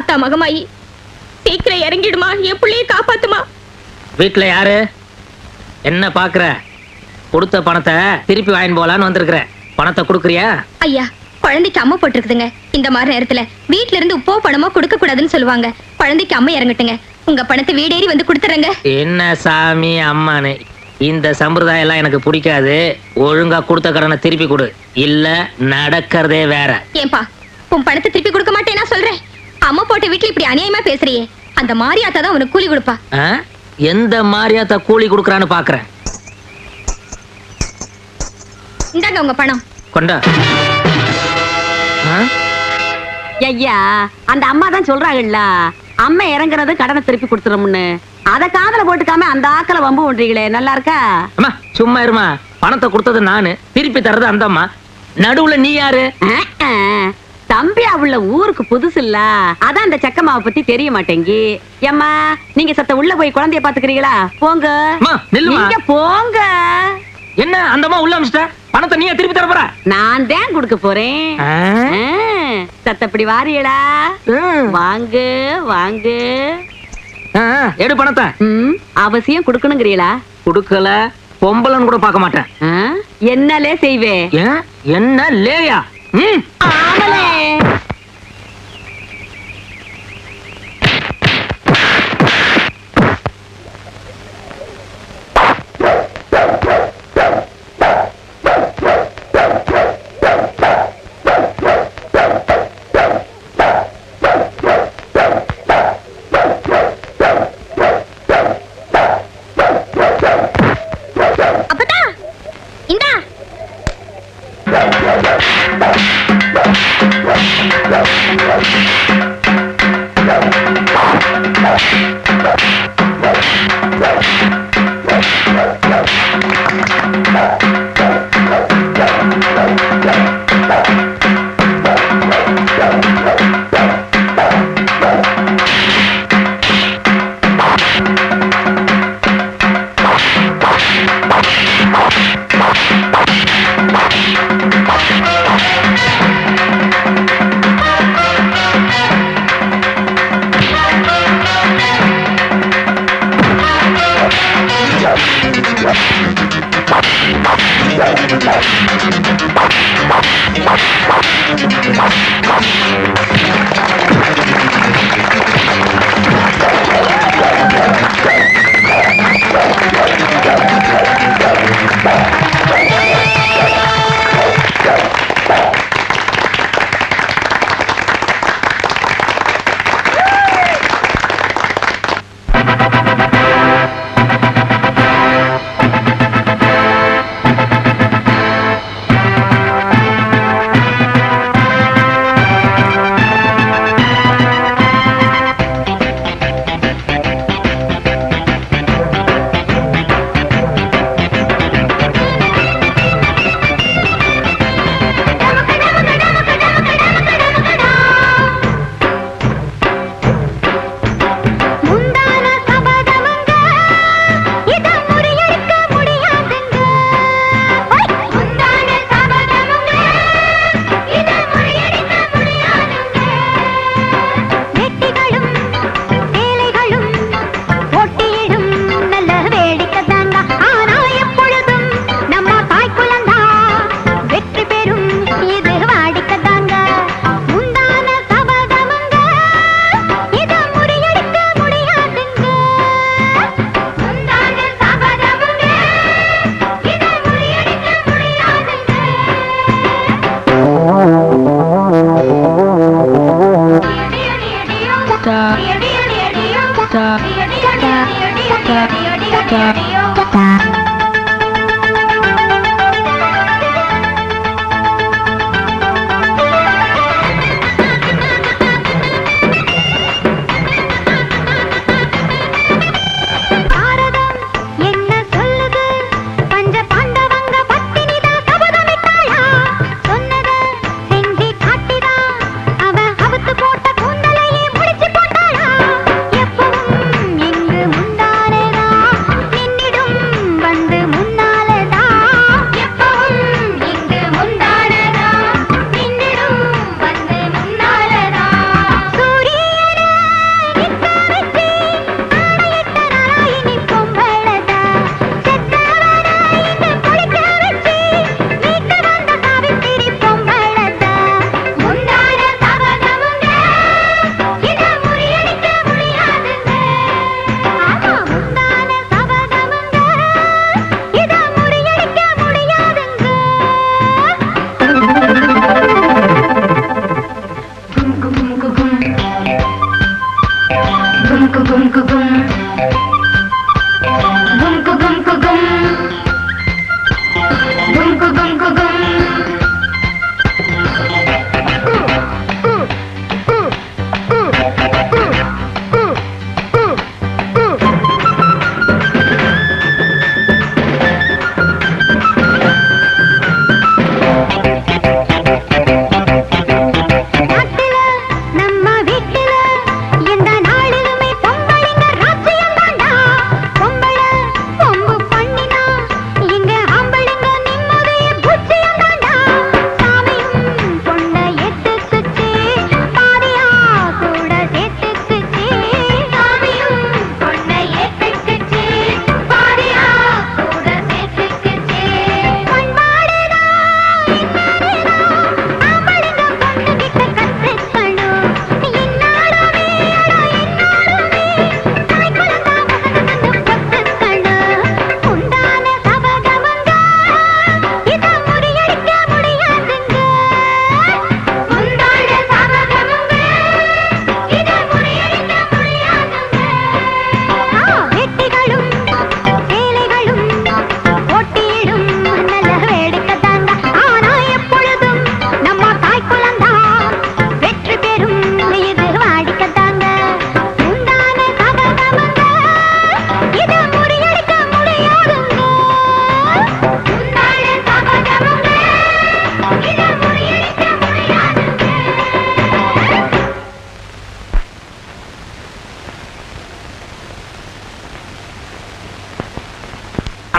அத்தா மகமாயி சீக்கிரம் இறங்கிடுமா, என் பிள்ளைய காப்பாத்துமா. வீட்டுல யாரு என்ன பாக்குற? கொடுத்த பணத்தை திருப்பி வாங்கி போலான்னு வந்திருக்கிற. பணத்தை கொடுக்குறியா? ஐயா, குழந்தைக்கு அம்மா போட்டிருக்குதுங்க. இந்த மாதிரி நேரத்துல வீட்டுல இருந்து உப்போ பணமோ கொடுக்க கூடாதுன்னு சொல்லுவாங்க. குழந்தைக்கு அம்மா இறங்கட்டுங்க. உங்க பணத்தை வீடேறி வந்து கொடுத்துறேங்க. என்ன சாமி அம்மானு, இந்த சம்பிரதாயம் எல்லாம் எனக்கு பிடிக்காது. ஒழுங்கா கொடுத்த கடனை திருப்பி கொடு, இல்ல நடக்கிறதே வேற. ஏன்பா, உன் பணத்தை திருப்பி கொடுக்க மாட்டேன் நான் சொல்றேன். அம்மா போட்ட வீட்டுல இப்படி அநியாயமா பேசுறியே, அந்த மாரியாத்தா தான் உனக்கு கூலி கொடுப்பா. எந்த மாரியாத்தா கூலி கொடுக்கறான்னு பாக்குறேன். இந்தாங்க உங்க பணம். கொண்டா. ஐயா, அந்த அம்மா தான் சொல்றாங்கல்ல, அம்மா இறங்குறது கடனை திருப்பி கொடுத்துறோம்னு. அத காதல போட்டுக்காம அந்த ஆக்கல வம்பு ஒன்றீங்களே, நல்லா இருக்கா? அம்மா சும்மா இருமா. பணத்தை கொடுத்தது நானு, திருப்பி தர்றது அந்த அம்மா. நடுவுல நீ யாரு? தம்பி அவள ஊருக்கு புதுசு இல்ல, அதான் அந்த சக்கமாவை பத்தி தெரிய மாட்டேங்கி. ஏம்மா, நீங்க சத்த உள்ள போய் குழந்தைய பாத்துக்கிறீங்களா? போங்க. நீங்க போங்க. என்ன அந்த அம்மா உள்ள அமிச்சிட்ட? பணத்தை நீயே திருப்பி தர போற? நான் தான் கொடுக்க போறேன். சத்தப்படி வாரியடா. வாங்க வாங்க. எடு பணத்தை. அவசியம் கொடுக்கணுங்கிறீங்களா? கொடுக்கல பொம்பளன்னு கூட பார்க்க மாட்டேன். என்னலே செய்வே? என்ன லேயா? ஆமலே.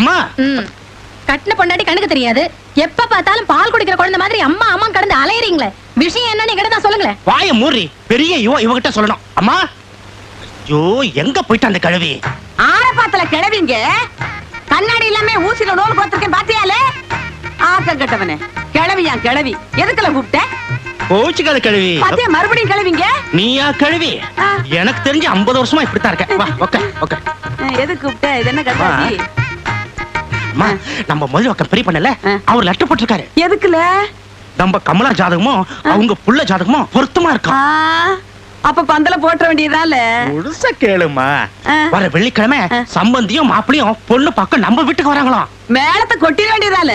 அம்மா கட்டின பொண்டாட்டி கண்ணுக்கு தெரியாது, எப்ப பார்த்தாலும் பால் குடிக்கிற குழந்தை மாதிரி அம்மா அம்மா கடந்து அலையறீங்களே, விஷயம் என்னன்னு என்கிட்ட தான் சொல்லுங்களேன். வாய மூடி, பெரிய இவகிட்ட சொல்லணும். அம்மா ஐயோ, எங்க போயிட்டு அந்த கிழவி? ஆரப்பாத்துல கிழவிங்க கண்ணாடி இல்லாம ஊசில நூல் கொடுத்துருக்கேன் பாத்தியாலே? ஆக்க கட்டவனே, கிழவியா கிழவி, எதுக்குல கூப்பிட்ட? கோச்சுக்காத கிழவி. பாத்தியா மறுபடியும் கிழவிங்க? நீயா கிழவி? எனக்கு தெரிஞ்சு 50 வருஷமா இப்படித்தான் இருக்க. வா, ஓகே ஓகே. எதுக்கு கூப்பிட்ட? இது என்ன கட்டாசி? அம்மா, நம்ம முதல் பக்கம் பெரிய பண்ணல, அவர் லெட்டர் போட்டிருக்காரு. எதுக்குல? நம்ம கமலா ஜாதகமும் அவங்க புள்ள ஜாதகமும் பொருத்தமா இருக்கா. அப்ப பந்தல போட்ட வேண்டியதால முழுசா கேளுமா. வர வெள்ளிக்கிழமை சம்பந்தியும் மாப்பிளையும் பொண்ணு பார்க்க நம்ம வீட்டுக்கு வராங்களாம். மேலத்தை கொட்டிட வேண்டியதால.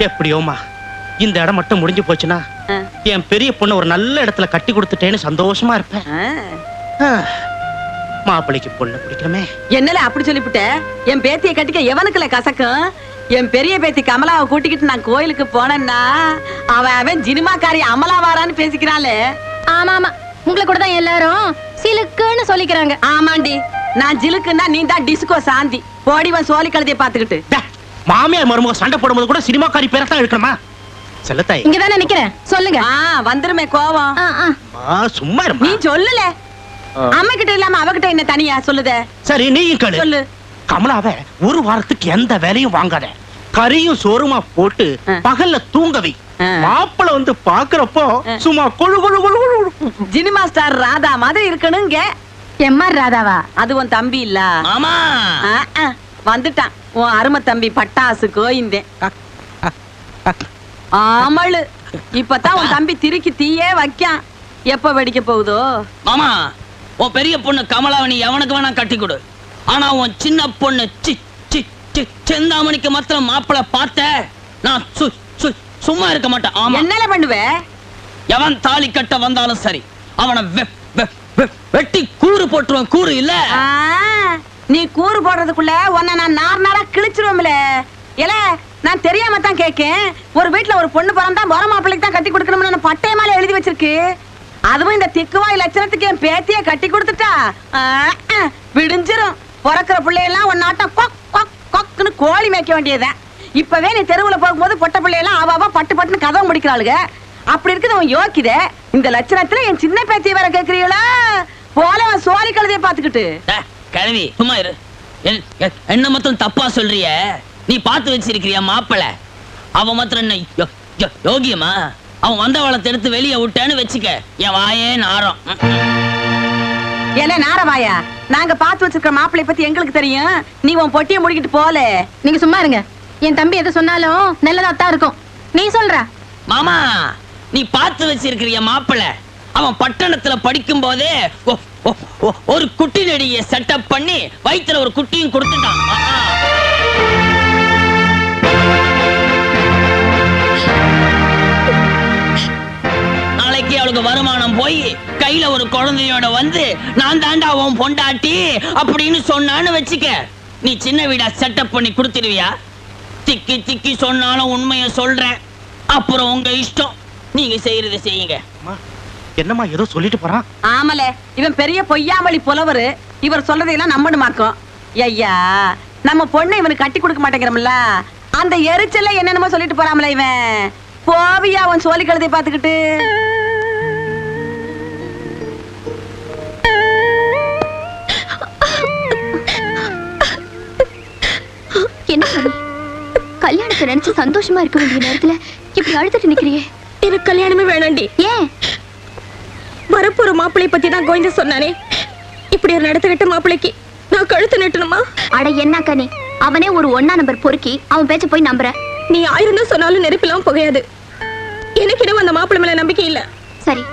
எப்படியோமா, இந்த இடம் மட்டும் முடிஞ்சு போச்சுன்னா என் பெரிய பொண்ணு ஒரு நல்ல இடத்துல கட்டி கொடுத்துட்டேன்னு சந்தோஷமா இருப்பேன். மாப்பிளைக்கு பொண்ணு பிடிக்கணுமே. என்னல அப்படி சொல்லிவிட்ட? என் பேத்தியை கட்டிக்க எவனுக்குல கசக்கும்? என் பெரிய பேத்தி கமலாவை கூட்டிக்கிட்டு நான் கோயிலுக்கு போனேன்னா அவன் ஜினிமாக்காரி அமலா வாரான்னு பேசிக்கிறாளே. ஆமா ஆமா, உங்களை கூட தான் எல்லாரும் சிலுக்குன்னு சொல்லிக்கிறாங்க. ஆமாண்டி, நான் ஜிலுக்குன்னா நீ தான் டிஸ்கோ சாந்தி. போடிவன் சோழி கழுதைய பாத்துக்கிட்டு. மாமியார் மருமக சண்டை போடும்போது கூட சினிமாக்காரி பேரை தான் எடுக்கணுமா? செல்லத்தாய் இங்கதானே நிக்கிறேன், சொல்லுங்க. வந்துருமே கோவம். சும்மா நீ சொல்லல. அம்மா கிட்ட இல்லாம அவகிட்ட என்ன தனியா சொல்லுத? சரி, நீயும் கேளு. சொல்லு. கமலாவை ஒரு வாரத்துக்கு எந்த வேலையும் வாங்காத, கறியும் சோறுமா போட்டு பகல்ல தூங்கவை. மாப்பிள்ள வந்து பாக்குறப்போ சும்மா கொழு கொழு கொழு கொழு. ஜினிமா ஸ்டார் ராதா மாதிரி இருக்கணுங்க. எம்ஆர் ராதாவா? அது உன் தம்பி இல்ல? ஆமா, வந்துட்டான் உன் அருமை தம்பி பட்டாசு கோயிந்தேன். ஆமளு, இப்பதான் உன் தம்பி திருக்கி தீயே வைக்கான். எப்ப வெடிக்க போகுதோ? மாமா, உன் பெரிய பொண்ணு கமலாவணி எவனுக்கு வேணா கட்டி கொடு. ஆனா உன் சின்ன பொண்ணு செந்தாமணிக்கு மாத்திரம் மாப்பிள்ள பார்த்த நான் சும்மா இருக்க மாட்டேன். ஆமா, என்னல பண்ணுவே? எவன் தாலி கட்ட வந்தாலும் சரி, அவனை வெட்டி கூறு போட்டுருவான். கூறு இல்ல, நீ கூறு போடுறதுக்குள்ள உன்னை நான் நார் நாரா கிழிச்சிருவோம்ல. ஏல, நான் தெரியாம தான் கேக்கேன். ஒரு வீட்டுல ஒரு பொண்ணு பிறந்தா மொர மாப்பிள்ளைக்கு தான் கட்டி கொடுக்கணும்னு பட்டயமால எழுதி வச்சிருக்கு. அதுவும் இந்த திக்குவாய் லட்சணத்துக்கு என் பேத்திய கட்டி கொடுத்துட்டா விடிஞ்சிரும். பிறக்கிற பிள்ளையெல்லாம் ஒரு நாட்டம் கொக் கொக் கொக்குன்னு கோழி மேய்க்க வேண்டியதான். இப்பவே நீ தெருவுல போகும்போது பொட்ட பிள்ளையெல்லாம் ஆவாவா பட்டு பட்டுன்னு கதவு முடிக்கிறாளுங்க. அப்படி இருக்குது அவன் யோக்கித. இந்த லட்சணத்துல என் சின்ன பேத்திய வேற கேக்குறீங்களா? போல அவன் சோழி கழுதைய பாத்துக்கிட்டு. கிழவி சும்மா இரு. என்ன மொத்தம் தப்பா சொல்றிய? நீ பார்த்து வச்சிருக்கிறியா மாப்பிள்ள? அவன் மாத்திரம் என்ன யோகியமா? அவன் வந்த வளத்தை எடுத்து வெளியே விட்டேன்னு வச்சுக்க, என் வாயே நாரம். ஏல நாரவாயா, நாங்க பார்த்து வச்சிருக்கிற மாப்பிள்ளை பத்தி எங்களுக்கு தெரியும். நீ உன் பொட்டியை முடிக்கிட்டு போல. நீங்க சும்மா இருங்க. என் தம்பி எது சொன்னாலும் நல்லதா தான் இருக்கும். நீ சொல்ற மாமா, நீ பார்த்து வச்சிருக்கிறிய மாப்பிள்ள அவன் பட்டணத்துல படிக்கும் போதே ஒரு குட்டி நடிகைய செட்டப் பண்ணி வயித்துல ஒரு குட்டியும் கொடுத்துட்டான். நாளைக்கு அவளுக்கு வருமானம் போய் கையில ஒரு குழந்தையோட வந்து நான் தாண்டா உன் பொண்டாட்டி அப்படின்னு சொன்னான்னு வச்சுக்க, நீ சின்ன வீடா செட்டப் பண்ணி கொடுத்துருவியா? திக்கி திக்கி சொன்னாலும் உண்மைய சொல்றேன். அப்புறம் உங்க இஷ்டம், நீங்க செய்யறத செய்யுங்க. என்னம்மா ஏதோ சொல்லிட்டு போறான்? ஆமலே, இவன் பெரிய பொய்யாமலி புலவரு. இவர் சொல்றதையெல்லாம் நம்பணுமாக்கும். ஐயா, நம்ம பொண்ணை இவனுக்கு கட்டி கொடுக்க மாட்டேங்கிறோம்ல, அந்த எரிச்சல்ல என்னென்னமோ சொல்லிட்டு போறாமல இவன். போவியா அவன் சோழி கழுதை பாத்துக்கிட்டு? என்ன கல்யாணத்தை நினைச்சு சந்தோஷமா இருக்க வேண்டிய நேரத்துல இப்படி அழுதுட்டு நிக்கிறியே? எனக்கு கல்யாணமே வேணாண்டி. ஏன்? வரப்போற மாப்பிள்ளை பத்தி தான் கோவிந்த சொன்னானே, இப்படி ஒரு நடத்தகட்ட மாப்பிள்ளைக்கு நான் கழுத்து நட்டணுமா? அட என்ன கனி, அவனே ஒரு 1 நம்பர் பொறுக்கி அவன் பேச்ச போய் நம்புற. நீ 1000 தான் சொன்னாலும் நெருப்பிலாம் புகையாது. எனக்கு இன்னும் அந்த மாப்பிள்ளை மேல நம்பிக்கை இல்ல. சரி,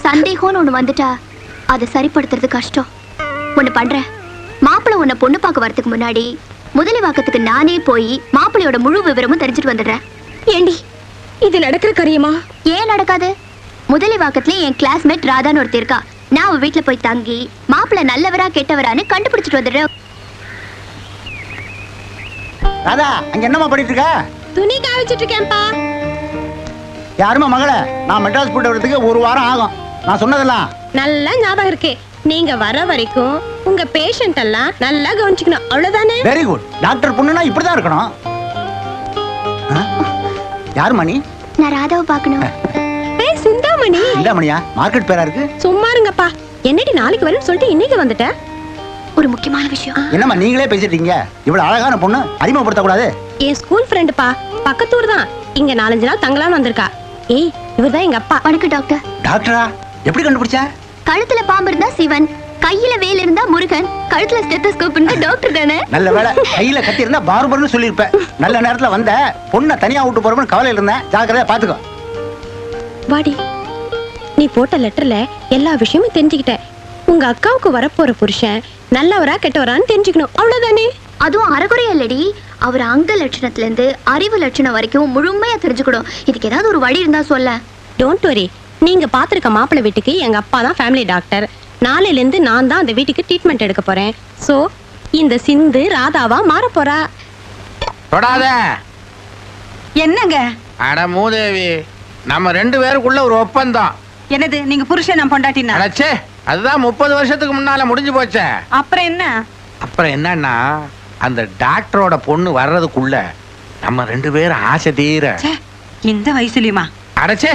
சந்தேகம்னு ஒண்ணு வந்துட்டா அதை சரிப்படுத்துறது கஷ்டம். ஒண்ணு பண்றேன், மாப்பிள்ளை உன்னை பொண்ணு பார்க்க வரதுக்கு முன்னாடி முதலிவாக்கத்துக்கு நானே போய் மாப்பிள்ளையோட முழு விவரமும் தெரிஞ்சுட்டு வந்துடுறேன். ஏண்டி, இது நடக்கிற காரியமா? ஏன் நடக்காது? முதலிவாக்கத்துல என் கிளாஸ்மேட் ராதான்னு ஒருத்தர் இருக்கா. நான் அவ வீட்டுல போய் தங்கி மாப்பிள்ளை நல்லவரா கெட்டவரான்னு கண்டுபிடிச்சிட்டு வந்துடுறேன். ராதா, அங்க என்னமா பண்ணிட்டு இருக்க? துணி காய்ச்சிட்டு இருக்கேன்ப்பா. யாருமா மகளே, நான் மெட்ராஸ் போட்டு வரதுக்கு 1 வாரம் ஆகும். நான் சொன்னதெல்லாம் நல்லா ஞாபகம் இருக்கு. நீங்க வர வரைக்கும் உங்க பேஷண்ட் எல்லாம் நல்லா கவனிச்சுக்கணும் அவ்வளவுதானே? Very good. டாக்டர் பொண்ணுனா இப்படிதான் இருக்கணும். ஆ? யார் மணி? நான் ராதாவை பார்க்கணும். ஏய் சிந்தாமணி, இல்ல மணியா, மார்க்கெட் பேரா இருக்கு. சும்மா இருங்கப்பா. என்னடி நாளைக்கு வரேன்னு சொல்லிட்டு இன்னைக்கு வந்துட்ட? ஒரு முக்கியமான விஷயம். என்னம்மா நீங்களே பேசிட்டீங்க? இவ்வளவு அழகான பொண்ணு அறிமுகப்படுத்த கூடாது? என் ஸ்கூல் ஃப்ரெண்டுப்பா, பக்கத்தூர் தான். இங்க 4-5 நாள் தங்கலாம்னு வந்திருக்கா. ஏய் இவர்தான் எங்க அப்பா. வணக்கம் டாக்டர். டாக்டரா? எப்படி கண்டுபிடிச்ச? கழுத்துல பாம்பு இருந்தா சிவன், கையில வேல் இருந்தா முருகன், கழுத்துல ஸ்டெத்தஸ்கோப் இருந்தா டாக்டர் தானே. நல்ல வேளை, கையில கத்தி இருந்தா பார்பர்னு சொல்லிருப்ப. நல்ல நேரத்துல வந்த. பொண்ணை தனியா விட்டு போறோம்னு கவலையில இருந்தேன். ஜாக்கிரதையா பாத்துக்கோ. வாடி, நீ போட்ட லெட்டர்ல எல்லா விஷயமும் தெரிஞ்சுக்கிட்ட. உங்க அக்காவுக்கு வரப்போற புருஷன் நல்லவரா கெட்டவரான்னு தெரிஞ்சுக்கணும் அவ்வளவுதானே? அதுவும் அறகுறையா இல்லடி, அவர் அங்க லட்சணத்துல இருந்து அறிவு லட்சணம் வரைக்கும் முழுமையா தெரிஞ்சுக்கணும். இதுக்கு ஏதாவது ஒரு வழி இருந்தா சொல்ல. டோன்ட் வரி, நீங்க பாத்திருக்க மாப்பிள்ளை வீட்டுக்கு எங்க அப்பா தான் ஃபேமிலி டாக்டர். நாளையில இருந்து நான் தான் அந்த வீட்டுக்கு ட்ரீட்மெண்ட் எடுக்க போறேன். சோ இந்த சிந்து ராதாவா மாற போறா. தொடாத. என்னங்க? அட மூதேவி, நம்ம 2 பேருக்குள்ள ஒரு ஒப்பந்தம். என்னது? நீங்க புருஷன் நான் பொண்டாட்டினா? அடச்சே, அதுதான் 30 வருஷத்துக்கு முன்னால முடிஞ்சு போச்சே. அப்புறம் என்ன? அப்புறம் என்னன்னா, அந்த டாக்டரோட பொண்ணு வர்றதுக்குள்ள நம்ம 2 பேரும் ஆசை தீர. ச்சே, இந்த வயசுலயுமா? அடச்சே,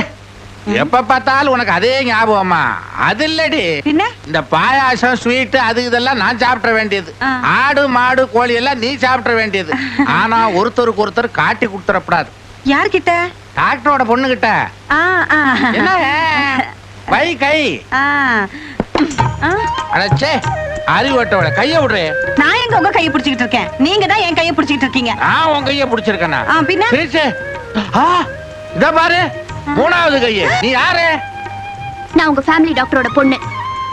எப்ப பார்த்தாலும் உனக்கு அதே ஞாபகமா? அது இல்லடி, என்ன? இந்த பாயாசம் ஸ்வீட் அது இதெல்லாம் நான் சாப்பிட வேண்டியது. ஆ. ஆடு மாடு கோழி எல்லாம் நீ சாப்பிட வேண்டியது. ஆனா ஒருத்தருக்கு ஒருத்தர் காட்டி கொடுத்துடக்கூடாது. யார்கிட்ட? டாக்டரோட பொண்ணு கிட்ட. ஆ, ஆ. என்ன வை கை? ஆ. ஆ. அடச்சே, அறிவட்டோட கைய விடுறே. நான் எங்க உங்க கையை பிடிச்சிட்டு இருக்கேன்? நீங்க தான் என் கையை பிடிச்சிட்டு இருக்கீங்க. நான் உன் கைய பிடிச்சிருக்கேனா? பின்ன? பிரிச்சு. இத பாரு, 3வது கைய. நீ யாரு? நான் உங்க ஃபேமிலி டாக்டரோட பொண்ணு,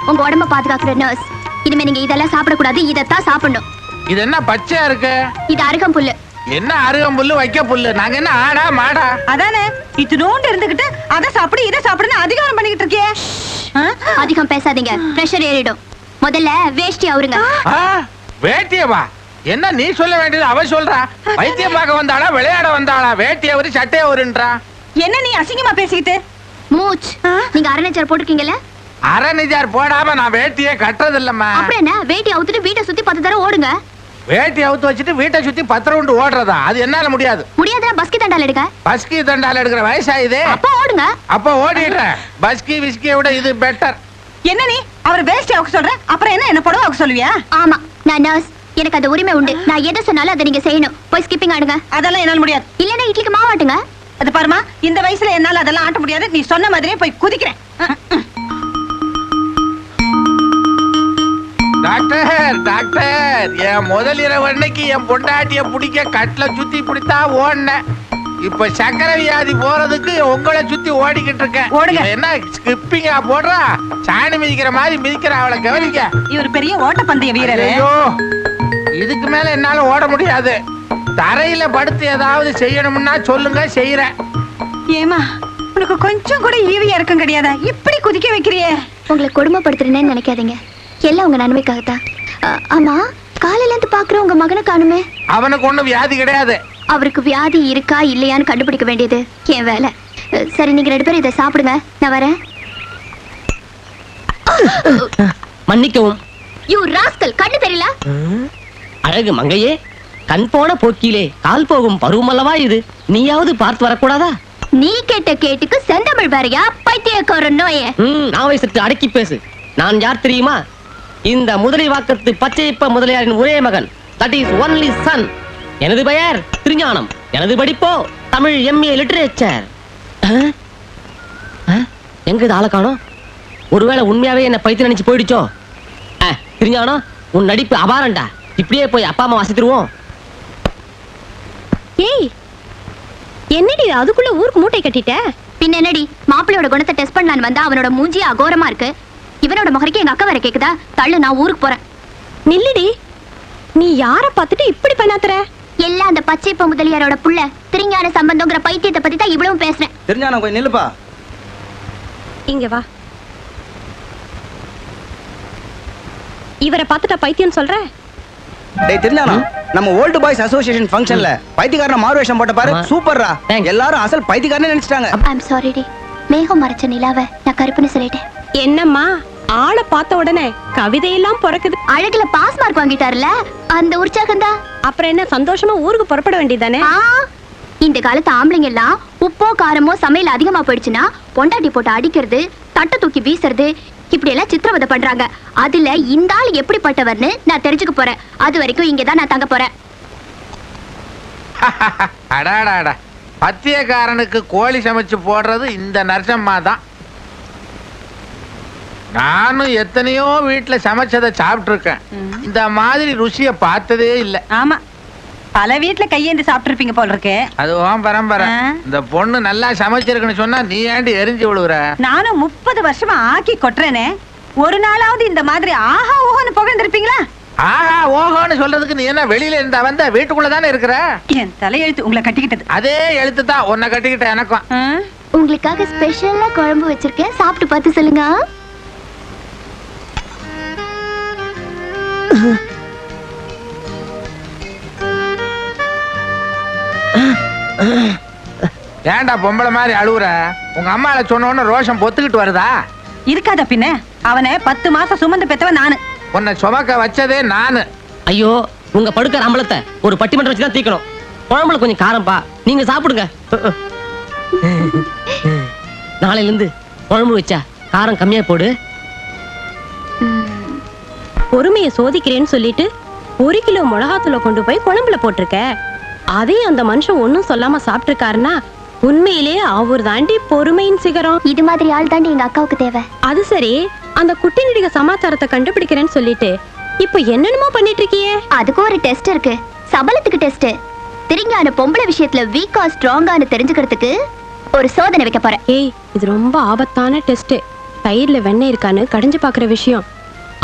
உங்க உடம்ப பாதுகாக்கிற நர்ஸ். இனிமே நீங்க இதெல்லாம் சாப்பிடக்கூடாது, இதைத்தான் சாப்பிடணும். இது என்ன பச்சையா இருக்கு? இது அருகம்புல்லு. என்ன அருகம்புல்லு வைக்க புல்லு? நாங்க என்ன ஆடா மாடா? அதானே, இத்தினோண்டு இருந்துகிட்டு அதை சாப்பிடு இதை சாப்பிடுன்னு அதிகாரம் பண்ணிக்கிட்டு இருக்கியே. ஆ? அதிகம் பேசாதீங்க, பிரஷர் ஏறிடும். முதல்ல வேஷ்டி அவருங்க. வேட்டியவா? என்ன நீ சொல்ல வேண்டியது அவ சொல்றா? வைத்தியம் பார்க்க வந்தாளா விளையாட வந்தாளா? வேட்டிய ஒரு சட்டைய ஒருன்றா. என்ன நீ அசிங்கமா பேசிக்கிட்டு? மூச். நீங்க அரநச்சர் போட்டிருக்கீங்கல்ல, அரணிஜார் போடாம நான் வேட்டியே கட்டுறது இல்லம்மா. அப்புறம் என்ன? வேட்டி அவுத்துட்டு வீட்டை சுத்தி 10 தடவை ஓடுங்க. வேட்டி அவுத்து வச்சுட்டு வீட்டை சுத்தி 10 ரவுண்டு ஓடுறதா? அது என்னால முடியாது. முடியாதுன்னா பஸ்கி தண்டால் எடுங்க. பஸ்கி தண்டால எடுக்கிற வயசாயுதே. அப்ப ஓடுங்க. அப்ப ஓடிடுறேன். பஸ்கி விஸ்கியை விட இது பெட்டர். என்ன நீ அவர் வேஸ்ட் ஆக சொல்ற? அப்புறம் என்ன புடவை ஆக சொல்லுவியா? ஆமா, நான் நர்ஸ், எனக்கு அந்த உரிமை உண்டு. நான் எதை சொன்னாலும் அதை நீங்க செய்யணும். போய் ஸ்கிப்பிங் ஆடுங்க. அதெல்லாம் என்னால முடியாது. இல்லன்னா இட்லிக்கு மாவாட்டுங்க. அது பாருமா, இந்த வயசுல என்னால அதெல்லாம் ஆட்ட முடியாது. நீ சொன்ன மாதிரியே போய் குதிக்கிறேன். டாக்டர் டாக்டர், என் முதல் இரவு அன்னைக்கு என் பொண்டாட்டிய பிடிக்க கட்டில சுத்தி பிடித்தா ஓடினேன். இப்ப சக்கரை வியாதி போறதுக்கு உங்களை சுத்தி ஓடிக்கிட்டு இருக்கேன். ஓடுங்க. இவன் என்ன ஸ்கிப்பிங்கா போடுறா? சாணி மிதிக்கிற மாதிரி மிதிக்கிற. அவளை கவனிக்க. இவர் பெரிய ஓட்டப்பந்தய வீரர். ஐயோ, இதுக்கு மேல என்னால ஓட முடியாது. தரையில படுத்து ஏதாவது செய்யணும்னா சொல்லுங்க, செய்யறேன். ஏமா, உனக்கு கொஞ்சம் கூட ஈவியா இருக்கும் கிடையாதா? இப்படி குதிக்க வைக்கிறியே. உங்களை கொடுமைப்படுத்துறேன்னு நினைக்காதீங்க, எல்லாம் உங்க நன்மைக்காகத்தான். ஆமா, காலையில இருந்து பாக்குற உங்க மகனை காணுமே. அவனுக்கு ஒண்ணும் வியாதி கிடையாது. அவருக்கு வியாதி இருக்கா இல்லையான்னு கண்டுபிடிக்க வேண்டியது என் வேலை. சரி, நீங்க 2 பேரும் இதை சாப்பிடுங்க, நான் வரேன். மன்னிக்கவும். யூ ராஸ்கல், கண்ணு தெரியல? அழகு மங்கையே, கண் போன போக்கிலே கால் போகும் பருவமல்லவா இது. நீயாவது பார்த்து வரக்கூடாதா? நீ கேட்ட கேட்டுக்கு செந்தமிழ் வேறையா, பைத்தியக்கார நோயே. நான் வயசுக்கு அடக்கி பேசு. நான் யார் தெரியுமா? இந்த முதலிவாக்கத்து பச்சையப்ப முதலியாரின் ஒரே மகன். That is only Sun. எனது பெயர் திருஞானம். எனது படிப்போ தமிழ் MA லிட்டரேச்சர். எங்க இது ஆளை காணோம்? ஒருவேளை உண்மையாவே என்ன பைத்தியம் நினைச்சு போயிடுச்சோ? திருஞானம், உன் நடிப்பு அபாரண்டா. இப்படியே போய் அப்பா அம்மா வசித்துருவோம். ஏய் என்னடி அதுக்குள்ள ஊருக்கு மூட்டை கட்டிட்ட? பின்ன என்னடி, மாப்பிள்ளையோட குணத்தை டெஸ்ட் பண்ணலான்னு வந்தா அவனோட மூஞ்சி அகோரமா இருக்கு. இவனோட முகரைக்கு எங்க அக்கா வேற கேக்குதா? தள்ளு, நான் ஊருக்கு போறேன். நில்லுடி, நீ யார பார்த்துட்டு இப்படி பண்ணாத்துற? எல்லாம் அந்த பச்சைப்ப முதலியாரோட புள்ள திருஞான சம்பந்தங்கிற பைத்தியத்தை பத்தி தான் இவ்வளவு பேசுறேன். தெரிஞ்சானா கொஞ்சம் நில்லுப்பா. இங்க வா. இவரை பார்த்துட்டா பைத்தியம் சொல்ற? டேய் தெரிஞ்சானா, நம்ம ஓல்டு பாய்ஸ் அசோசியேஷன் ஃபங்க்ஷன்ல பைத்தியக்காரன மாறுவேஷம் போட்ட பாரு, சூப்பர்ரா. எல்லாரும் அசல் பைத்தியக்காரனே நினைச்சிட்டாங்க. ஐம் சாரி டி, மேகம் மறைச்ச நிலாவை நான் கருப்புன்னு சொல்லிட்டேன். என்னம்மா ஆளை பார்த்த உடனே கவிதையெல்லாம் பிறக்குது. அழகுல பாஸ் மார்க் வாங்கிட்டாருல, அந்த உற்சாகம் தான். அப்புறம் என்ன, சந்தோஷமா ஊருக்கு புறப்பட வேண்டியதானே? இந்த காலத்து ஆம்பளைங்க எல்லாம் உப்போ காரமோ சமையல் அதிகமா போயிடுச்சுன்னா பொண்டாட்டி போட்டு அடிக்கிறது, தட்டை தூக்கி வீசுறது, இப்படி எல்லாம் சித்திரவதை பண்றாங்க. அதுல இந்த ஆள் எப்படிப்பட்டவர்னு நான் தெரிஞ்சுக்க போறேன். அது வரைக்கும் இங்கதான் நான் தங்க போறேன். அடாடாடா, பத்தியக்காரனுக்கு கோழி சமைச்சு போடுறது இந்த நரசம்மா தான். நானும் எத்தனையோ வீட்டுல சமைச்சதை சாப்பிட்டு இருக்கேன். இந்த மாதிரி ருசிய பார்த்ததே இல்லை. ஆமா, பல வீட்டுல கையேந்தி சாப்பிட்டு இருப்பீங்க போல இருக்கு. அதுவும் பரம்பரை. இந்த பொண்ணு நல்லா சமைச்சிருக்குன்னு சொன்னா நீ ஏண்டி எரிஞ்சு விழுவுற? நானும் 30 வருஷமா ஆக்கி கொட்டுறேனே, ஒரு நாளாவது இந்த மாதிரி ஆஹா ஓஹோன்னு புகழ்ந்திருப்பீங்களா? ஆஹா ஓஹோன்னு சொல்றதுக்கு நீ என்ன வெளியில இருந்தா வந்த? வீட்டுக்குள்ள தானே இருக்கிற. என் தலையெழுத்து உங்களை கட்டிக்கிட்டது. அதே எழுத்து தான் உன்னை கட்டிக்கிட்ட எனக்கும். உங்களுக்காக ஸ்பெஷலா குழம்பு வச்சிருக்கேன், சாப்பிட்டு பார்த்து சொல்லுங்க. ஏன்டா பொம்பளை மாதிரி அழுவுற? உங்க அம்மால சொன்ன ரோஷம் பொத்துக்கிட்டு வருதா? இருக்காத பின்ன. அவனை 10 மாசம் சுமந்து பெத்தவன் நானு. உன்னை சுமக்க வச்சதே நானு. ஐயோ, உங்க படுக்கிற அம்பலத்தை ஒரு பட்டிமன்றம் வச்சுதான் தீக்கணும். குழம்புல கொஞ்சம் காரம்பா, நீங்க சாப்பிடுங்க. நாளையில இருந்து குழம்பு வச்சா காரம் கம்மியா போடு. பொறுமையை சோதிக்கிறேன்னு சொல்லிட்டு 1 கிலோ மிளகாத்தூளை கொண்டு போய் குழம்புல போட்டிருக்க. அதே அந்த மனுஷன் ஒன்னும் சொல்லாம சாப்பிட்டிருக்காருன்னா உண்மையிலே அவர் தாண்டி பொறுமையின் சிகரம். இது மாதிரி ஆள் தாண்டி எங்க அக்காவுக்கு தேவை. அது சரி, அந்த குட்டி நடிகை சமாச்சாரத்தை கண்டுபிடிக்கிறேன்னு சொல்லிட்டு இப்ப என்னென்னமோ பண்ணிட்டு இருக்கியே? அதுக்கு ஒரு டெஸ்ட் இருக்கு, சபலத்துக்கு டெஸ்ட். திருஞான பொம்பளை விஷயத்துல வீக்கா ஸ்ட்ராங்கான்னு தெரிஞ்சுக்கிறதுக்கு ஒரு சோதனை வைக்க போறேன். ஏய், இது ரொம்ப ஆபத்தான டெஸ்ட். தயிர்ல வெண்ணெய் இருக்கான்னு கடைஞ்சு பாக்குற விஷயம்.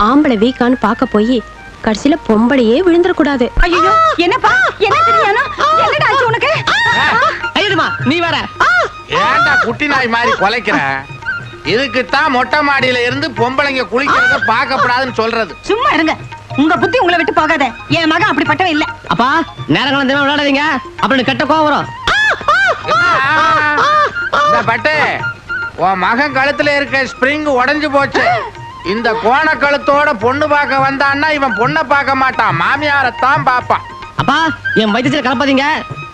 ஆம்பளை வீக்கான்னு பார்க்க போய் கடைசியில பொம்பளையே விழுந்துடக்கூடாது. ஐயோ, என்னப்பா என்ன தெரியானா? என்னடா ஆச்சு உனக்கு? ஐயமா, நீ வர. ஏன்டா குட்டி நாய் மாதிரி குலைக்கிற? இதுக்குத்தான் மொட்டை மாடியில இருந்து பொம்பளைங்க குளிக்கிறத பார்க்கப்படாதுன்னு சொல்றது. சும்மா இருங்க, உங்க புத்தி உங்களை விட்டு போகாத. என் மகன் அப்படிப்பட்டவன் இல்ல. அப்பா, நேரங்களும் தினம் விளையாடாதீங்க, அப்படின்னு கெட்ட கோவம் வரும். இந்த பட்டு, உன் மகன் கழுத்துல இருக்க ஸ்ப்ரிங் உடைஞ்சு போச்சு. இந்த கோண கழுத்தோட பொண்ணு பார்க்க வந்தான்னா இவன் பொண்ணை பார்க்க மாட்டான், மாமியாரத்தான் பார்ப்பான். அப்பா, என் வைத்தியத்துல கலப்பாதீங்க.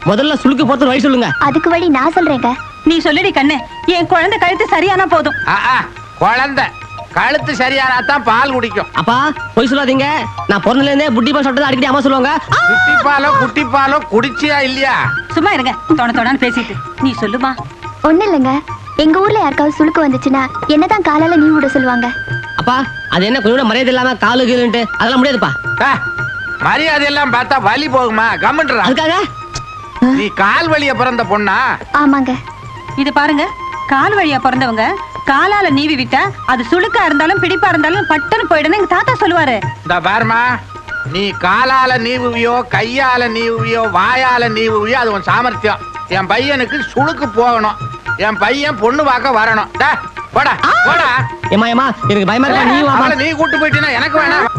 முதல்ல சுளுக்கு போட்டு வழி சொல்லுங்க. அதுக்கு வழி நான் சொல்றேங்க. நீ சொல்லுடி கண்ணு, என் குழந்தை கழுத்து சரியானா போதும். குழந்தை கழுத்து சரியானாதான் பால் குடிக்கும். அப்பா, பொய் சொல்லாதீங்க. நான் பிறந்தல இருந்தே புட்டி பால் சாப்பிட்டது அடிக்கடி அம்மா சொல்லுவாங்க. குட்டி பாலோ குடிச்சியா இல்லையா? சும்மா இருங்க, தொண பேசிட்டு. நீ சொல்லுமா. ஒண்ணு இல்லைங்க, எங்க ஊர்ல யாருக்காவது சுளுக்கு வந்துச்சுன்னா என்னதான் காலால நீ விட சொல்லுவாங்க. அப்பா, அது என்ன கொஞ்சம் மரியாதை இல்லாம காலு கீழுன்ட்டு அதெல்லாம் முடியாதுப்பா. மரியாதை எல்லாம் பார்த்தா வலி போகுமா? கம்முன்றா. அதுக்காக நீ கால் வழிய பிறந்த பொண்ணா? ஆமாங்க. இது பாருங்க, கால் வழியா பிறந்தவங்க காலால நீவி விட்டா அது சுளுக்கா இருந்தாலும் பிடிப்பா இருந்தாலும் பட்டுன்னு போயிடுன்னு எங்க தாத்தா சொல்லுவாரு. இந்த பாருமா, நீ காலால நீவுவியோ கையால நீவுவியோ வாயால நீவுவியோ அது உன் சாமர்த்தியம். என் பையனுக்கு சுளுக்கு போகணும், என் பையன் பொண்ணு பார்க்க வரணும். போடா போடா. ஏமா ஏமா, எனக்கு பயமா இருக்கா? நீ கூட்டு போயிட்டீன்னா எனக்கு வேணாம்.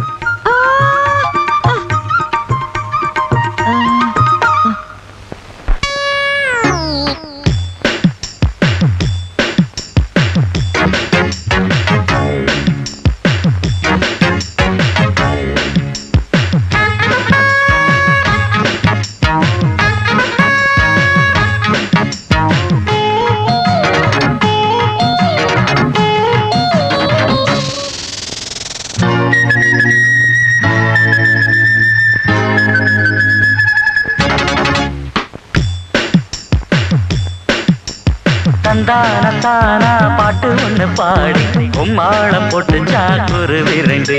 தந்தான பாட்டு ஒண்ணு பாடி உம்மாளம் போட்டு சாக்குரு விரண்டு.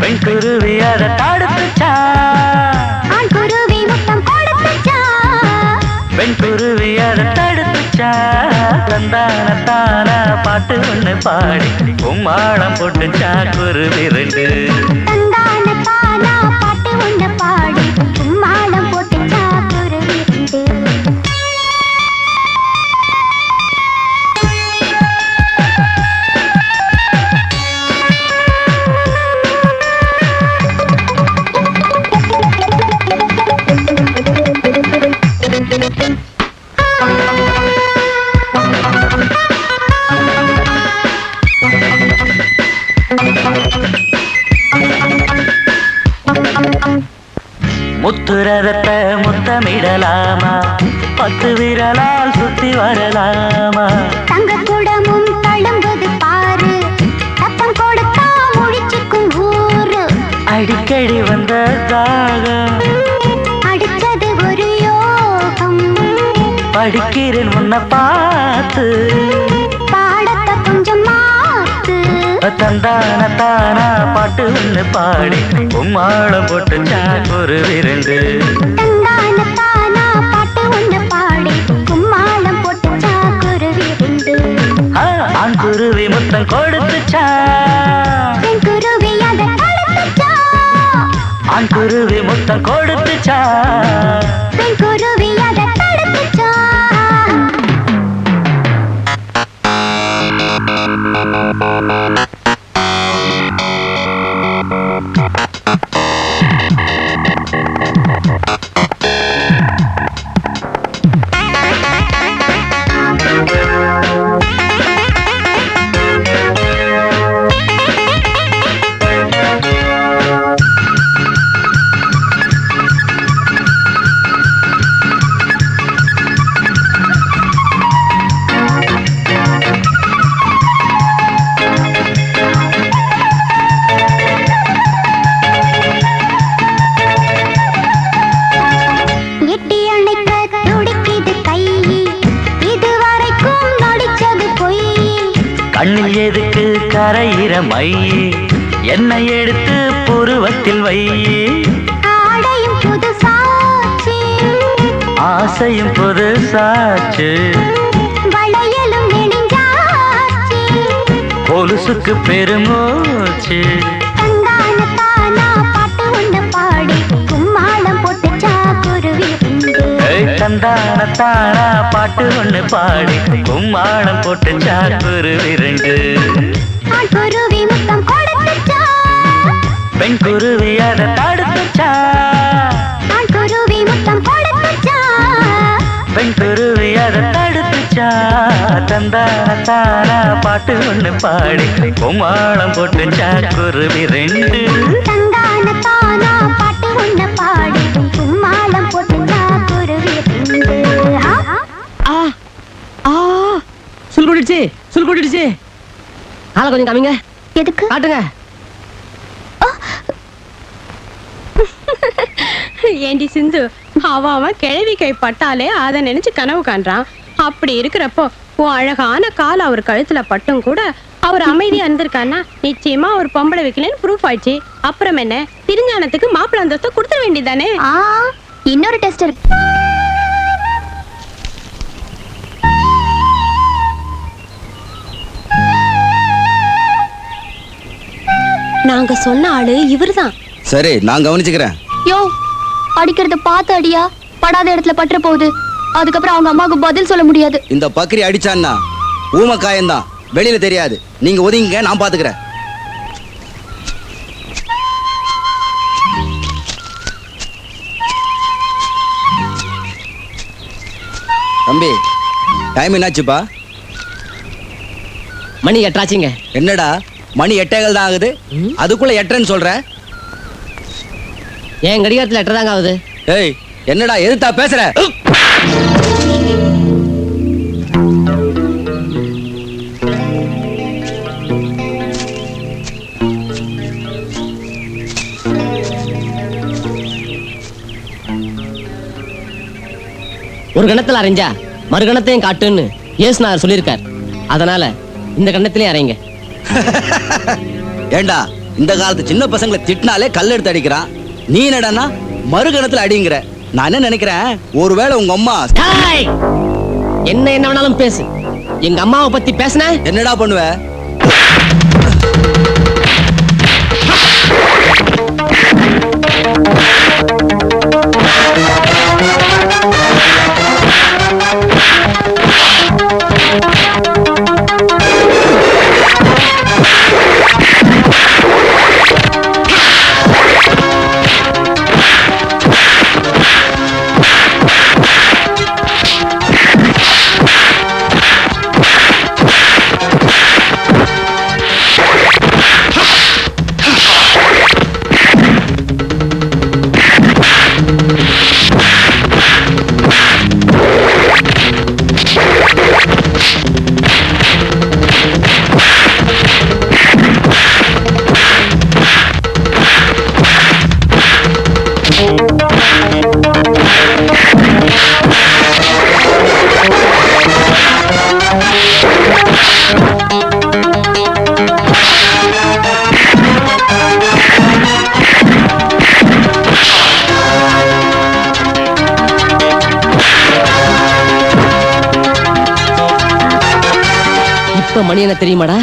பெண் குருவி அதை தடுத்துச்சா, பெண் குருவி அதை தடுத்துச்சா. தந்தான பாட்டு ஒண்ணு பாடி உம்மாளம் போட்டு சாக்குரு விரண்டு. முத்துரதத்தை முத்தமிடலாமா 10 விரலால் சுத்தி வரலாமா தங்க குடமும் தழும்புது பாரு தப்பம் கொடுத்தா முடிச்சுக்கும் ஊரு அடிக்கடி வந்த தாகம் அடுத்தது ஒரு யோகம் படிக்கிறேன் உன்னை பார்த்து பாடத்தை கொஞ்சம் மாத்து தந்தான தானா பாட்டு ஒண்ணு பாடி உம்மாளம் போட்டு சாக்குரு விருந்து தந்தான தானா பாட்டு ஒண்ணு பாடி கும்மாளம் போட்டு சாக்குரு விருந்து ஆண் குருவி முத்தம் கொடுத்துச்சா பெண் குருவி அதை தடுத்துச்சா ஆண் குருவி முத்தம் கொடுத்துச்சா பெண் குருவி அதை தடுத்துச்சா எட்டி அணைக்க துடிக்குது கை இதுவரைக்கும் நடிச்சது பொய் கண்ணில் எதுக்கு கரையிற மை என்னை எடுத்து புருவத்தில் வை ஆடையும் புதுசாச்சு ஆசையும் புதுசாச்சு வளையலும் நெடுஞ்சாச்சு கொலுசுக்கு பெருமூச்சு தந்தான தானா பாட்டு ஒண்ணு பாடி கும்மாளம் போட்டு சாக்குருவி தந்தான தானா பாட்டு ஒண்ணு பாடி கும்மாளம் போட்டு சாக்குரு விரண்டு குருவி முத்தம் கொடுத்துச்சா பெண் குருவி அதை தடுத்துச்சா குருவி முத்தம் கொடுத்துச்சா பெண் குருவி அதை தடுத்துச்சா தந்தான தானா பாட்டு ஒண்ணு பாடி கும்மாளம் போட்டு சாக்குரு விரண்டு தந்தான தானா பாட்டு ஒண்ணு பாடி கும்மாளம் போட்டு சாக்குருவி சுல் கூட்டிடுச்சு காலை கொஞ்சம் காமிங்க எதுக்கு காட்டுங்க ஏண்டி சிந்து அவன் கிழவி கை பட்டாலே அதை நினைச்சு கனவு காண்றான் அப்படி இருக்கிறப்போ உன் அழகான கால் அவர் கழுத்துல பட்டும் கூட அவர் அமைதியா இருந்திருக்காருன்னா நிச்சயமா அவர் பொம்பளை வைக்கலன்னு ப்ரூஃப் ஆயிடுச்சு. அப்புறம் என்ன, திருஞானத்துக்கு மாப்பிள்ளை அந்தஸ்தை கொடுத்துட வேண்டியதானே? இன்னொரு டெஸ்ட் இருக்கு. நாங்க சொன்ன ஆளு இவர்தான். சரி, நான் கவனிச்சுக்கிறேன். யோ, அடிக்கிறத பார்த்து அடியா, படாத இடத்துல பற்ற போகுது. அதுக்கப்புறம் அவங்க அம்மாவுக்கு பதில் சொல்ல முடியாது. இந்த பக்கரி அடிச்சான்னா ஊமக்காயம்தான், வெளியில தெரியாது. நீங்க ஒதுங்க, நான் பாத்துக்கிறேன். தம்பி, டைம் என்னாச்சுப்பா? மணி 8 ஆச்சுங்க. என்னடா மணி 8:15 தான் ஆகுது, அதுக்குள்ள 8:30 சொல்ற? ஏன் கடிகாரத்துல 8 தாங்க ஆகுது. ஏய், என்னடா எதுத்தா பேசுற? ஒரு கணத்துல அரைஞ்சா மறு கணத்தையும் காட்டுன்னு இயேசுநாதர் சொல்லியிருக்கார். அதனால இந்த கணத்திலே அரைங்க. ஏண்டா, இந்த காலத்து சின்ன பசங்களை திட்டினாலே கல் எடுத்து அடிக்கிறான். நீ என்னடான்னா மறு கணத்துல அடிங்கிற. நான் என்ன நினைக்கிறேன், ஒருவேளை உங்க அம்மா என்ன வேணாலும் பேசு, எங்க அம்மாவை பத்தி பேசுன என்னடா பண்ணுவ? இப்ப மணி என்ன தெரியுமாடா?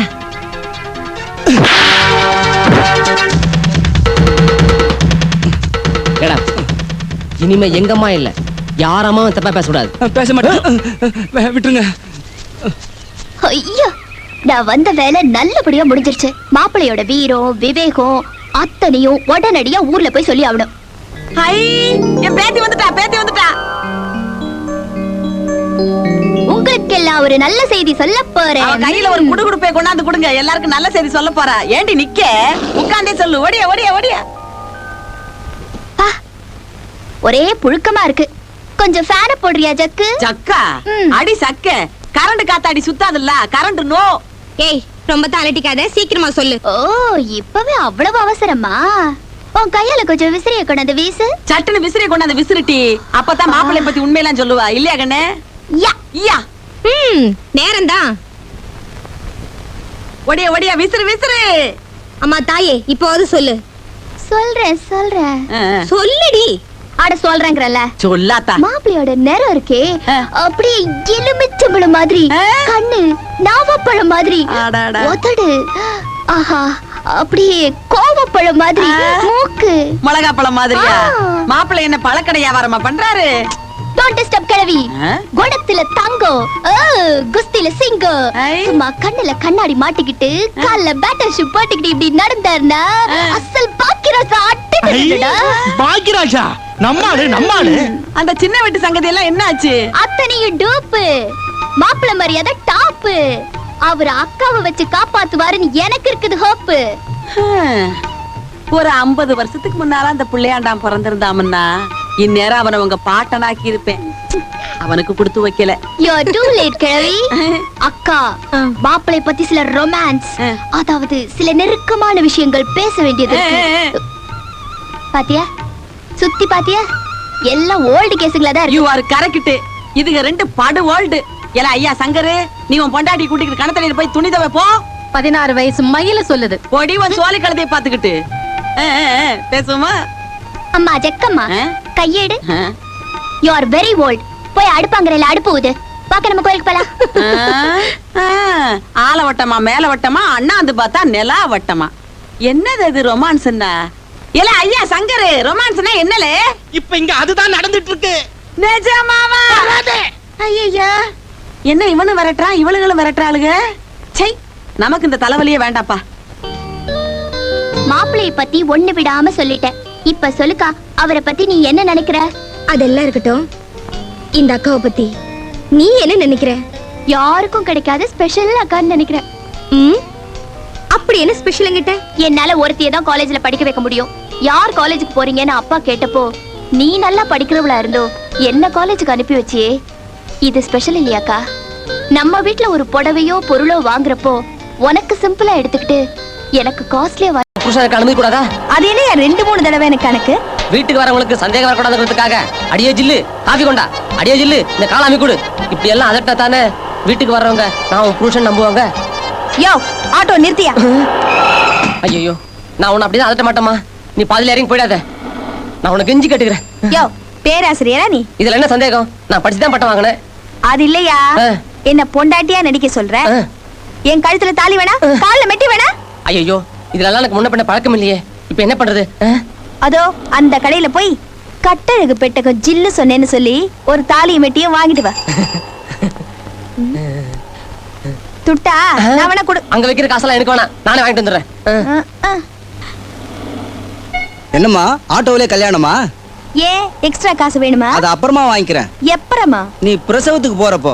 ஏடா, இனிமே எங்கம்மா இல்ல, யாரம்மா தப்பா பேசக்கூடாது. பேச மாட்டேன், விட்டுருங்க. ஐயோ, நான் வந்த வேலை நல்லபடியா முடிஞ்சிருச்சு. மாப்பிள்ளையோட வீரம் விவேகம் அத்தனையும் உடனடியா ஊர்ல போய் சொல்லி ஆகணும். ஐ, என் பேத்தி வந்துட்டா, பேத்தி வந்துட்டா. உங்களுக்கெல்லாம் ஒரு நல்ல செய்தி சொல்ல அவ போறேன். கையில ஒரு குடுகுடுப்பை கொண்டாந்து கொடுங்க, எல்லாருக்கும் நல்ல செய்தி சொல்ல போறா. ஏண்டி நிக்க, உட்கார்ந்தே சொல்லு. ஓடியா ஓடியா ஓடியா. ஆ, ஒரே புழுக்கமா இருக்கு. கொஞ்சம் ஃபேன போடுறியா ஜக்கு? சக்கா ம். அடி சக்க, கரண்ட் காத்தாடி சுத்தாதுல்ல, கரண்ட் நோ. ஏய், ரொம்ப தலைட்டிக்காத, சீக்கிரமா சொல்லு. ஓ, இப்பவே அவ்வளவு அவசரமா? உன் கையால கொஞ்சம் விசிறிய கொண்டாந்து வீசு. சட்டுன்னு விசிறிய கொண்டாந்து விசிறிட்டி, அப்பதான் மாப்பிள்ளை பத்தி உண்மையெல்லாம் சொல்லுவா. இல்லையா கண்ணே? யா, யா, நேரம்தான். ஒடியா ஒடியா, விசிறு விசிறு. அம்மா தாயே, இப்போது சொல்லு. சொல்றேன் சொல்றேன். சொல்லுடி. அட சொல்றேங்கறல. சொல்லாத்தா. மாப்பிளையோட நேரம் இருக்கே, ஆ. அப்படியே எலுமிச்சம்பழம் மாதிரி, ஆ. கண்ணு நாவப்பழம் மாதிரி, அடாடா. உதடு ஆஹா அப்படியே கோவப்பழம் மாதிரி, ஆ. மூக்கு மிளகா பழம் மாதிரியா? ஆ. மாப்பிள்ளை என்ன பழக்கடை வியாபாரமா பண்றாரு? டோன்ட் டிஸ்டர்ப் கிழவி. ஆ? குணத்துல தங்கம், குஸ்தில சிங்கம். ஐ. சும்மா கண்ணுல கண்ணாடி மாட்டிக்கிட்டு கால்ல பேட்டர் ஷூ போட்டுக்கிட்டு இப்படி நடந்தாருன்னா அசல் பாக்கிராசா அட்டிடுடா. பாக்கியராஜா நம்மாளு. அந்த சின்ன வீட்டு சங்கதி எல்லாம் என்ன ஆச்சு? அத்தனையும் டூப்பு. மாப்பிள்ள மரியாதை டாப்பு. அவர் அக்காவை வச்சு காப்பாத்துவாருன்னு எனக்கு இருக்குது ஹோப்பு. ஒரு 50 வருஷத்துக்கு முன்னால அந்த பிள்ளையாண்டாம் பிறந்திருந்தாமன்னா இந்நேரம் அவனை உங்க பாட்டனாக்கி இருப்பேன். அவனுக்கு கொடுத்து வைக்கல. You're too late கிழவி. அக்கா, மாப்பிளை பத்தி சில ரொமான்ஸ், அதாவது சில நெருக்கமான விஷயங்கள் பேச வேண்டியது இருக்கு. பாத்தியா, சுத்தி பாத்தியா, எல்லாம் ஓல்டு கேஸுங்களா தான் யூ இருக்கு. Are correct. இதுக ரெண்டு படு ஓல்டு. ஏல ஐயா சங்கரு, நீ உன் பொண்டாட்டி கூட்டிட்டு கணத்தலையில போய் துணி துவை போ. 16 வயசு மயில சொல்லுது. பொடி உன் சோழி கழுதையை பாத்துக்கிட்டு பேசுமா? அம்மா ஜக்கம்மா, கையேடு. You are very old. போய் அடுப்பாங்கறையில அடுப்பு ஊது. பாக்க நம்ம கோயிலுக்கு போலாம். ஆல வட்டமா மேல வட்டமா, அண்ணாந்து பார்த்தா நிலா வட்டமா. என்னது இது ரொமான்ஸ்னா? ஏல ஐயா சங்கரு, ரொமான்ஸ்னா என்னலே? இப்ப இங்க அதுதான் நடந்துட்டு இருக்கு. நிஜமாவா? ஐயா, என்ன இவனும் விரட்டுறான், இவளுகளும் விரட்டுறாளுங்க. சை, நமக்கு இந்த தலைவலியே வேண்டாப்பா. மாப்பிளைய பத்தி ஒண்ணு விடாம சொல்லிட்டேன். இப்ப சொல்லுக்கா, அவரை பத்தி நீ என்ன நினைக்கிற? அதெல்லாம் இருக்கட்டும், இந்த அக்காவை பத்தி நீ என்ன நினைக்கிற? யாருக்கும் கிடைக்காத ஸ்பெஷல் அக்கான்னு நினைக்கிறேன். அப்படி என்ன ஸ்பெஷல் என்கிட்ட? என்னால ஒருத்தியை தான் காலேஜ்ல படிக்க வைக்க முடியும். யார் காலேஜுக்கு போறீங்கன்னு அப்பா கேட்டப்போ, நீ நல்லா படிக்கிறவளா இருந்தோ என்ன காலேஜுக்கு அனுப்பி வச்சியே. இது ஸ்பெஷல் இல்லையாக்கா? நம்ம வீட்ல ஒரு புடவையோ பொருளோ வாங்குறப்போ உனக்கு சிம்பிளா எடுத்துக்கிட்டு எனக்கு காஸ்ட்லியா புருஷன் அனுமதி கூடாதா? அது என்ன 2-3 தடவை எனக்கு கணக்கு? வீட்டுக்கு வரவங்களுக்கு சந்தேகம் வரக்கூடாதுங்கிறதுக்காக அடியே ஜில்லு காஃபி கொண்டா, அடியே ஜில்லு இந்த காலாமி கொடு, இப்படி எல்லாம் அதட்டா தானே வீட்டுக்கு வர்றவங்க நான் உன் புருஷன் நம்புவாங்க. யோ, ஆட்டோ நிறுத்தியா? ஐயோ, நான் உன்னை அப்படிதான் அதட்ட மாட்டேமா. நீ பாதியில இறங்கி போயிடாத, நான் உனக்கு கெஞ்சி கேட்டுக்கிறேன். யோ, பேராசிரியரா நீ? இதுல என்ன சந்தேகம்? நான் படிச்சுதான் பட்டம் வாங்கினேன். அது இல்லையா, என்ன பொண்டாட்டியா நடிக்க சொல்ற? என் கழுத்துல தாலி வேணா, கால்ல மெட்டி வேணா? ஐயோ, இதுல எல்லாம் எனக்கு முன்ன பண்ண பழக்கம் இல்லையே, இப்ப என்ன பண்றது? அதோ அந்த கடையில போய் கட்டழகு பெட்டகம் ஜில்லு சொன்னேன்னு சொல்லி ஒரு தாலியை மெட்டியும் வாங்கிட்டு வா. துட்டா நான் வேணா கொடு. அங்க வைக்கிற காசெல்லாம் எனக்கு வேணாம், நானே வாங்கிட்டு வந்துடுறேன். என்னம்மா, ஆட்டோவிலே கல்யாணமா? ஏன் எக்ஸ்ட்ரா காசு வேணுமா? அது அப்புறமா வாங்கிக்கிறேன். எப்பறமா? நீ பிரசவத்துக்கு போறப்போ.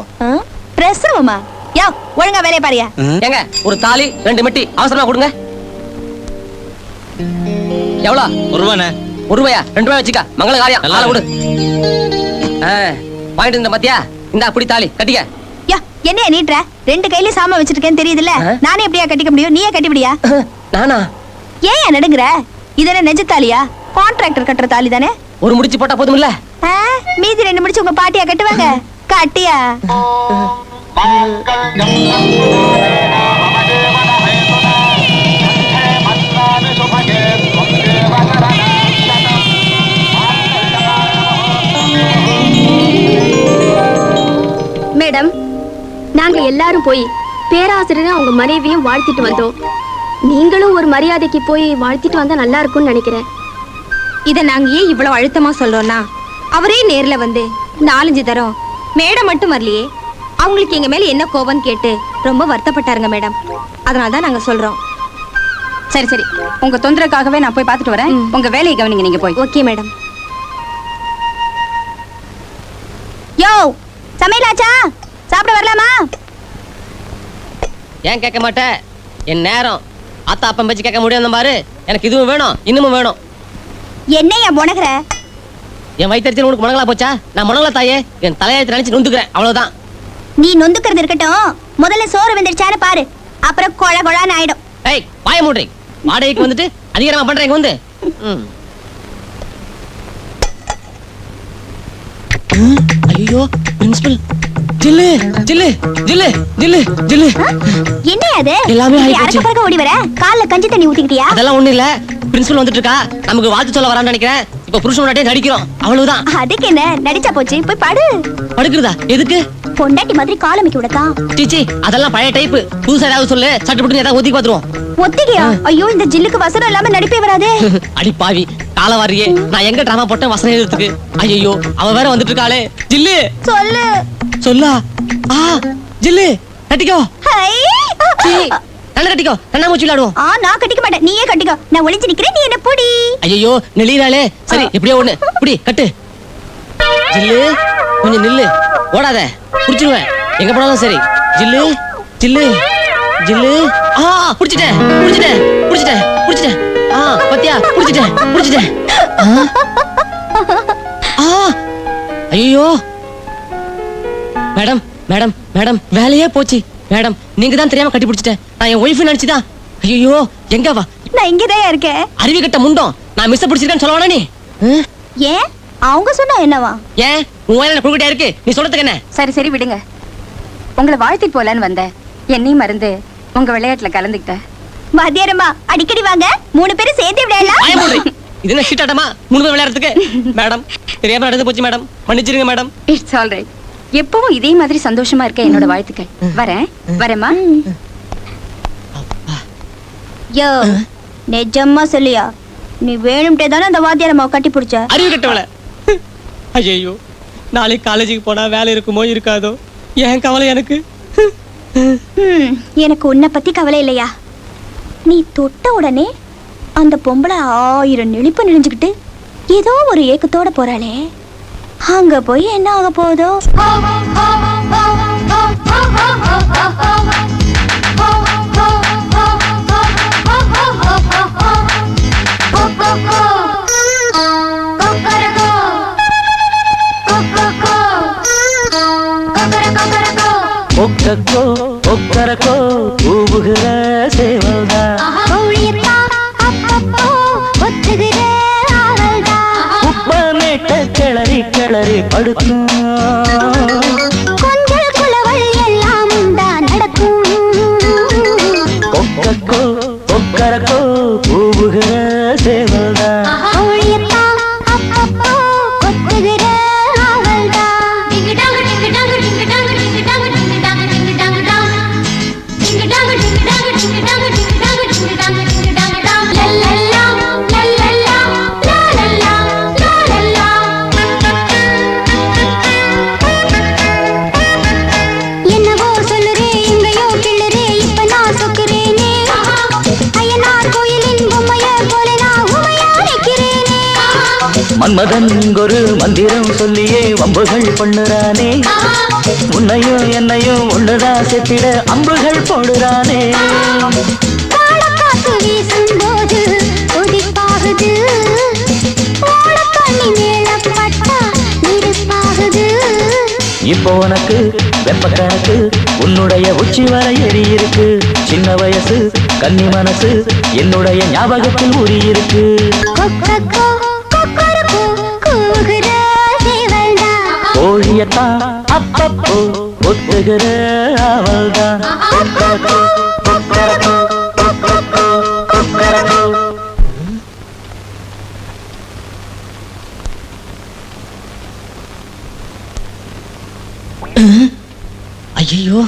பிரசவமா? யோ, ஒழுங்கா வேலைய பாரியா. ஏங்க, ஒரு தாலி 2 மெட்டி அவசரமா கொடுங்க. எவ்வளோ? ₹1. ₹2 வச்சுக்க, மங்கள காரியம். நல்லா கொடு. வாங்கிட்டு இருந்த மத்தியா, இந்த அப்படி தாலி கட்டிக்க. யா, என்னைய நீட்ற? 2 கையில சாமா வச்சிருக்கேன்னு தெரியுதுல்ல, நானே எப்படியா கட்டிக்க முடியும்? நீயே கட்டிவிடியா? நானா? ஏன் நடுங்குற? இதென்ன நெஜ தாலியா? கான்ட்ராக்டர் கட்டுற தாலி தானே. ஒரு முடிச்சு போட்டா போதும் இல்ல? மீதி 2 முடிச்சு உங்க பாட்டியா கட்டுவாங்க. கட்டியா? மேடம், நாங்க எல்லாரும் போய் பேராசிரியர் அவங்க மனைவியும் வாழ்த்திட்டு வந்தோம். நீங்களும் ஒரு மரியாதைக்கு போய் வாழ்த்திட்டு வந்தா நல்லா இருக்கும்னு நினைக்கிறேன். இதை நாங்க ஏன் இவ்வளவு அழுத்தமா சொல்றோம்னா, அவரே நேர்ல வந்து 4-5 தரம் மேடம் மட்டும் வரலையே, அவங்களுக்கு எங்க மேல என்ன கோபம்னு கேட்டு ரொம்ப வருத்தப்பட்டாருங்க மேடம். அதனால தான் நாங்க சொல்றோம். சரி சரி, உங்க தொந்தரவுக்காகவே நான் போய் பார்த்துட்டு வரேன். உங்க வேலையை கவனிங்க நீங்க போய். Okay madam. யோ, சமையலாச்சா? சாப்பிட வரலாமா? ஏன் கேட்க மாட்டேன்? என் நேரம் அத்தா அப்பம் பச்சு கேட்க முடியாது பாரு. எனக்கு இதுவும் வேணும், இன்னமும் வேணும். என்னையா முனகிற? என் வயிற்றுச்சல் உனக்கு முனங்களா போச்சா? நான் முனங்களா தாயே, என் தலையத்தை நினைச்சு நொந்துக்கிறேன், அவ்வளவுதான். நீ நொந்துக்கிறது இருக்கட்டும், முதல்ல சோறு வெந்துருச்சான்னு பாரு, அப்புறம் கொழ கொழான்னு ஆயிடும். ஏய், வாய மூடுறீ. வாடகைக்கு வந்துட்டு அதிகாரமா பண்றீங்க வந்து. ஐயோ, பிரின்சிபல். ஜில்லு ஜில்லு ஜில்லு ஜில்லு ஜில்லு. என்ன அது? எல்லாமே ஆயி போச்சு. அரக்க பறக்க ஓடி வர, கால்ல கஞ்சி தண்ணி ஊத்திக்கிட்டியா? அதெல்லாம் ஒண்ணு இல்ல. பிரின்சிபல் வந்துட்டு இருக்கா, நமக்கு வாழ்த்து சொல்ல வரான்னு நினைக்கிறேன். இப்ப புருஷன் முன்னாடியே நடிக்கிறோம், அவ்வளவுதான். அதுக்கு என்ன, நடிச்சா போச்சு. போய் படு. படுக்கிறதா? எதுக்கு? பொண்டாட்டி மாதிரி காலமிக்கி விடத்தான். சீச்சி, அதெல்லாம் பழைய டைப். புதுசா ஏதாவது சொல்லு, சட்டு போட்டு ஏதாவது ஒதுக்கி பாத்துருவோம். ஒத்திகையா? ஐயோ, இந்த ஜில்லுக்கு வசனம் இல்லாம நடிப்பே வராதே. அடி பாவி, காலவாரியே, நான் எங்க டிராமா போட்டேன் வசனம் எழுதுறதுக்கு? ஐயோ, அவ வேற வந்துட்டு இருக்காளே. ஜில்லு சொல்லு. சொல்லா? ஆ, ஜில்லு கட்டிக்கோ. ஹை. நல்ல கட்டிக்கோ, கண்ணாமூச்சி விளையாடுவோம். நான் கட்டிக்க மாட்டேன், நீயே கட்டிக்கோ. நான் ஒளிஞ்சு நிக்கிறேன், நீ என்ன புடி. ஐயோ, நெளிறாளே. சரி, எப்படியோ ஒண்ணு புடி, கட்டு. ஜில்லு, கொஞ்சம் நில்லு, ஓடாத, புடிச்சிருவேன். எங்க போனாலும் சரி. ஜில்லு ஜில்லு ஜில்லு. ஆ, புடிச்சிட்டேன் புடிச்சிட்டேன் புடிச்சிட்டேன் புடிச்சிட்டேன். ஆ, பத்தியா, புடிச்சிட்டேன் புடிச்சிட்டேன். ஐயோ மேடம் மேடம் மேடம், வேலையே போச்சு மேடம். நீங்க தான் தெரியாம கட்டி பிடிச்சிட்டேன். நான் என் ஒய்ஃப் நினைச்சுதான். ஐயோ, எங்க வா? நான் இங்கதான் இருக்கேன். அருவி கட்ட முண்டம், நான் மிஸ் பிடிச்சிருக்கேன்னு சொல்ல வேணா நீ? ஏன் அவங்க சொன்னா என்னவா? ஏன் உன் வயல புழுக்கிட்டே இருக்கு, நீ சொல்றதுக்கு என்ன? சரி சரி விடுங்க. உங்களை வாழ்த்திட்டு போலான்னு வந்தேன், என்னையும் மறந்து உங்க விளையாட்டுல கலந்துக்கிட்டேன். மத்தியானமா அடிக்கடி வாங்க, 3 பேரும் சேர்ந்து விளையாடலாம். வாய மூடு. இது என்ன ஷீட் ஆட்டமா 3 பேர் விளையாடுறதுக்கு? மேடம், தெரியாம நடந்து போச்சு மேடம், மன்னிச்சிருங்க மேடம். It's all right. எப்பவும் இதே மாதிரி சந்தோஷமா இருக்க என்னோட வாழ்த்துக்கள். வரேன் வரேம்மா. யோ, நிஜமா சொல்லியா? நீ வேணும்ட்டே தானே அந்த வாத்தியாரம்மா கட்டி பிடிச்ச? அறிவு கட்டவள. ஐயோ, நாளைக்கு காலேஜுக்கு போனா வேலை இருக்குமோ இருக்காதோ, ஏன் கவலை எனக்கு. எனக்கு உன்னை பத்தி கவலை இல்லையா? நீ தொட்ட உடனே அந்த பொம்பளை 1000 நெளிப்பு நெளிஞ்சுக்கிட்டு ஏதோ ஒரு ஏக்கத்தோட போறாளே, அங்க போய் என்ன ஆக போதோ? ஒக்கக்கோ ஒக்கரக்கோ ஊவுகிற சேவல்தா, உப்பமேட்ட கிளறி கிளறி படுக்கும், கொஞ்சல் குலவல் எல்லாம் தான் நடக்கும். ஒக்கக்கோ ஒக்கரக்கோ ஊவுகிற சேவல்தா, மன்மதன் ஒரு மந்திரம் சொல்லியே வம்புகள் பண்ணுறானே, உன்னையும் என்னையும் ஒண்ணுதான் செத்திட அம்புகள் போடுறானே. இப்போ உனக்கு வெப்ப கணக்கு, உன்னுடைய உச்சி வரை எரி இருக்கு. சின்ன வயசு கன்னி மனசு என்னுடைய ஞாபகத்தில் ஊறி இருக்கு. கோழியத்தான் அப்பப்போ ஒத்துகிற அவள்தான். ஐயோ,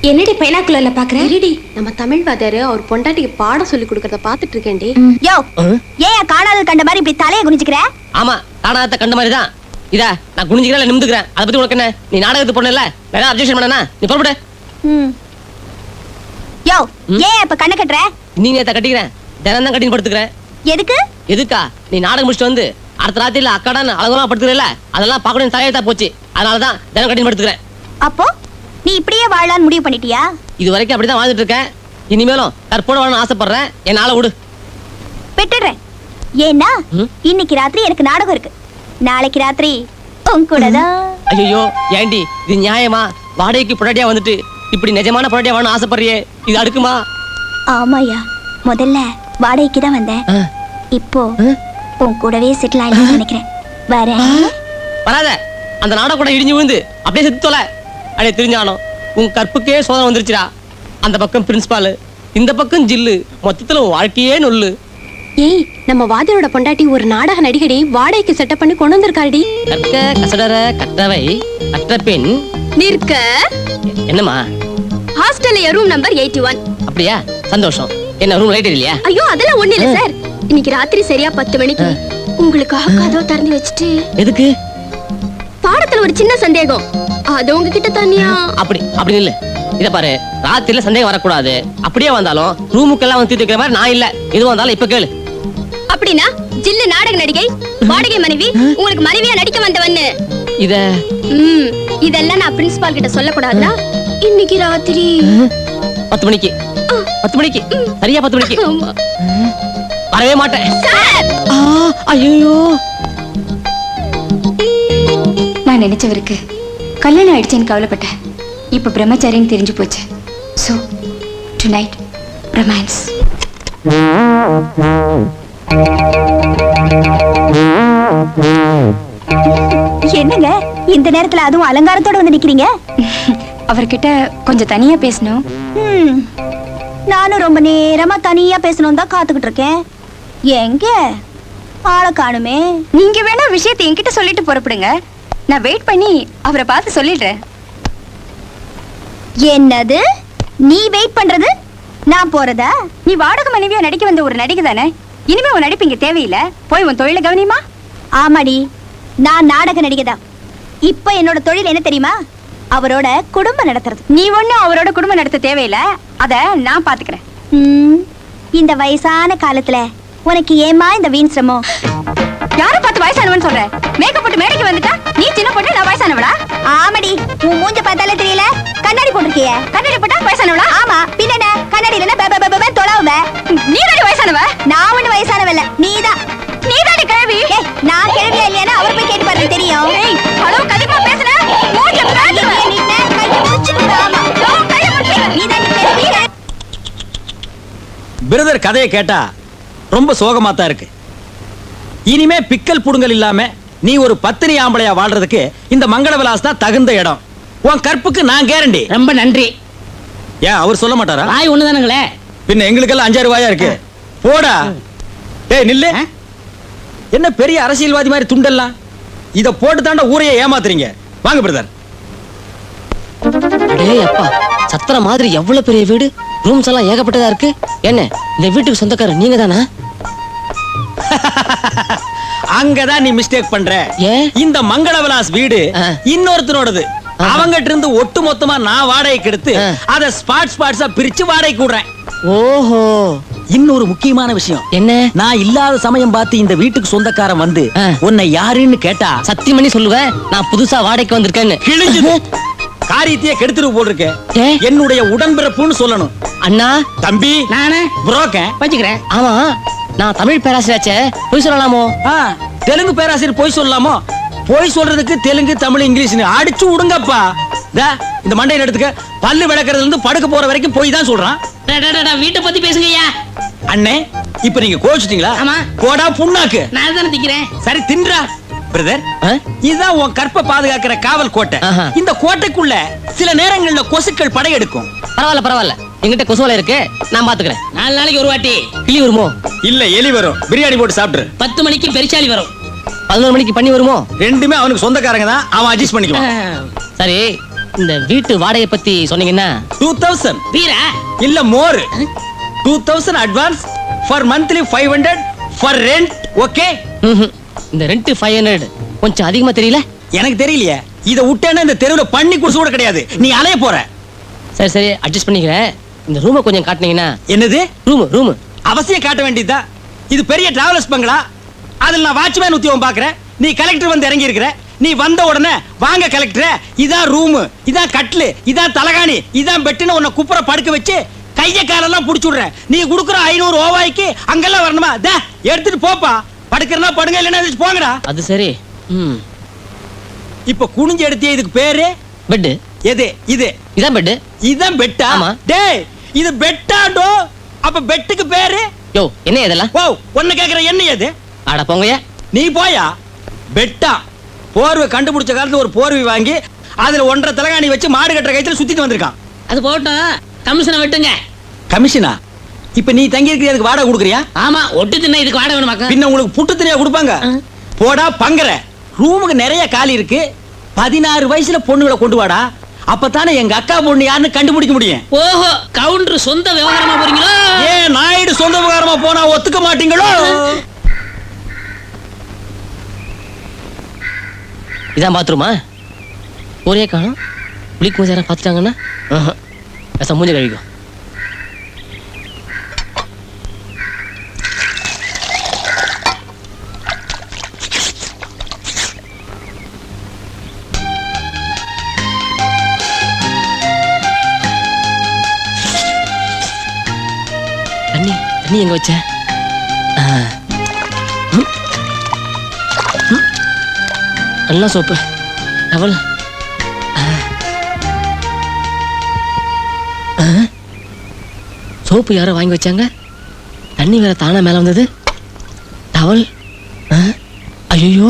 என்னடி பைனாக்குலர்ல பாக்குறேன்? இருடி, நம்ம தமிழ் வாத்தியாரு அவர் பொண்டாட்டிக்கு பாடம் சொல்லி கொடுக்கறத பாத்துட்டு இருக்கேன்டி. யோ ஏன் காணாத கண்ட மாதிரி இப்படி தலைய குனிஞ்சுக்கிற? ஆமா, காணாத கண்ட மாதிரி தான். இதா நான் குனிஞ்சுக்கிறேன், நிமிந்துக்கிறேன். அதை பத்தி உனக்கு என்ன? நீ நாடகத்துக்கு போனல, வேற அப்ஜெக்ஷன் பண்ணனா? நீ புறப்படு. யோ ஏன் இப்ப கண்ண கட்டுற? நீ நேத்த கட்டிக்கிறேன், தினம் தான் கட்டின்னு படுத்துக்கிறேன். எதுக்கு? எதுக்கா? நீ நாடகம் முடிச்சுட்டு வந்து அடுத்த ராத்திரில அக்காடான்னு அழகெல்லாம் படுத்துக்கிறல, அதெல்லாம் பார்க்கணும் தலையெழுத்தா போச்சு. அதனாலதான் தினம் கட்டின்னு படுத்துக்கிறேன். அப்போ நீ இப்படியே வாழலான்னு முடிவு பண்ணிட்டியா? இது வரைக்கும் அப்படிதான் வாழ்ந்துட்டு இருக்கேன். இனிமேலும் தற்போட வாழணும்னு ஆசைப்படுறேன். என்னால விடு. விட்டுடுறேன். ஏன்னா இன்னைக்கு ராத்திரி எனக்கு நாடகம் இருக்கு. நாளைக்கு ராத்திரி உன் கூட தான். ஐயோ ஏண்டி இது நியாயமா? வாடகைக்கு பொண்டாட்டியா வந்துட்டு இப்படி நிஜமான பொண்டாட்டியா வாழணும்னு ஆசைப்படுறியே, இது அடுக்குமா? ஆமாயா, முதல்ல வாடகைக்கு தான் வந்தேன். இப்போ உன் கூடவே செட்டில் ஆயிடலாம்னு நினைக்கிறேன். வரேன். வராத. அந்த நாடகம் கூட இடிஞ்சு விழுந்து அப்படியே செத்து தொலை. அடே தெரிஞ்சானோ, உன் கற்புக்கே சோதனை வந்துருச்சுடா. அந்த பக்கம் பிரின்சிபால், இந்த பக்கம் ஜில்லு, மொத்தத்துல உன் வாழ்க்கையே நொல்லு. ஏய், நம்ம வாத்தியாரோட பொண்டாட்டி ஒரு நாடக நடிகடி வாடகைக்கு செட்டப் பண்ணி கொண்டு வந்திருக்காடி. கற்க கசடர கற்றவை கற்ற பெண் நிற்க. என்னம்மா? ஹாஸ்டல்ல ரூம் நம்பர் 81. அப்படியா? சந்தோஷம். என்ன ரூம் லைட் இல்லையா? ஐயோ அதெல்லாம் ஒண்ணு இல்ல சார். இன்னைக்கு ராத்திரி சரியா 10 மணிக்கு உங்களுக்காக கதவை திறந்து வச்சுட்டு. எதுக்கு? பாடத்துல ஒரு சின்ன சந்தேகம், அது உங்ககிட்ட தனியா. அப்படி இல்ல. இத பாரு, ராத்திரில சந்தேகம் வரக்கூடாது. அப்படியே வந்தாலும் ரூமுக்கெல்லாம் வந்து தீர்த்து வைக்கிற மாதிரி நான் இல்ல. எது வந்தாலும் இப்ப கேளு. அப்படின்னா ஜில்லு நாடக நடிகை, வாடகை மனைவி, உங்களுக்கு மனைவியா நடிக்க வந்தவன்னு. இத இதெல்லாம் நான் பிரின்சிபால் கிட்ட சொல்லக்கூடாதா? இன்னைக்கு ராத்திரி 10 மணிக்கு. 10 மணிக்கு சரியா? 10 மணிக்கு வரவே மாட்டேன். ஐயோ, நான் நினைச்சவருக்கு கல்யாணம் ஆயிடுச்சேன்னு கவலைப்பட்டேன். இப்ப பிரம்மச்சாரின்னு தெரிஞ்சு போச்சு. So tonight romance. என்னங்க இந்த நேரத்துல அதுவும் அலங்காரத்தோட வந்து நிக்கிறீங்க? அவர்கிட்ட கொஞ்சம் தனியா பேசணும். நானும் ரொம்ப நேரமா தனியா பேசணும் தான் காத்துக்கிட்டு இருக்கேன். எங்க ஆளை காணுமே? நீங்க வேணா விஷயத்தை என்கிட்ட சொல்லிட்டு புறப்படுங்க. நான் வெயிட் பண்ணி அவரை பார்த்து சொல்லிடுறேன். என்னது? நீ வெயிட் பண்றது, நான் போறதா? நீ வாடகை மனைவியா நடிக்க வந்த ஒரு நடிகை தானே. இனிமே உன் நடிப்பு இங்க தேவையில்லை. போய் உன் தொழிலை கவனிமா. ஆமாடி, நான் நாடக நடிகை தான். இப்ப என்னோட தொழில் என்ன தெரியுமா? அவரோட குடும்பம் நடத்துறது. நீ ஒண்ணும் அவரோட குடும்பம் நடத்த தேவையில்லை. அத நான் பாத்துக்கிறேன். இந்த வயசான காலத்துல உனக்கு ஏமா இந்த வீண் சிரமம்? யார பார்த்து வயசானவன்னு சொல்ற? மேக்கப் போட்டு மேடைக்கு வந்துட்டா நீ சின்ன பொண்ணு, நான் வயசானவளா? ஆமாடி, உன் மூஞ்ச பார்த்தாலே தெரியல. கண்ணாடி போட்டிருக்கிய. கண்ணாடி போட்டா வயசானவளா? ஆமா, பின்ன கண்ணாடி இல்லன்னா தொலைவுவ. நீ தானே வயசானவ? நான் ஒண்ணு வயசானவல்ல, நீதான். நீ தானே கிழவி. நான் கிழவியா இல்லையா அவர் போய் கேட்டு பாருங்க தெரியும். அளவு கதிமா பேசுற மூஞ்ச பேசுற. பிரதர் கதையை கேட்டா ரொம்ப சோகமா தான் இருக்கு. இனிமே பிக்கல் புடுங்கல் இல்லாம நீ ஒரு பத்தினி ஆம்பளையா வாழ்றதுக்கு இந்த மங்கள விலாஸ் தான் தகுந்த இடம். உன் கற்புக்கு நான் கேரண்டி. ரொம்ப நன்றி. ஏன் அவர் சொல்ல மாட்டாரா? வாய் ஒண்ணுதானுங்களே. பின்ன எங்களுக்கெல்லாம் 5-6 ரூபாயா இருக்கு. போடா. ஏய் நில்லு. என்ன பெரிய அரசியல்வாதி மாதிரி துண்டெல்லாம் இத போட்டு தாண்ட ஊரையே ஏமாத்துறீங்க. வாங்க பிரதர். டேய் அப்பா, சத்திர மாதிரி எவ்வளவு பெரிய வீடு, ரூம்ஸ் எல்லாம் ஏகப்பட்டதா இருக்கு. என்ன இந்த வீட்டுக்கு சொந்தக்காரர் நீங்க தானா? அங்கதான் நீ மிஸ்டேக் பண்ற. இந்த மங்கள விலாஸ் வீடு இன்னொருத்தரோடது. அவங்கிட்ட இருந்து ஒட்டு மொத்தமா நான் வாடகைக்கு எடுத்து அத ஸ்பாட்ஸா பிரிச்சு வாடகைக்கு விடுறேன். ஓஹோ, இன்னொரு முக்கியமான விஷயம் என்ன? நான் இல்லாத சமயம் பார்த்து இந்த வீட்டுக்கு சொந்தக்காரன் வந்து உன்னை யாருன்னு கேட்டா சத்தியம் பண்ணி சொல்லுவேன் நான் புதுசா வாடகைக்கு வந்திருக்கேன்னு. கிழிஞ்சது. காரியத்தையே கெடுத்துட்டு போட்டிருக்க. என்னுடைய உடன்பிறப்புன்னு சொல்லணும். அண்ணா, தம்பி, நானே புரோக்கன் வச்சுக்கிறேன். ஆமா, நான் தமிழ் பேராசிரியராச்சே, பொய் சொல்லலாமோ? தெலுங்கு பேராசிரியர் பொய் சொல்லலாமோ? பொய் சொல்றதுக்கு தெலுங்கு, தமிழ், இங்கிலீஷ்னு அடிச்சு விடுங்கப்பா. இந்த மண்டையில எடுத்துக்க. பல்லு விளக்குறதுல இருந்து படுக்க போற வரைக்கும் போய் தான் சொல்றான். வீட்டை பத்தி பேசுங்கய்யா. அண்ணே, இப்ப நீங்க கோச்சிட்டீங்களா? ஆமா. போடா புண்ணாக்கு. நான் தானே திக்கிறேன். சரி தின்றா. பிரதர், இதுதான் உன் கற்பை பாதுகாக்கிற காவல் கோட்டை. இந்த கோட்டைக்குள்ள சில நேரங்கள்ல கொசுக்கள் படையெடுக்கும். பரவாயில்ல பரவாயில்ல, எங்கிட்ட கொசுவலை இருக்கு, நான் பாத்துக்கிறேன். 4 நாளைக்கு ஒரு வாட்டி கிளி வருமோ? இல்ல எலி வரும். பிரியாணி போட்டு சாப்பிட்டு. 10 மணிக்கு பெருச்சாலி வரும். 11 மணிக்கு பண்ணி வருமோ? ரெண்டுமே அவனுக்கு சொந்தக்காரங்க தான். அவன் அட்ஜஸ்ட் பண்ணிக்குவான். சரி, இந்த வீட்டு வாடகை பத்தி சொன்னீங்கன்னா 2000 வீரா இல்ல மோர் 2000 advance for monthly 500 for rent okay இந்த ரெண்ட் 500 கொஞ்சம் அதிகமா தெரியல. எனக்கு தெரியலையே. இத விட்டேன்னா இந்த தெருவுல பண்ணி குடிசை கூட கிடையாது. நீ அலைய போற. சரி சரி அட்ஜஸ்ட் பண்ணிக்கிறேன். இந்த ரூமை கொஞ்சம் காட்டுனீங்கன்னா. என்னது ரூம் அவசியம் காட்ட வேண்டியதா? இது பெரிய டிராவலர்ஸ் பங்களா. அதுல நான் வாட்ச்மேன் உத்தியோகம் பாக்குறேன். நீ கலெக்டர் வந்து இறங்கி இருக்கிற. நீ வந்த உடனே வாங்க கலெக்டர், இதான் ரூம், இதான் கட்லு, இதான் தலகாணி, இதான் பெட்டுன்னு உன்னை குப்புற படுக்க வச்சு கைய காலெல்லாம் புடிச்சு விடுறேன். நீ குடுக்குற 500 ஓவாய்க்கு அங்கெல்லாம் வரணுமா? எடுத்துட்டு போப்பா. படுக்கிறனா படுங்க, இல்லைன்னா போங்கடா. அது சரி. இப்ப குனிஞ்சு எடுத்தியே, இதுக்கு பேரு பெட். எது? இது இதான் பெட். இதான் பெட்டா? ஆமா. டேய் இது பெட்டாடோ? அப்ப பெட்டுக்கு பேரு? யோ என்ன இதெல்லாம்? ஓ ஒன்னு கேக்குற என்ன இது? ஆட போங்கயா. நீ போயா. பெட்டா போர்வை கண்டுபிடிச்ச காலத்துல ஒரு போர்வை வாங்கி அதுல 1.5 தலகாணி வச்சு மாடு கட்டுற கைத்துல சுத்திட்டு வந்திருக்கான். அது போட்டோம், கமிஷனை வெட்டுங்க. கமிஷனா? இப்ப நீ தங்கி இருக்கிறதுக்கு வாடகை கொடுக்குறியா? ஆமா, ஒட்டு தின்ன இதுக்கு வாடகை வேணுமாக்கா? பின்ன உங்களுக்கு புட்டு தெரியா கொடுப்பாங்க? போடா பங்கற. ரூமுக்கு நிறைய காலி இருக்கு. 16 வயசுல பொண்ணுகளை கொண்டு வாடா. அப்பதானே எங்க அக்கா பொண்ணு யாருன்னு கண்டுபிடிக்க முடியும். ஓஹோ, கவுண்டர் சொந்த விவகாரமா போறீங்களோ? ஏன் நாயுடு சொந்த விவகாரமா போனா ஒத்துக்க மாட்டீங்களோ? இதான் பாத்ரூமா? ஒரே காணும். குளிக்கும் போது யாரும் பார்த்துட்டாங்கன்னா மூஞ்ச கழிக்கும். தண்ணி எங்க வச்ச? நல்லா சோப்பு டவல். சோப்பு யாரோ வாங்கி வச்சாங்க. தண்ணி வேற தானா மேல வந்தது. டவல். ஐயோ.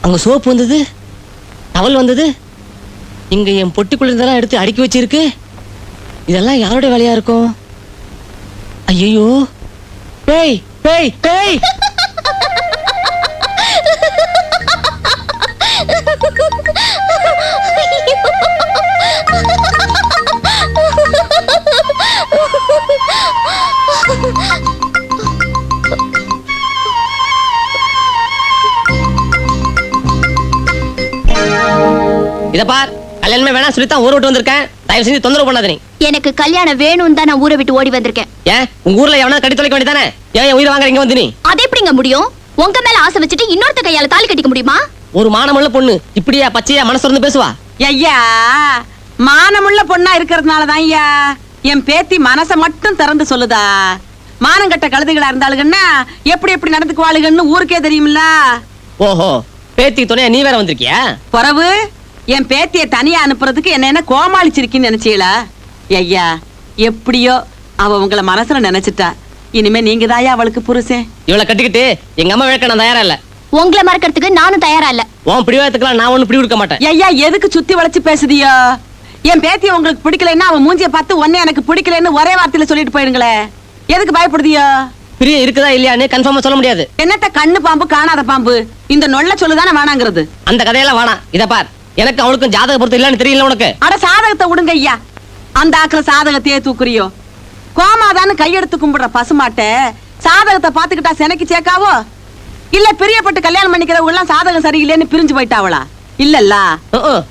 அங்க சோப்பு வந்தது, டவல் வந்தது. இங்க என் பொட்டிக்குள்ள இதெல்லாம் எடுத்து அடுக்கி வச்சிருக்கு. இதெல்லாம் யாருடைய வேலையா இருக்கும்? ஐயோ. பேய் பேய் பேய். இத பார், கல்யாணமே வேணாம் சொல்லித்தான் ஊரை விட்டு வந்திருக்கேன். தயவு செஞ்சு தொந்தரவு பண்ணாத நீ. எனக்கு கல்யாணம் வேணும்னு தான் நான் ஊரை விட்டு ஓடி வந்திருக்கேன். ஏன் உங்க ஊர்ல எவனா கட்டி தொலைக்க வேண்டியதானே? ஏன் உயிரை வாங்குற இங்க வந்து நீ? அது எப்படிங்க முடியும்? உங்க மேல ஆசை வச்சுட்டு இன்னொருத்த கையால தாலி கட்டிக்க முடியுமா? ஒரு மானமுள்ள பொண்ணு இப்படியா பச்சையா மனசு திறந்து பேசுவா? ஐயா, மானமுள்ள பொண்ணா இருக்கிறதுனாலதான் ஐயா என் பேத்தி மனச மட்டும் திறந்து சொல்லுதா. மானங்கட்ட கழுதைகளா இருந்தாளுங்கன்னா எப்படி எப்படி நடந்துக்குவாளுகன்னு ஊருக்கே தெரியுமில்ல. ஓஹோ, பேத்தி துணையா நீ வேற வந்திருக்கியா? பொறவு என் பேத்திய தனியா அனுப்புறதுக்கு என்ன கோமாளிச்சிருக்கின்னு நினைச்சீங்களா? ஐயா, எப்படியோ அவ உங்களை மனசுல நினைச்சிட்டா. இனிமே நீங்க தாயா அவளுக்கு புருஷன். இவளை கட்டிக்கிட்டு எங்க அம்மா வேலைக்கு நான் தயாரா இல்ல. உங்களை மறக்கிறதுக்கு நானும் தயாரா இல்ல. உன் பிடிவாதத்துக்குலாம் நான் ஒண்ணு பிடி கொடுக்க மாட்டேன். ஐயா, எதுக்கு சுத்தி வளைச்சு பேசுதியோ? என் பேத்திய உங்களுக்கு பிடிக்கலன்னா அவன் மூஞ்சிய பார்த்து ஒன்னே எனக்கு பிடிக்கலன்னு ஒரே வார்த்தையில சொல்லிட்டு போயிடுங்களே. எதுக்கு பயப்படுதியோ? பிரியம் இருக்குதா இல்லையான்னு கன்ஃபார்மா சொல்ல முடியாது. என்னத்த கண்ணு பாம்பு காணாத பாம்பு? இந்த நொல்ல சொல்லுதானே வேணாங்கிறது. அந்த கதையெல்லாம் வேணாம். இத பார், எனக்கு அவளுக்கும் ஜாதக பொறுத்து இல்லன்னு தெரியல உனக்கு. அட சாதகத்தை விடுங்க ஐயா. அந்த ஆக்குற சாதகத்தையே தூக்குறியோ? கோமாதான்னு கையெடுத்து கும்பிடுற பசுமாட்ட சாதகத்தை பாத்துக்கிட்டா செனைக்கு சேக்காவோ? இல்ல பிரியப்பட்டு கல்யாணம் பண்ணிக்கிறவங்க எல்லாம் சாதகம் சரியில்லைன்னு பிரிஞ்சு போயிட்டாவளா? இல்லல்ல.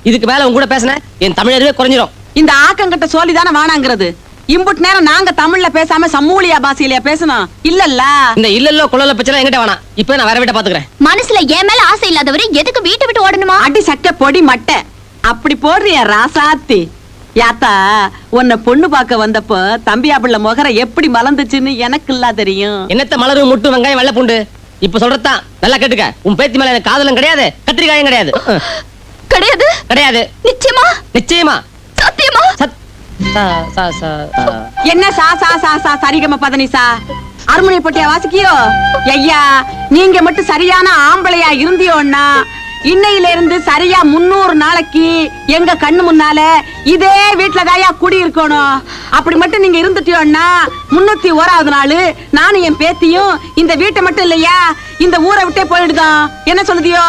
இதுக்கு மேல உங்க கூட பேசின என் தமிழ் குறைஞ்சிரும். இந்த ஆக்கங்கிட்ட சொல்லிதானே வேணாங்கிறது. இம்புட் நேரம் நாங்க தமிழ்ல பேசாம சம்மூலியா பாஷையில பேசணும். இல்லல்ல. இந்த இல்லல்ல குழல பிரச்சனை என்கிட்ட வேணாம். இப்ப நான் வேற வீட்டை பாத்துக்கிறேன். மனசுல என் மேல ஆசை இல்லாதவரு எதுக்கு வீட்டை விட்டு ஓடணுமா? அடி சட்ட பொடி மட்டை அப்படி போடுறிய ராசாத்தி. யாத்தா, உன்னை பொண்ணு பார்க்க வந்தப்போ தம்பியாப்புள்ள முகர எப்படி மலர்ந்துச்சுன்னு எனக்கு இல்ல தெரியும். என்னத்த மலரு முட்டு வெங்காயம் வெள்ளை பூண்டு. இப்ப சொல்றதான் நல்லா கேட்டுக்க. உன் பேத்தி மேல எனக்கு காதலும் கிடையாது, கத்திரிக்காயும் கிடையாது. கிடையாது கிடையாது. நிச்சயமா? நிச்சயமா. சத்தியமா? என்ன சா சா சா சா சரிகம பதனிசா அருமுனை பட்டியா வாசிக்கியோ? ஐயா, நீங்க மட்டும் சரியான ஆம்பளையா இருந்தியோன்னா இன்னையில இருந்து சரியா 300 நாளைக்கு எங்க கண்ணு முன்னால இதே வீட்டுல தாயா குடி இருக்கணும். அப்படி மட்டும் நீங்க இருந்துட்டியோன்னா 301வது நாள் நானும் என் பேத்தியும் இந்த வீட்டை மட்டும் இல்லையா இந்த ஊரை விட்டே போயிடுதோம். என்ன சொல்லுதியோ?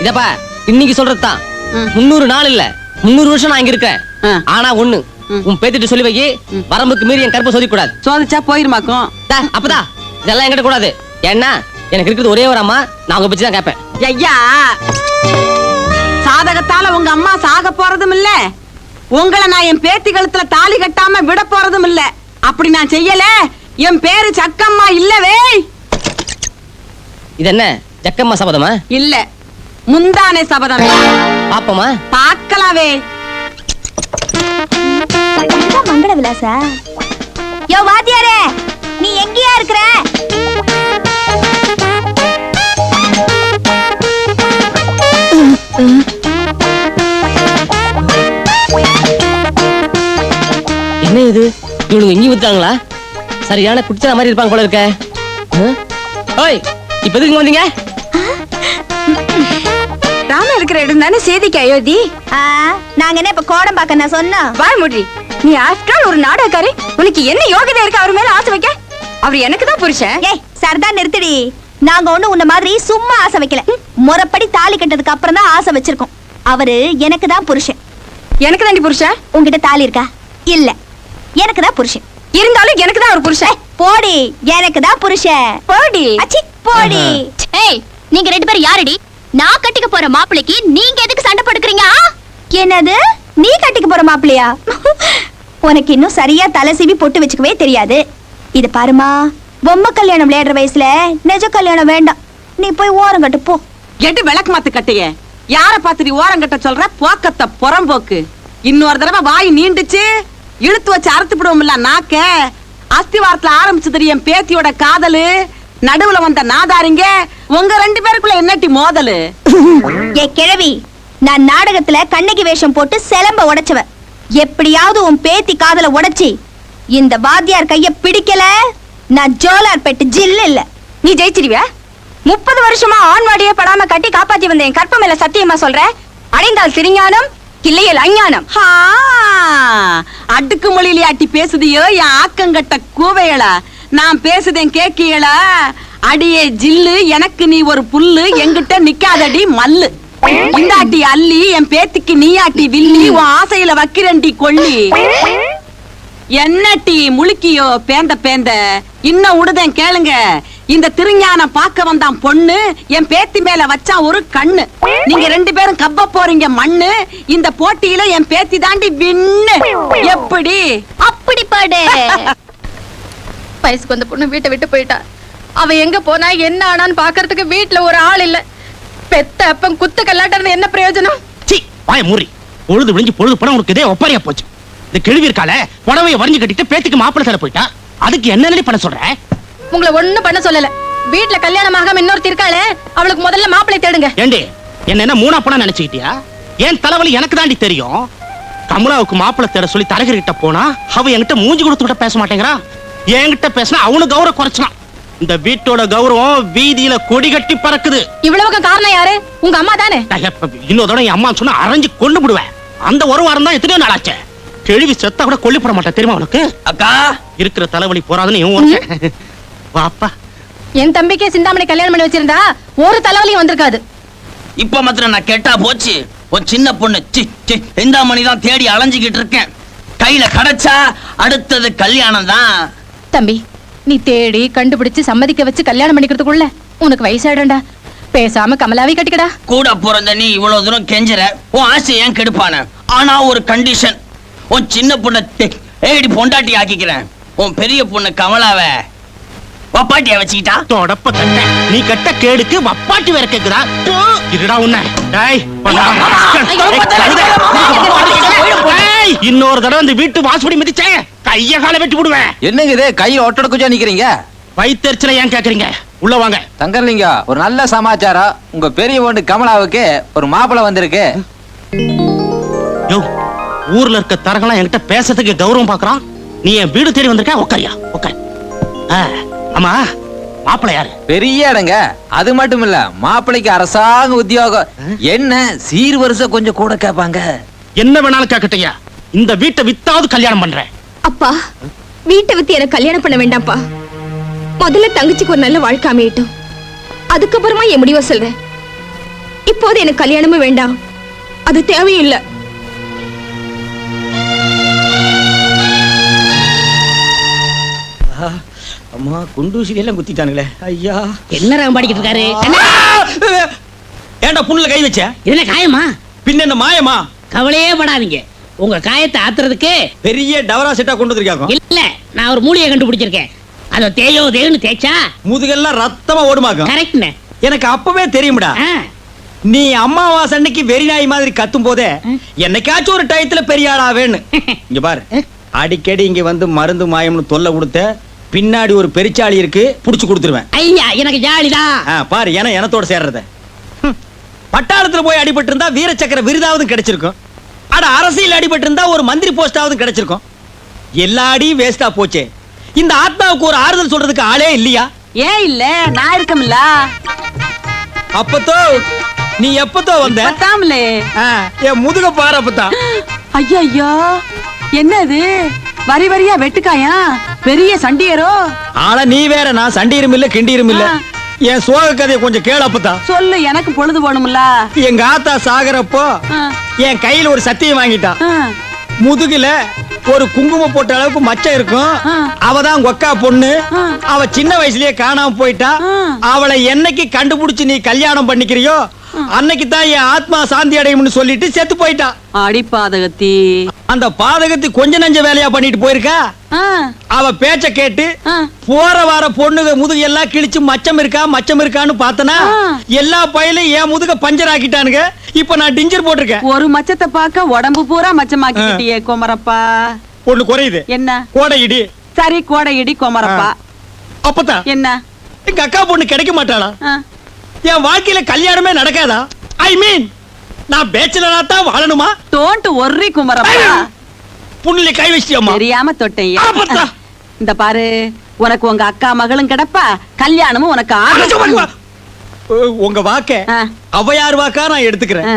இதப்பா இன்னைக்கு சொல்றதுதான் 300 நாள் இல்ல 300 வருஷம் நான் இங்க இருக்கேன். ஆனா ஒண்ணு உன் பேத்திட்டு சொல்லி வை, வரம்புக்கு மீறி என் கருப்பை சோதிக்க கூடாது. சோதிச்சா போயிருமாக்கும். அப்பதான் இதெல்லாம் என்கிட்ட கூடாது. ஏன்னா எனக்கு இருக்கிறது ஒரே ஒரு அம்மா, நான் உங்க பத்தி தான் கேட்பேன். ஐயா, சாதகத்தால உங்க அம்மா சாக போறதும் இல்ல, உங்களை நான் என் பேத்தி கழுத்துல தாலி கட்டாம விட போறதும் இல்ல. அப்படி நான் செய்யல, என் பேரு சக்கம்மா இல்லவே. இது என்ன ஜக்கம்மா சபதமா? இல்ல, முந்தானே சபதம். பாப்போமா? பார்க்கலாவே. மங்கள விலாசா? யோ வாத்தியாரே, நீ எங்கேயா இருக்கிற? என்ன இது, இவனுங்க இங்கேயும் வித்தாங்களா? சரியான குடிச்சா மாதிரி இருப்பாங்க போல இருக்க. ஓய், இப்ப எதுக்கு வந்தீங்க? ராம இருக்கிற இடம் தானே சேதிக்கு அயோத்தி. நாங்க என்ன இப்ப கோடம் பார்க்க நான் சொன்னோம்? வாய் முடி. நீ ஆஃப்டர் ஆல் ஒரு நாடகக்காரி, உனக்கு என்ன யோகிதை இருக்கு அவர் மேல ஆசை வைக்க? அவர் எனக்கு தான் புருஷன். ஏய் சரதா நிறுத்திடி. நாங்க ஒண்ணு உன்ன மாதிரி சும்மா ஆசை வைக்கல, முறைப்படி தாலி கட்டதுக்கு அப்புறம் தான் ஆசை வச்சிருக்கோம். அவரு எனக்கு தான் புருஷன். எனக்கு தாண்டி புருஷன். உங்ககிட்ட தாலி இருக்கா? இல்ல, எனக்கு தான் புருஷன். இருந்தாலும் எனக்கு தான் ஒரு புருஷன். போடி, எனக்கு தான் புருஷன். போடி. அச்சி போடி. ஏய், நீங்க ரெண்டு பேரும் யாரடி? நான் கட்டிக்க போற மாப்பிளைக்கு நீங்க எதுக்கு சண்டை போட்டுக்கிறீங்க? என்னது, நீ கட்டிக்க போற மாப்பிளையா? உனக்கு இன்னும் சரியா தலை சீவி பொட்டு வச்சுக்கவே தெரியாது. இது பாருமா, பொம்மை கல்யாணம் விளையாடுற வயசுல நிஜ கல்யாணம் வேண்டாம். நீ போய் ஓரம் கட்டு போ. எட்டு விளக்கு மாத்து கட்டைய யார பார்த்து நீ ஓரம் கட்ட சொல்ற? போக்கத்த புறம்போக்கு. இன்னொரு தடவை வாய் நீண்டுச்சு இழுத்து வச்சு அறுத்து விடுவோம்ல நாக்க. அஸ்திவாரத்துல ஆரம்பிச்சது என் பேத்தியோட காதலு, நடுவுல வந்த நாதாரிங்க. உங்க ரெண்டு பேருக்குள்ள என்னட்டி மோதலு? ஏ கிழவி, நான் நாடகத்துல கண்ணகி வேஷம் போட்டு செலம்ப உடைச்சவ. எப்படியாவது உன் பேத்தி காதல உடைச்சி இந்த வாத்தியார் கைய பிடிக்கல, நான் ஜோலார் பெட்டு ஜில் இல்ல. நீ ஜெயிச்சிருவியா? 30 வருஷமா ஆண்வாடியே படாம கட்டி காப்பாத்தி வந்த என் கற்ப மேல சத்தியமா சொல்ற? அடைந்தால் திருஞானம், இல்லையல் அஞ்ஞானம். அடுக்கு மொழியிலாட்டி பேசுதியோ என் ஆக்கங்கட்ட கூவையளா? நான் பேசுதேன் கேக்கியளா? அடியே ஜில்லு, எனக்கு நீ ஒரு புல்லு, எங்கிட்ட நிக்காதடி மல்லு. இந்தாட்டி அள்ளி, என் பேத்திக்கு நீயாட்டி வில்லி, உன் ஆசையில வக்கிரண்டி கொள்ளி. என்னட்டி முழுக்கியோ பேந்த பேந்த? இன்னும் உடுதேன் கேளுங்க. இந்த திருஞானம் பார்க்க வந்தான் பொண்ணு, என் பேத்தி மேல வச்சா ஒரு கண்ணு. நீங்க ரெண்டு பேரும் கப்ப போறீங்க மண்ணு. இந்த போட்டியில என் பேத்தி தாண்டி விண்ணு. எப்படி? அப்படி பாடு. வயசுக்கு வந்த பொண்ணு வீட்டை விட்டு போயிட்டா. அவ எங்க போனா என்ன ஆனான்னு பாக்குறதுக்கு வீட்டுல ஒரு ஆள் இல்ல. பெத்த அப்பன் குத்து கல்லாட்ட என்ன பிரயோஜனம்? சீ, வாய மூடி. பொழுது விழிஞ்சு பொழுது போனா உனக்கு இதே ஒப்பாரியா போச்சு. இந்த கிழவி இருக்கால, புடவைய வரைஞ்சு கட்டிட்டு பேத்துக்கு மாப்பிள்ளை தர போயிட்டா. அதுக்கு என்ன பண்ண சொல்ற? உங்களை ஒண்ணும் பண்ண சொல்லல. வீட்டுல கல்யாணம் ஆகாம இன்னொருத்தி இருக்காளே, அவளுக்கு முதல்ல மாப்பிள்ளை தேடுங்க. ஏண்டி, என்ன மூணா போனா நினைச்சுக்கிட்டியா? ஏன் தலைவலி எனக்கு தாண்டி தெரியும். கமலாவுக்கு மாப்பிள்ளை தேட சொல்லி தரகர் கிட்ட போனா அவ என்கிட்ட மூஞ்சி கொடுத்துக்கிட்ட பேச மாட்டேங்கிறா. என்கிட்ட பேசினா அவனு கௌரவ குறைச்சான். இந்த வீட்டோட கௌரவம் வீதியில கொடி கட்டி பறக்குது. இவ்வளவுக்கு காரணம் யாரு? உங்க அம்மா தானே. இன்னொரு தடவை என் அம்மா சொன்னா அரைஞ்சு கொண்டு விடுவேன். அந்த ஒரு வாரம் தான் எத்தனையோ நாளாச்சே. கேள்வி செத்தா கூட கொல்லி போட மாட்டேன் தெரியுமா உனக்கு? அக்கா, இருக்கிற தலைவலி போறாதுன்னு இவன் வாப்பா. என் தம்பிக்கே சிந்தாமணி கல்யாணம் பண்ணி வச்சிருந்தா ஒரு தலைவலியும் வந்திருக்காது. இப்ப மாத்திரம் நான் கெட்டா போச்சு. ஒரு சின்ன பொண்ணு சிந்தாமணி தான் தேடி அலைஞ்சுக்கிட்டு இருக்கேன். கையில கிடைச்சா அடுத்தது கல்யாணம் தான். தம்பி, நீ தேடி கண்டுபிடிச்சு சம்மதிக்க வச்சு கல்யாணம் பண்ணிக்கிறதுக்குள்ள உனக்கு வயசாயிடா. பேசாம கமலாவை கட்டிக்கடா. கூட பிறந்த நீ இவ்வளவு தூரம் கெஞ்சற, உன் ஆசை ஏன் கெடுப்பான? ஆனா ஒரு கண்டிஷன், உன் சின்ன பொண்ணை தேடி பொண்டாட்டி ஆக்கிக்கிறேன். உன் பெரிய பொண்ணு கமலாவை வப்பாட்டியா வச்சுக்கிட்டா. தொடப்ப தட்ட நீ கட்ட கேடுக்கு வப்பாட்டி வேற கேக்குதா? இருடா உன்னை. இன்னொரு தடவை இந்த வீட்டு வாசப்படி மிதிச்சேன் கைய கால வெட்டி விடுவேன். என்னங்க இது கையை ஒட்டடக்குச்சா நிக்கிறீங்க? வயிற்றுல ஏன் கேக்குறீங்க? உள்ள வாங்க. தங்கர்லிங்க, ஒரு நல்ல சமாச்சாரம். உங்க பெரிய பொண்ணு கமலாவுக்கு ஒரு மாப்பிளை வந்திருக்கு. யோ, ஊர்ல இருக்க தரகலாம் என்கிட்ட பேசுறதுக்கு கௌரவம் பாக்குறான். நீ என் வீடு தேடி வந்திருக்க. உட்காரியா, உட்கார். ஆமா, மாப்பிள்ளை யாரு? பெரிய இடங்க. அது மட்டும் இல்ல, மாப்பிள்ளைக்கு அரசாங்க உத்தியோகம். என்ன சீர்வரிசை கொஞ்சம் கூட கேட்பாங்க. என்ன வேணாலும் கேட்கட்டையா, இந்த வீட்டை வித்தாவது கல்யாணம் பண்றேன். அப்பா, வீட்டை வித்து எனக்கு கல்யாணம் பண்ண வேண்டாம்ப்பா. முதல்ல தங்கச்சிக்கு ஒரு நல்ல வாழ்க்கை அமையட்டும், அதுக்கப்புறமா என் முடிவை சொல்றேன். இப்போது எனக்கு கல்யாணமும் வேண்டாம், அது தேவையும் இல்லை. அம்மா குண்டூசி எல்லாம் குத்திட்டானுங்களே. ஐயா, என்ன ரகம் பாடிக்கிட்டு இருக்காரு? ஏன்டா புண்ணுல கை வச்ச? இது என்ன காயமா? பின்ன என்ன மாயமா? கவலையே படாதீங்க, உங்க காயத்தை ஆத்துறதுக்கு பெரிய டவரா செட்டா கொண்டு வந்திருக்காங்க. இல்ல, நான் ஒரு மூலிகை கண்டுபிடிச்சிருக்கேன். அத தேயோ தேன்னு தேய்ச்சா முதுகெல்லாம் ரத்தமா ஓடுமாக்கும். கரெக்ட்னே. எனக்கு அப்பவே தெரியும்டா. நீ அம்மாவாசை அன்னைக்கு வெறி நாய் மாதிரி கத்தும் போதே என்னைக்காச்சும் ஒரு டயத்துல பெரிய ஆளா வேணும். இங்க பாரு, அடிக்கடி இங்க வந்து மருந்து மாயம்னு தொல்லை கொடுத்த பின்னாடி ஒரு பெருச்சாளி இருக்கு, புடிச்சு கொடுத்துருவேன். ஐயா, எனக்கு ஜாலிதான். பாரு, எனத்தோட சேர்றத. பட்டாளத்துல போய் அடிபட்டு இருந்தா வீர சக்கர விருதாவது கிடைச்சிருக்கும். அட, அரசியல் அடிபட்டு இருந்தா ஒரு மந்திரி போஸ்டாவது கிடைச்சிருக்கும். எல்லா அடியும் வேஸ்டா போச்சே. இந்த ஆத்மாவுக்கு ஒரு ஆறுதல் சொல்றதுக்கு ஆளே இல்லையா? ஏன் இல்ல, நான் இருக்கம்ல. அப்பத்தோ நீ எப்பத்தோ வந்த? பத்தாமலே. என் முதுக பாரு அப்பத்தா. ஐயா, என்னது வரி வரியா வெட்டுக்காயா? பெரிய சண்டியரோ? ஆனா நீ வேற, நான் சண்டீரும் இல்ல கிண்டீரும் இல்ல. என் சோக கதையை கொஞ்சம் கேளு அப்பத்தா. சொல்லு, எனக்கு பொழுது போகணும்ல. எங்க ஆத்தா சாகரப்போ என் கையில ஒரு சத்தியம் வாங்கிட்டான். முதுகுல ஒரு குங்குமம் போட்ட அளவுக்கு மச்சம் இருக்கும். அவதான் ஒக்கா பொண்ணு. அவ சின்ன வயசுலயே காணாம போயிட்டா. அவளை என்னைக்கு கண்டுபிடிச்சு நீ கல்யாணம் பண்ணிக்கிறியோ அன்னைக்கு தான் என் ஆத்மா சாந்தி அடையும்னு சொல்லிட்டு செத்து போயிட்டா. அடி பாதகத்தி. அந்த பாதகத்தி கொஞ்ச நஞ்ச வேலையா பண்ணிட்டு போயிருக்கா. அவ பேச்ச கேட்டு போற வார பொண்ணுக முதுகு எல்லாம் கிழிச்சு மச்சம் இருக்கான்னு பார்த்தனா எல்லா பயிலும் என் முதுக பஞ்சர் ஆக்கிட்டானுங்க. இப்ப நான் டிஞ்சர் போட்டிருக்கேன். ஒரு மச்சத்தை பார்க்க உடம்பு பூரா மச்சமாக்கிட்டியே குமரப்பா. ஒண்ணு குறையுது. என்ன? கோடை இடி. சரி, கோடை இடி குமரப்பா. அப்பதான் என்ன? எங்க அக்கா பொண்ணு கிடைக்க மாட்டாளா? என் வாழ்க்கையில கல்யாணமே நடக்காதா? ஐ மீன், நான் பேச்சலரா தான் வாழணுமா? Don't worry Kumarappa. புண்ணுல கை வச்சியம்மா. தெரியாம தொட்டையா. இந்த பாரு, உனக்கு உங்க அக்கா மகளும் கிடப்பா, கல்யாணமும் உனக்கு ஆகும். உங்க வாக்க அவையார் வாக்கா நான் எடுத்துக்கிறேன்.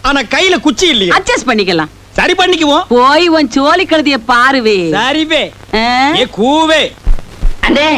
ஆனா கையில குச்சி இல்லையா? அட்ஜஸ்ட் பண்ணிக்கலாம். சரி, பண்ணிக்குவோம். போய் உன் சோலி கழுதிய பாருவே. சரிவே. ஏ கூவே. அண்ணே,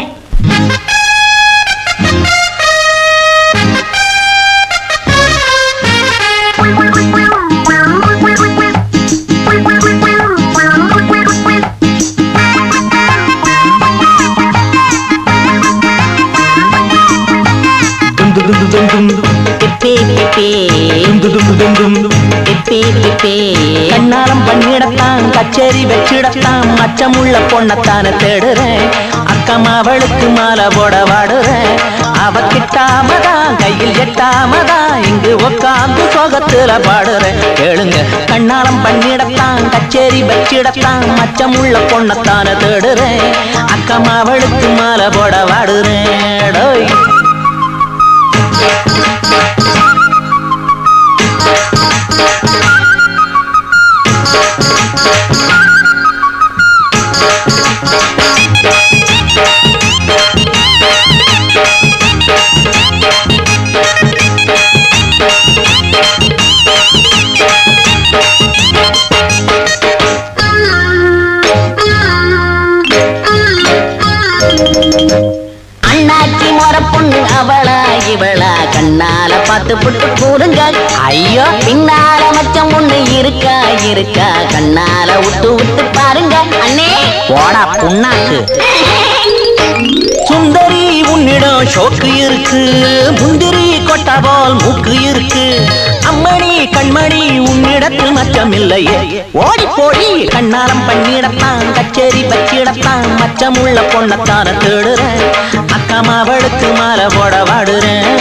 கண்ணாலம் பண்ணிடத்தான் கச்சேரி வச்சிடத்தான் மச்சமுள்ள பொண்ணத்தான தேடுறேன். அக்கமாவளுக்கு மாலை போட வாடுறேன். அவக்கிட்டாமதான் கையில் எட்டாமதான் இங்கு உக்காந்து சோகத்துல பாடுறேன். கேளுங்க, கண்ணாலம் பண்ணிடத்தான் கச்சேரி வச்சிடத்தான் மச்சமுள்ள பொண்ணத்தான தேடுறேன். அக்கமாவளுக்கு மாலை போட வாடுறேன். அண்ணாச்சி மொற பொண்ணு அவளா இவளா கண்ணால பார்த்து புட்டு கூடுங்க. ஐயோ, பின்னால மச்சம் ஒண்ணு இருக்கா கண்ணால விட்டு பாருங்க. அண்ணே போடா புண்ணாக்கு. சுந்தரி உன்னிடம் ஷோக்கு இருக்கு, முந்திரி கொட்டா போல் மூக்கு இருக்கு. அம்மணி கண்மணி உன்னிடத்தில் மச்சம் இல்லையே. ஓடி போடி, கண்ணாலம் பண்ணிடத்தான் கச்சேரி வச்சிடத்தான் மச்சமுள்ள பொண்ணத்தான தேடுறேன். அக்கமாவளுக்கு மாலை போட வாடுறேன்.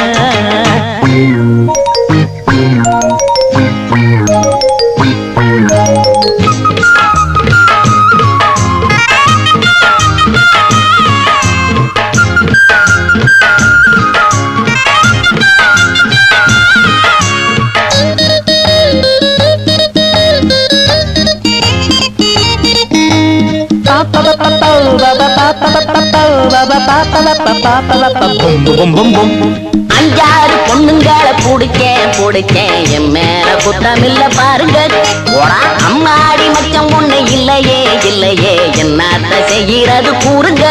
அஞ்சாறு பொண்ணுங்களை புடிக்க என் மேல குத்தமில்ல பாருங்க. போடா அம்மாடி மச்சம் ஒண்ணு இல்லையே என்னத்த செய்யறது கூறுங்க.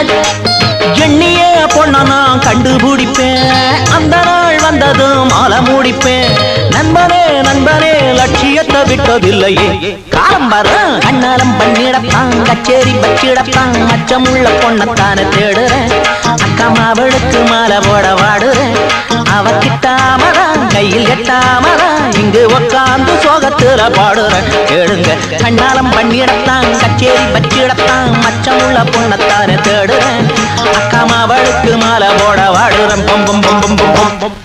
எண்ணிய பொண்ண நான் கண்டுபிடிப்பேன், அந்த நாள் வந்ததும் மாலை முடிப்பேன். நண்பனே லட்சியத்தை விட்டதில்லையே. காலம் வரும் கண்ணாலம் பண்ணிடப்பான், கச்சேரி வச்சிடப்பான். மச்சம் உள்ள பொண்ணத்தான தேடுறேன், அக்கா மாவளுக்கு மாலை போட வாடுறேன். அவகிட்டாமதான் கையில் எட்டாமதான் இங்கு உக்காந்து சோகத்துல பாடுறேன். கேளுங்க கண்ணாலம் பண்ணிடத்தான், கச்சேரி வச்சிடத்தான். மச்சம் உள்ள பொண்ணத்தான தேடுறேன், அக்கா மாவளுக்கு மாலை போட வாடுறேன். பொம் பொம் பொம் பொம் பொம் பொம்.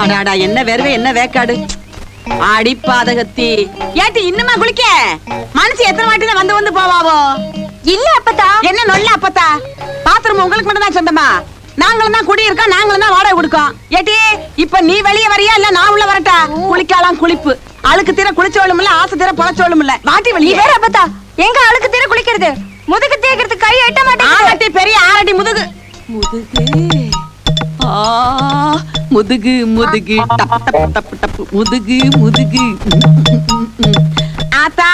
அடாடா என்ன வேர்வை என்ன வேக்காடு. அடிப்பாதகத்தி ஏட்டி இன்னுமா குளிக்க? மனசு எத்தனை வாட்டி தான் வந்து போவாவோ? இல்ல அப்பத்தா. என்ன நொல்ல அப்பத்தா? பாத்ரூம் உங்களுக்கு மட்டும் தான் சொந்தமா? நாங்களும் தான் குடி இருக்கோம், நாங்களும் தான் வாடகை கொடுக்கோம். ஏட்டி இப்ப நீ வெளியே வரியா இல்ல நான் உள்ள வரட்டா? குளிக்கலாம் குளிப்பு. அழுக்கு தீர குளிச்சோளும் இல்ல, ஆசை தீர பொழைச்சோளும் இல்ல. வாட்டி வெளியே வேற அப்பத்தா. எங்க அழுக்கு தீர குளிக்கிறது? முதுகு தேய்க்கிறதுக்கு கை எட்ட மாட்டேங்குது. ஆரட்டி பெரிய ஆரட்டி முதுகு முதுகு முதுகு டப் டப் டப் டப் முதுகு ஆத்தா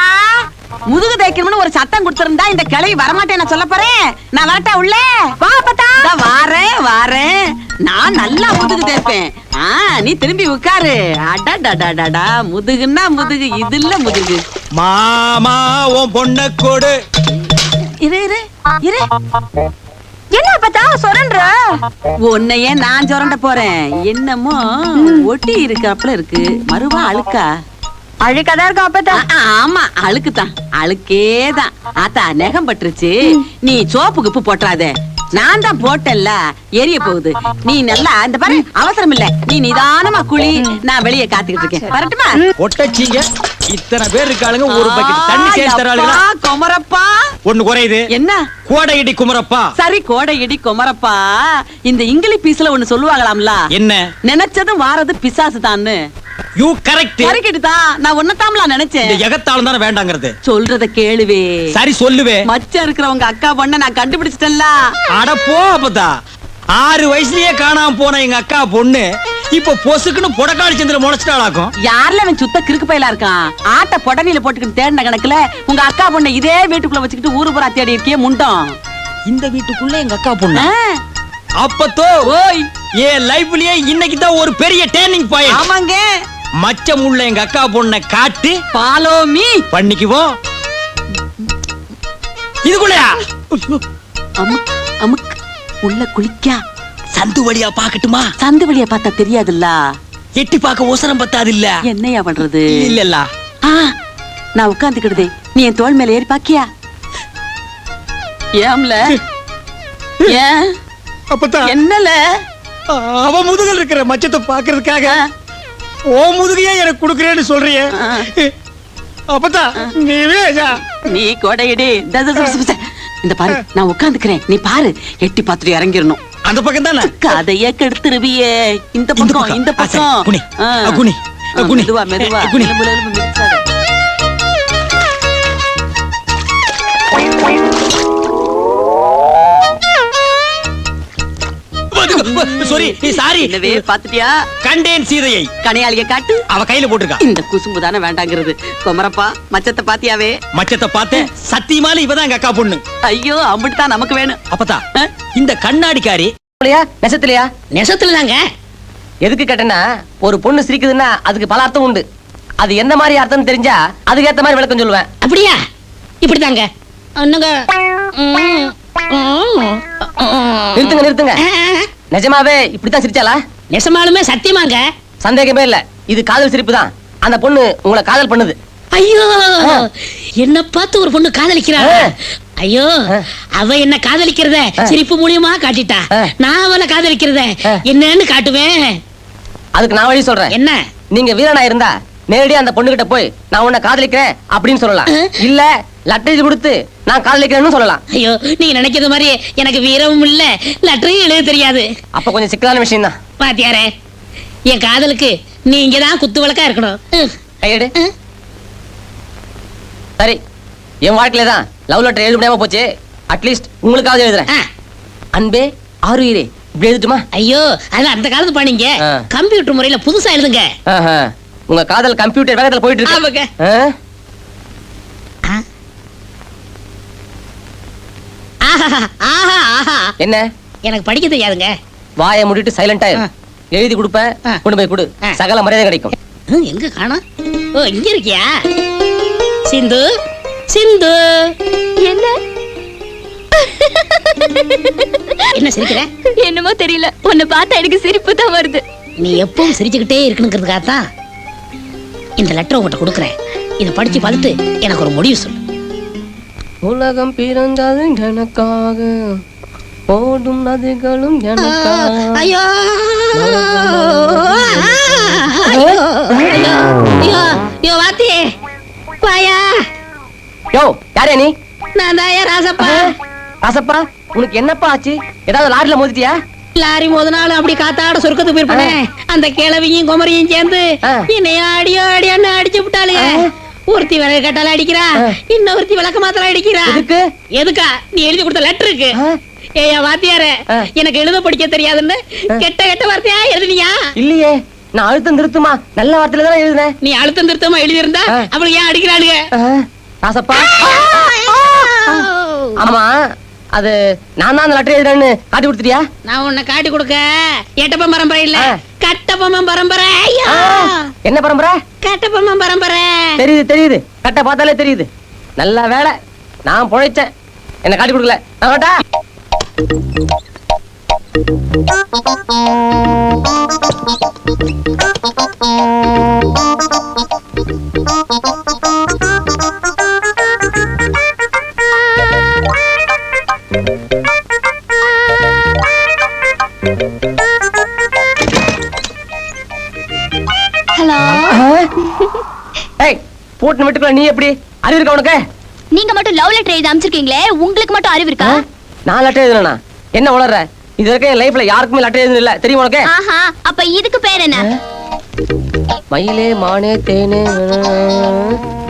முதுகு தேய்க்கணும்னு ஒரு சத்தம் கொடுத்திருந்தா இந்த கிளவி வரமாட்டேன் நான் சொல்ல போறேன். நான் வரட்டா உள்ள? வா அப்பத்தா. வாரேன் நான் நல்லா முதுகு தேய்ப்பேன். நீ திரும்பி உட்காரு. அடடடடடா முதுகுன்னா முதுகு, இது இல்ல முதுகு. மாமா உன் பொண்ண கொடு. இரு என்ன அப்பத்தா சொரன்ற? உன்னையே நான் சொரண்ட போறேன். என்னமோ ஒட்டி இருக்காப்ல இருக்கு. மறுவா அழுக்கா? அழுக்காதான் இருக்கும் அப்பத்தா. ஆமா அழுக்குதான், அழுக்கேதான். ஆத்தா நெகம் பட்டுருச்சு. நீ சோப்பு குப்பு போட்டுறாதே. நான் தான் போட்டல்ல, எரிய போகுது. நீ நல்லா இந்த பாரு, அவசரம் இல்ல. நீ நிதானமா குளி, நான் வெளியே காத்துக்கிட்டு இருக்கேன். வரட்டுமா? ஒட்டச்சிங்க இத்தனை பேர் இருக்காளுங்க, ஒரு பக்கெட் தண்ணி சேர்த்து தராளுங்களா? குமரப்பா ஒண்ணு குறையுது. என்ன? கோடையடி குமரப்பா. சரி கோடையடி குமரப்பா. இந்த இங்கிலீஷ் பீஸ்ல ஒண்ணு சொல்லுவாங்களாம்ல, என்ன? நினைச்சதும் வாரது பிசாசு தான்னு. You correct. கரெக்ட் தான். நான் ஒன்னதாம்ல நினைச்சேன். இந்த எகத்தாலும் தானே வேண்டாங்கிறது. சொல்றத கேளுவே. சரி சொல்லுவே. மச்சம் இருக்கிறவங்க அக்கா பொண்ண நான் கண்டுபிடிச்சிட்டேன்ல. அட போ அப்பதா. 6 வயசுலயே காணாம போன எங்க அக்கா பொண்ணு இப்ப பொசுக்குன்னு புடக்காளி சந்திர முளைச்சிட்டாளாக்கும். யாருல அவன் சுத்த கிறுக்கு பையலா இருக்கான்? ஆட்ட பொடனில போட்டுக்கிட்டு தேடின கணக்குல உங்க அக்கா பொண்ணை இதே வீட்டுக்குள்ள வச்சுக்கிட்டு ஊரு பூரா தேடி இருக்கியே முண்டம். இந்த வீட்டுக்குள்ள எங்க அக்கா பொண்ணு அப்பத்தோ ஓய் என் லைஃப்லயே இன்னைக்கு தான் ஒரு பெரிய டேர்னிங் பாயிண்ட். ஆமாங்க. மச்சம் உள்ள எங்க அக்கா பொண்ணை காட்டு ஃபாலோ மீ பண்ணிக்குவோம். இதுக்குள்ளயா? அமுக் அமுக் உள்ள குளிக்கா. சந்து வழியா பாக்கட்டுமா? சந்து வழியா பார்த்தா தெரியாதுல்ல. எட்டி பார்க்க அவசரம் பத்தாது இல்ல. என்னையா பண்றது? இல்லல்ல நான் உட்கார்ந்துக்கிடுதே. நீ என் தோள் மேல ஏறி பாக்கியா? ஏம்ல ஏன் அப்பதா என்னல? அவ முதுகுல இருக்கிற மச்சத்தை பாக்குறதுக்காக ஓ முதுகையே எனக்கு குடுக்கறேன்னு சொல்றியே. அப்பதா நீ கொடையடி. இந்த பாரு நான் உட்கார்ந்துக்கிறேன், நீ பாரு. எட்டி பார்த்துட்டு இறங்கிடணும். அந்த பக்கம் தானே? கதைய கெடுத்துருவியே. இந்த பக்கம் இந்த பக்கம். குனி குனி குனி. மெதுவா மெதுவா. எலும்புல எலும்பு மிதிச்சாத. சாரி என்னவே பாத்துட்டியா? கண்டேன் சீதையை. கணையாளிய காட்டு. அவ கையில போட்டுருக்கா. இந்த குசும்பு தானே வேண்டாங்கிறது. குமரப்பா மச்சத்தை பாத்தியாவே? மச்சத்தை பார்த்தேன். சத்தியமால இவதான் எங்க அக்கா பொண்ணு. ஐயோ அம்பிட்டுதான் நமக்கு வேணும். அப்பதா இந்த கண்ணாடிக்காரி நெசத்துலயா? நெசத்துலதாங்க. எதுக்கு கேட்டேன்னா, ஒரு பொண்ணு சிரிக்குதுன்னா அதுக்கு பல அர்த்தம் உண்டு. அது எந்த மாதிரி அர்த்தம் தெரிஞ்சா அதுக்கு ஏத்த மாதிரி விளக்கம் சொல்லுவேன். அப்படியா? இப்படிதாங்க. நிறுத்துங்க. நிஜமாவே இப்படித்தான் சிரிச்சாளா? நெசமாலுமே சத்தியமாங்க. சந்தேகமே இல்ல, இது காதல் சிரிப்பு தான். அந்த பொண்ணு உங்களை காதல் பண்ணுது. ஐயோ என்ன பார்த்து ஒரு பொண்ணு காதலிக்கிறா. ஐயோ அவ என்ன காதலிக்கிறத சிரிப்பு மூலியமா காட்டிட்டா. நான் அவளை காதலிக்கிறத என்னன்னு காட்டுவேன். அதுக்கு நான் வழி சொல்றேன். என்ன? நீங்க வீரனா இருந்தா நேரடியா அந்த பொண்ணு கிட்ட போய் நான் உன்னை காதலிக்கிறேன் அப்படின்னு சொல்லலாம். இல்ல லெட்டர் கொடுத்து நான் காதலிக்கிறேன்னு சொல்லலாம். ஐயோ நீங்க நினைக்கிறது மாதிரி எனக்கு வீரமும் இல்ல, லெட்டரையும் எழுத தெரியாது. அப்ப கொஞ்சம் சிக்கலான விஷயம் தான். பாத்தியாரே, என் காதலுக்கு நீ இங்கதான் குத்து விளக்கா இருக்கணும். கையெடு. சரி, என் வாழ்க்கையில தான் லவ் லெட்டர் எழுத முடியாம போச்சு. அட்லீஸ்ட் உங்களுக்காவது எழுதுறேன். அன்பே ஆறுயிரே, இப்படி எழுதுட்டுமா? ஐயோ, அது அந்த காலத்து பண்ணீங்க. கம்ப்யூட்டர் முறையில புதுசா எழுதுங்க. உங்க காதல் கம்ப்யூட்டர் வேகத்துல போயிட்டு இருக்கு. என்ன? எனக்கு படிக்க தெரியாதுங்க. வாயை மூடிட்டு சைலண்டா இரு. எழுதி கொடுப்பேன், கொண்டு போய் கொடு. சகல மரியாதை கிடைக்கும். எங்க காணோம்? ஓ, இங்க இருக்கியா? சிந்து, சிந்து. என்ன என்ன சிரிக்கிற? என்னமோ தெரியல, உன்னை பார்த்தா எனக்கு சிரிப்பு தான் வருது. நீ எப்பவும் சிரிச்சுக்கிட்டே இருக்கணுங்கிறதுக்காகத்தான் இந்த லெட்டர் உங்ககிட்ட கொடுக்குறேன். இதை படிச்சு பார்த்துட்டு எனக்கு ஒரு முடிவு சொல்லு. உலகம் பிறந்தது எனக்காக, ஓடும் நதிகளும் எனக்காக. ஐயோ ஐயோ ஐயோ, வாத்தி வாயா. யோ, யாரே நீ? நான் தாயா ராசப்பா. ராசப்பா, உனக்கு என்னப்பா ஆச்சு? ஏதாவது லாரில மோதிட்டியா? லாரி மோதினாலும் அப்படி காத்தாட சொர்க்கத்துக்கு போயிருப்பேன். அந்த கிழவியும் குமரியும் சேர்ந்து என்னைய அடியோ அடியோன்னு அடிச்சு விட்டாளுங்க. ஒருத்தி விளக்கு கட்டால அடிக்கிறா, இன்னொருத்தி விளக்க மாத்திரம் அடிக்கிறா. எதுக்கா? நீ எழுதி கொடுத்த லெட்டருக்கு. ஏயா வாத்தியாரே, எனக்கு எழுத படிக்க தெரியாதுன்னு கெட்ட கெட்ட வார்த்தையா எழுதுனியா? இல்லையே, நான் அழுத்தம் திருத்தமா நல்ல வார்த்தையில தான் எழுதுனேன். நீ அழுத்தம் திருத்தமா எழுதி இருந்தா அவளுக்கு ஏன் அடிக்கிறாளுங்க? ராசப்பா, ஆமா, அது நான் தான் அந்த லெட்டர் எழுதுறேன்னு காட்டி கொடுத்துட்டியா? நான் உன்னை காட்டி கொடுக்க எட்டப்ப பரம்பரை இல்ல, கட்டப்பொம்ம பரம்பரை. என்ன பரம்பரை? கட்டப்பொம்ம பரம்பரை. தெரியுது தெரியுது, கட்ட பார்த்தாலே தெரியுது. நல்ல வேலை நான் பொழைச்சேன், என்ன காட்டி கொடுக்கல. நான் கேட்டா ஹலோ. ஏய், போட்டு விட்டுக்குள்ள நீ எப்படி? அறிவு இருக்கா உனக்கு? நீங்க மட்டும் லவ் லெட்டர் எழுதி அனுப்பிச்சிருக்கீங்களே, உங்களுக்கு மட்டும் அறிவு இருக்கா? நான் லெட்டர் எழுதுனா என்ன உளற? இது வரைக்கும் என் லைஃப்ல யாருக்குமே லெட்டர் எழுதுனது இல்ல, தெரியுமா உனக்கு? ஆஹா, அப்ப இதுக்கு பேர் என்ன? மயிலே மானே தேனே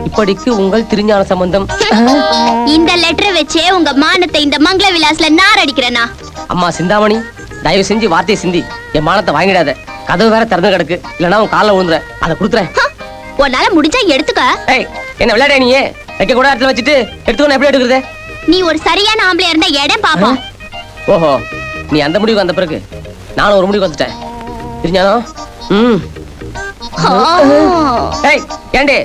இப்படிக்கு உங்கள் திருஞான சம்பந்தம். இந்த லெட்டரை வச்சே உங்க மானத்தை இந்த மங்கள விலாஸ்ல நார் அடிக்கிறேனா? அம்மா சிந்தாமணி, தயவு செஞ்சு வார்த்தையை சிந்தி என் மானத்தை வாங்கிடாத. கதவு வேற திறந்து கிடக்கு, இல்லனா உன் கால்ல விழுந்துற. அதை கொடுத்துறேன். உன்னால முடிஞ்சா எடுத்துக்க. ஏய், என்ன விளையாட நீ? வைக்க கூட இடத்துல வச்சுட்டு எடுத்துக்கணும், எப்படி எடுக்கிறது? நீ ஒரு சரியான ஆம்பளையா இருந்தா இடம் பாப்போம். ஓஹோ, நீ அந்த முடிவுக்கு வந்த பிறகு நானும் ஒரு முடிவுக்கு வந்துட்டேன். திருஞானம். ஏய், ஏண்டி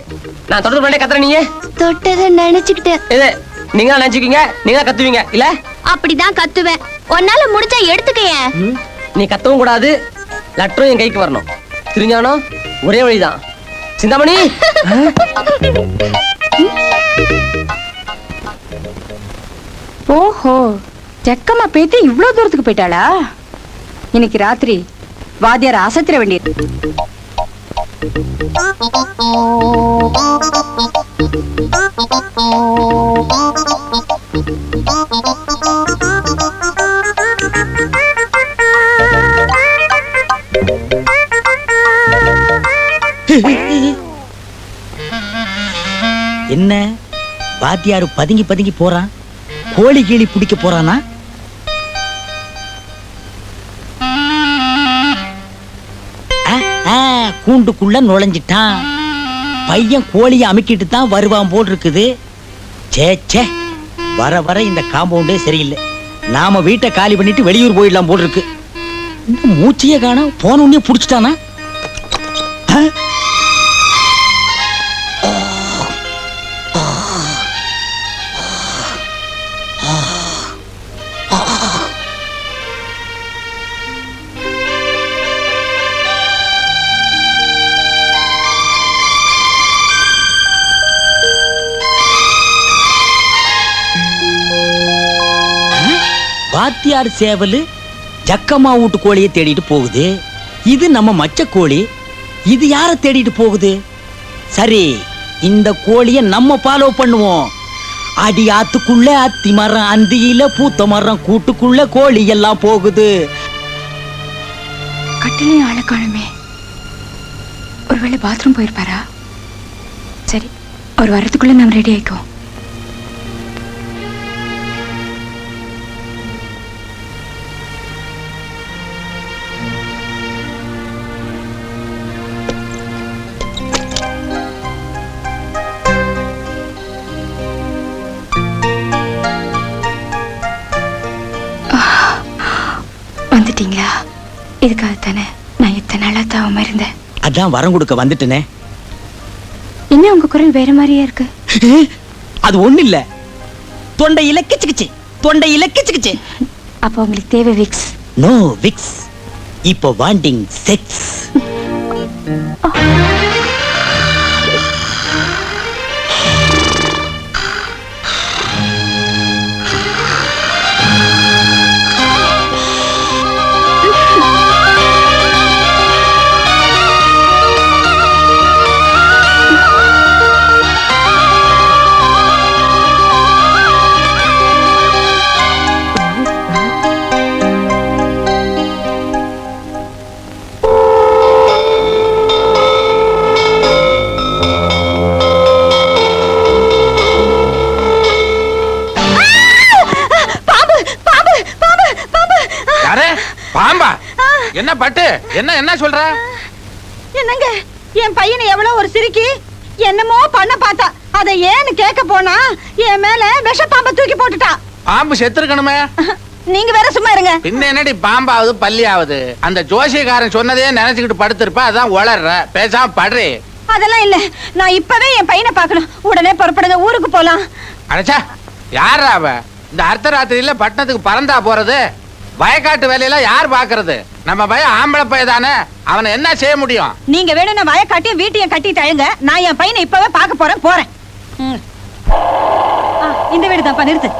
நான் தொடர்பு பண்ணே கத்துற? நீங்க தொட்டதை நினைச்சுக்கிட்டேன். இது நீங்க நினைச்சுக்கீங்க, நீங்க கத்துவீங்க இல்ல? அப்படிதான் கத்துவேன். உன்னால முடிஞ்சா எடுத்துக்கேன். நீ கத்தவும் கூடாது, லெட்டரும் என் கைக்கு வரணும். திருஞானம், ஒரே வழிதான். சிந்தாமணி. ஓஹோ, செக்கம்மா பேத்தி இவ்வளவு தூரத்துக்கு போயிட்டாளா? இன்னைக்கு ராத்திரி வாத்தியார் அசத்திர வேண்டியது. என்ன வாத்தியாரு பதுங்கி பதுங்கி போறான்? கோழி கீழி பிடிக்க போறானா? கூண்டுக்குள்ள நுழைஞ்சிட்டான். பையன் கோழியை அமுக்கிட்டு தான் வருவான் போல் இருக்குது. சே, வர வர இந்த காம்பவுண்டே சரியில்லை. நாம வீட்டை காலி பண்ணிட்டு வெளியூர் போயிடலாம் போல் இருக்கு. இன்னும் மூச்சையே காணோம். போன உடனே புடிச்சிட்டானா? வாத்தியார் சேவலு ஜக்கம்மா வீட்டு கோழியை தேடிட்டு போகுது. இது நம்ம மச்ச கோழி. இது யார தேடிட்டு போகுது? சரி, இந்த கோழிய நம்ம ஃபாலோ பண்ணுவோம். அடி ஆத்துக்குள்ள அத்தி மரம், அந்தியில பூத்த மரம், கூட்டுக்குள்ள கோழி எல்லாம் போகுது. கட்டிலையும் ஆள காணுமே. ஒருவேளை பாத்ரூம் போயிருப்பாரா? சரி, அவர் வர்றதுக்குள்ள நாம் ரெடி ஆயிக்கோ. வந்துட்டீங்களா? இதுக்காகத்தானே நான் இத்தனை நாளா தவமா இருந்தேன். அதான் வரம் கொடுக்க வந்துட்டனே. என்ன உங்க குரல் வேற மாதிரியே இருக்கு? அது ஒண்ணு இல்ல, தொண்டை இலக்கிச்சுக்குச்சு, தொண்டை இலக்கிச்சுக்குச்சு. அப்ப உங்களுக்கு தேவை விக்ஸ்? நோ விக்ஸ், இப்போ வாண்டிங் செக்ஸ். பாம்பா? என்ன பட்டு, என்ன என்ன சொல்ற? என்னங்க, என் பையனை எவ்வளவு ஒரு சிரிக்கி என்னமோ பண்ண பார்த்தா, அதை ஏன்னு கேட்க போனா என் மேல விஷப்பாம்பை தூக்கி போட்டுட்டா. பாம்பு செத்துருக்கணுமே. நீங்க வேற சும்மா இருங்க. பின்ன என்னடி பாம்பாவது பள்ளியாவது? அந்த ஜோசியக்காரன் சொன்னதே நினைச்சுக்கிட்டு படுத்திருப்ப, அதான் உளர்ற. பேசாம படுறி. அதெல்லாம் இல்ல, நான் இப்பவே என் பையனை பார்க்கணும். உடனே புறப்படுங்க, ஊருக்கு போலாம். அடச்சா, யாரா அவ? இந்த அர்த்தராத்திரியில பட்டணத்துக்கு பறந்தா போறது? வயக்காட்டு வேலையெல்லாம் யார் பாக்குறது? நம்ம பையன் ஆம்பளை பையன் தானே, அவனை என்ன செய்ய முடியும்? நீங்க வேணும்னா வயக்காட்டியும் வீட்டையும் கட்டி தழுங்க. நான் என் பையனை இப்பவே பார்க்க போறேன். இந்த வீடு தான் நிறுத்து.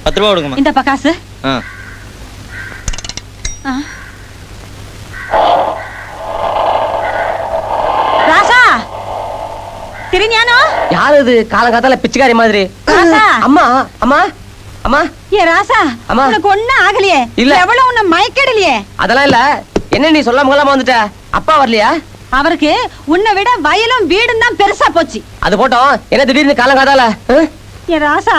10 ரூபா கொடுங்க. இந்த காசு. ராசா, திருஞானோ? யாரு இது காலங்காத்தால பிச்சைக்காரி மாதிரி? ராசா. அம்மா அம்மா அம்மா. ஏ ராசா, உனக்கு ஒண்ணும் ஆகலையே? இல்ல. எவ்வளவு உன்னை மயக்கடலையே? அதெல்லாம் இல்ல. என்ன நீ சொல்லாம வந்துட்ட? அப்பா வரலையா? அவருக்கு உன்னை விட வயலும் வீடும் தான் பெருசா போச்சு. அது போட்டோம், என்ன திடீர்னு காலங்காத்தால? ஏ ராசா,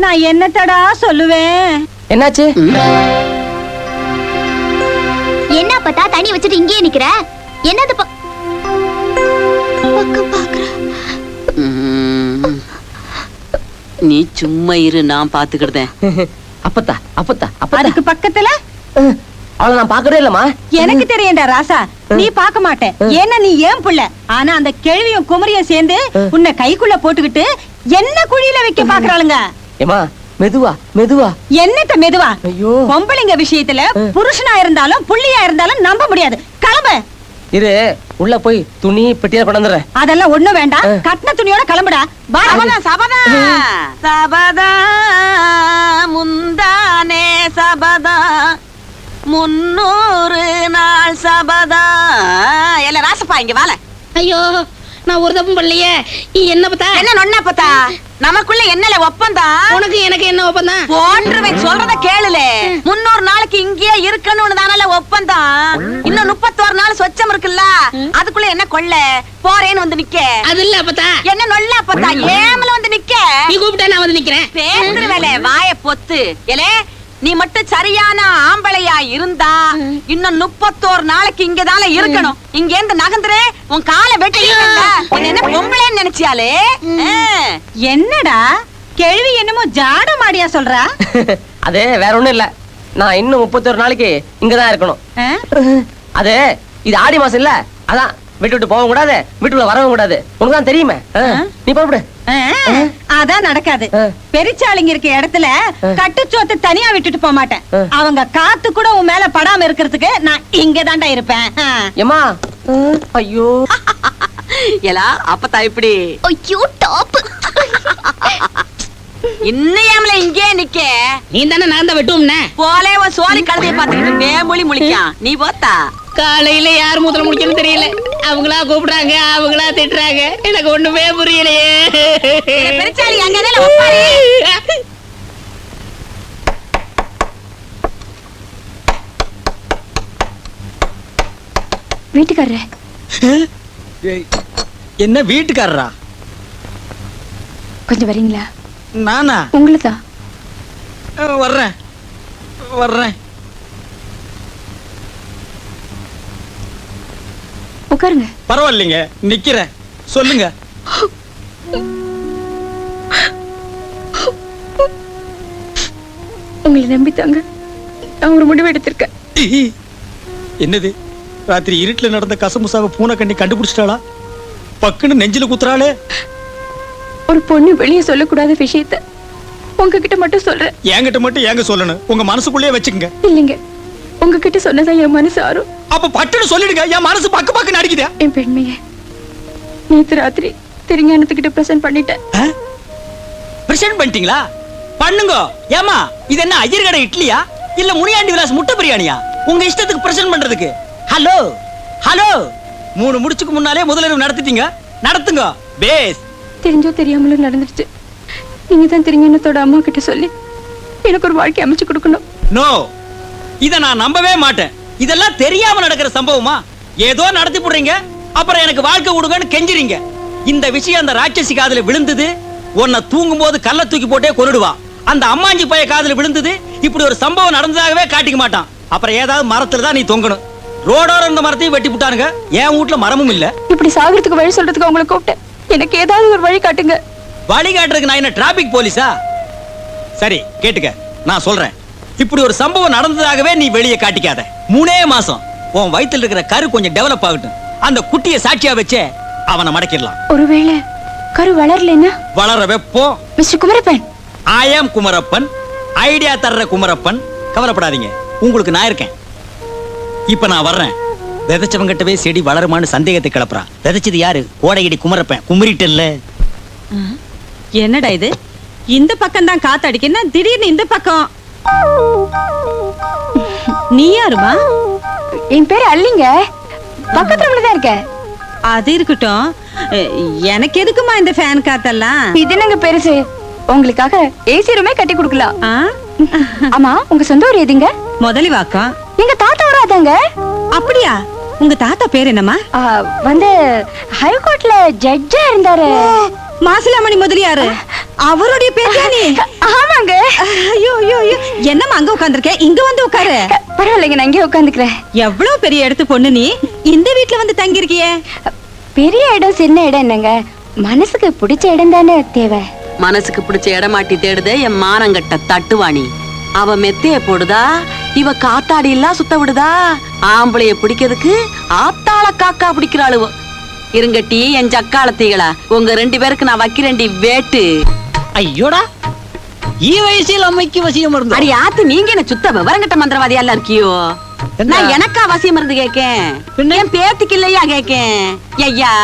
நான் என்னத்தடா சொல்லுவேன்? என்னாச்சு? என்ன பார்த்தா தண்ணி வச்சுட்டு இங்கேயே நிக்கிற? என்னது பக்கம் பாக்குற? நீ சும்மா இரு, நான் பாத்துக்கிட்டேன். அப்பத்தா அப்பத்தா அப்பத்தா. அதுக்கு பக்கத்துல அவளை நான் பாக்கவே இல்லம்மா. எனக்கு தெரியும்டா ராசா, நீ பாக்க மாட்டேன். ஏன்னா நீ ஏன் புள்ள. ஆனா அந்த கேள்வியும் குமரியும் சேர்ந்து உன்னை கைக்குள்ள போட்டுக்கிட்டு என்ன குழியில வைக்க பாக்குறாளுங்க. ஏமா மெதுவா மெதுவா. என்னத்த மெதுவா? ஐயோ, பொம்பளைங்க விஷயத்துல புருஷனா இருந்தாலும் புள்ளியா இருந்தாலும் நம்ப முடியாது. கிளம்பு. இரு, உள்ள போய் துணி பெட்டியா கொண்டாந்துறேன். அதெல்லாம் ஒண்ணு வேண்டாம், கட்டின துணியோட கிளம்புடா. சபதா சபதா முந்தானே சபதா 300 நாள் சபதா. எல்லாம் ராசப்பா இங்க வாழ. ஐயோ, நான் ஒரு தப்பும் பண்ணலையே. என்ன பத்தா? என்ன நொண்ணா பத்தா? நமக்குள்ள என்னல ஒப்பந்தம்? உனக்கு எனக்கு என்ன ஒப்பந்தம்? போன்றுவேன், சொல்றத கேளுல. 300 நாளைக்கு இங்கேயே இருக்கணும்னு தானல ஒப்பந்தம். இன்னும் 31 நாள் சொச்சம் இருக்குல்ல, அதுக்குள்ள என்ன கொள்ள போறேன்னு வந்து நிக்க. அது இல்ல பத்தா. என்ன நொல்லா பத்தா? ஏமல வந்து நிக்க. நீ கூப்பிட்டா நான் வந்து நிக்கிறேன். பேசுறவேல வாய பொத்து. ஏலே, நீ மட்டும் சரியான ஆம்பளையா இருந்தா இன்னும் 31 நாளைக்கு இங்கதால இருக்கணும். இங்க இருந்து நகர்ந்துரு, உன் காலை வெட்டி என்ன பொம்பளைன்னு நினைச்சியாலே? என்னடா கேள்வி, என்னமோ ஜாட மாடியா சொல்றா? அது வேற ஒண்ணும் இல்ல, நான் இன்னும் 31 நாளைக்கு இங்கதான் இருக்கணும். அது இது ஆடி மாசம் இல்ல, அதான் விட்டு விட்டு போக கூடாது, வீட்டுக்குள்ள வரவும் கூடாது. உனக்குதான் தெரியுமே. நீ போடு. அதான் நடக்காது. பெரிச்சாளிங்க இருக்க இடத்துல கட்டுச்சோத்து தனியா விட்டுட்டு போக மாட்டேன். அவங்க காத்து கூட உன் மேல படாம இருக்கிறதுக்கு நான் இங்க தாண்டா இருப்பேன். ஏமா ஐயோ. எலா அப்பத்தா இப்படி. ஐயோ டாப். இன்னையாமல இங்கே நிக்க. நீ தானே நான் தான் வெட்டுவோம்னே. போலே உன் சோழி கழுதையை பார்த்துக்கிட்டு மேமொழி முழிக்கான். நீ போத்தா. காலையில யார் மூத்திரம் முடிக்கணும்னு தெரியல. அவங்களா கூப்பிடுறாங்க, அவங்களா திட்டுறாங்க. எனக்கு ஒண்ணுமே புரியலையே. பெருச்சாளி அங்கதானே உட்காரு. வீட்டுக்காரரே, என்ன வீட்டுக்காரரா? கொஞ்சம் வரீங்களா? நானா? உங்களை தான். வர்றேன் வர்றேன். உட்காருங்க. பரவாயில்லைங்க, நிக்கிறேன். சொல்லுங்க. உங்களை நம்பித்தாங்க நான் ஒரு முடிவு எடுத்திருக்கேன். என்னது? ராத்திரி இருட்டுல நடந்த கசமுசாவை பூனை கண்ணி கண்டுபிடிச்சிட்டாளா? பக்குன்னு நெஞ்சில குத்துறாளே. ஒரு பொண்ணு வெளியே சொல்லக்கூடாத விஷயத்த உங்ககிட்ட மட்டும் சொல்றேன். என்கிட்ட மட்டும் ஏங்க சொல்லணும்? உங்க மனசுக்குள்ளேயே வச்சுக்கங்க. இல்லைங்க, உங்ககிட்ட சொன்னதான் என் மனசு ஆறும். அப்ப பட்டுன்னு சொல்லிடுங்க. என் மனசு பக்கு பக்குன்னு அடிக்குதா? என் பெண்மைய நேத்து ராத்திரி திருஞானத்துக்கிட்ட பிரசன்ட் பண்ணிட்டேன். பிரசன்ட் பண்ணிட்டீங்களா? பண்ணுங்க. ஏமா இது என்ன ஐயர் கடை இட்லியா இல்ல முனியாண்டி விலாஸ் முட்டை பிரியாணியா? உங்க இஷ்டத்துக்கு பிரசன்ட் பண்றதுக்கு. ஹலோ ஹலோ, 3 முடிச்சுக்கு முன்னாலே முதலிரவு நடத்திட்டீங்க. நடத்துங்க. பேஸ். தெரிஞ்சோ தெரியாமலோ நடந்துருச்சு. நீங்க தான் திருஞானத்தோட அம்மா கிட்ட சொல்லி எனக்கு ஒரு வாழ்க்கை அமைச்சு கொடுக்கணும். நோ, இத நான் நம்பவே மாட்டேன். இதெல்லாம் தெரியாம நடக்கிற சம்பவமா? ஏதோ நடத்தி போடுறீங்க, அப்புறம் எனக்கு வாழ்க்கை கொடுங்கன்னு கெஞ்சுறீங்க. இந்த விஷயம் அந்த ராட்சசி காதுல விழுந்தது. உன்னை தூங்கும் போது கல்ல தூக்கி போட்டே கொன்னுடுவா. அந்த அம்மாஞ்சி பைய காதுல விழுந்தது. இப்படி ஒரு சம்பவம் நடந்ததாகவே காட்டிக்க மாட்டான். அப்புறம் ஏதாவது மரத்துல தான் நீ தொங்கணும். ரோடோர இந்த மரத்தையும் வெட்டி விட்டானுங்க. என் வீட்டுல மரமும் இல்ல. இப்படி சாகிறதுக்கு வழி சொல்றதுக்கு உங்களை கூப்பிட்டேன். எனக்கு ஏதாவது ஒரு வழி காட்டுங்க. வழி காட்டுறதுக்கு நான் என்ன டிராபிக் போலீஸா? சரி கேட்டுக்க, நான் சொல்றேன். இப்படி ஒரு சம்பவம் நடந்ததாகவே நீ வெளியே காட்டிக்காத. 3 மாசம் உன் வயித்துல இருக்கிற கரு கொஞ்சம் டெவலப் ஆகட்டும். அந்த குட்டியை சாட்சியா வச்சே அவனை மடக்கிடலாம். ஒருவேளை கரு வளரலன்னா? வளர வெப்போம். Mister Kumarappan. I am Kumarappan. Idea தர்ற குமரப்பன். கவலைப்படாதீங்க, உங்களுக்கு நான் இருக்கேன். இப்ப நான் வர்றேன். விதைச்சவங்கிட்டவே செடி வளருமான்னு சந்தேகத்தை கிளப்புறா. விதைச்சது யாரு? கோடையடி குமரப்பன். குமரிட்டல்ல. என்னடா இது? இந்த பக்கம் தான் காத்தடிக்குன்னா திடீர்னு இந்த பக்கம். நீ யாருமா? என் பேரு அல்லிங்க. பக்கத்துல தான் இருக்க. அது இருக்கட்டும், எனக்கு எதுக்குமா இந்த ஃபேன் காத்தெல்லாம்? இது என்னங்க பெருசு? உங்களுக்காக ஏசி ரூமே கட்டி கொடுக்கலாம். ஆமா, உங்க சொந்த ஊர் எதுங்க? முதலி வாக்கம். எங்க தாத்தா வராதாங்க. அப்படியா? உங்க தாத்தா பேர் என்னம்மா? வந்து ஹைகோர்ட்ல ஜட்ஜா இருந்தாரு. மாசிலாமணி முதலியாரு. அவருடைய பேச்சா நீ? ஆமாங்க. ஐயோ ஐயோ ஐயோ, என்னம்மா அங்க உட்கார்ந்திருக்க? இங்க வந்து உட்காரு. பரவாயில்லைங்க, நான் இங்கே உட்காந்துக்கிறேன். எவ்வளவு பெரிய இடத்து பொண்ணு நீ, இந்த வீட்டுல வந்து தங்கி இருக்கியே. பெரிய இடம் சின்ன இடம் என்னங்க, மனசுக்கு பிடிச்ச இடம் தானே தேவை. மனசுக்கு பிடிச்ச இடமாட்டி தேடுதே என் மானங்கட்ட தட்டுவாணி. அவ மெத்தைய போடுதா, இவ காத்தாடி எல்லாம் சுத்த விடுதா. ஆம்பளைய பிடிக்கிறதுக்கு ஆத்தாள காக்கா பிடிக்கிறாளுவோ. இருங்கட்டி என் ஜக்காலத்தீகளா, உங்க 2 பேருக்கு நான் வைக்கிறேன்டி வேட்டு. ஐயோடா, ஈ வயசில் அம்மைக்கு வசியம் இருந்து. அடி ஆத்து, நீங்க என்ன சுத்த விவரங்கட்ட மந்திரவாதியா எல்லாம் இருக்கியோ? நான் எனக்கா வசியம் இருந்து கேக்கேன், என் பேத்திக்கு இல்லையா கேக்கேன். ஐயா,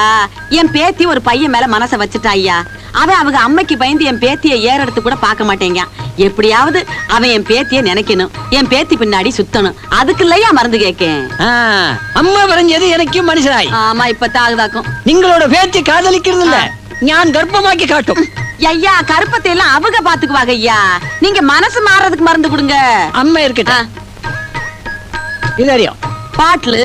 என் பேத்தி ஒரு பையன் மேல மனச வச்சுட்டா ஐயா. அவன் அவங்க அம்மைக்கு பயந்து என் பேத்திய ஏறெடுத்து கூட பார்க்க மாட்டேங்க. எப்படியாவது அவன் என் பேத்திய நினைக்கணும், என் பேத்தி பின்னாடி சுத்தணும். அதுக்கு இல்லையா மருந்து கேக்கேன். அம்மா வரைஞ்சது எனக்கும் மனுஷராய். ஆமா, இப்ப தாகுதாக்கும். நீங்களோட பேத்தி காதலிக்கிறது இல்ல, ஞான் கர்ப்பமாக்கி காட்டும். ஐயா, கருப்பத்தை எல்லாம் அவங்க பாத்துக்குவாங்க ஐயா. நீங்க மனசு மாறதுக்கு மருந்து கொடுங்க. அம்மா இருக்கட்டும். இது அறியும் பாட்டில்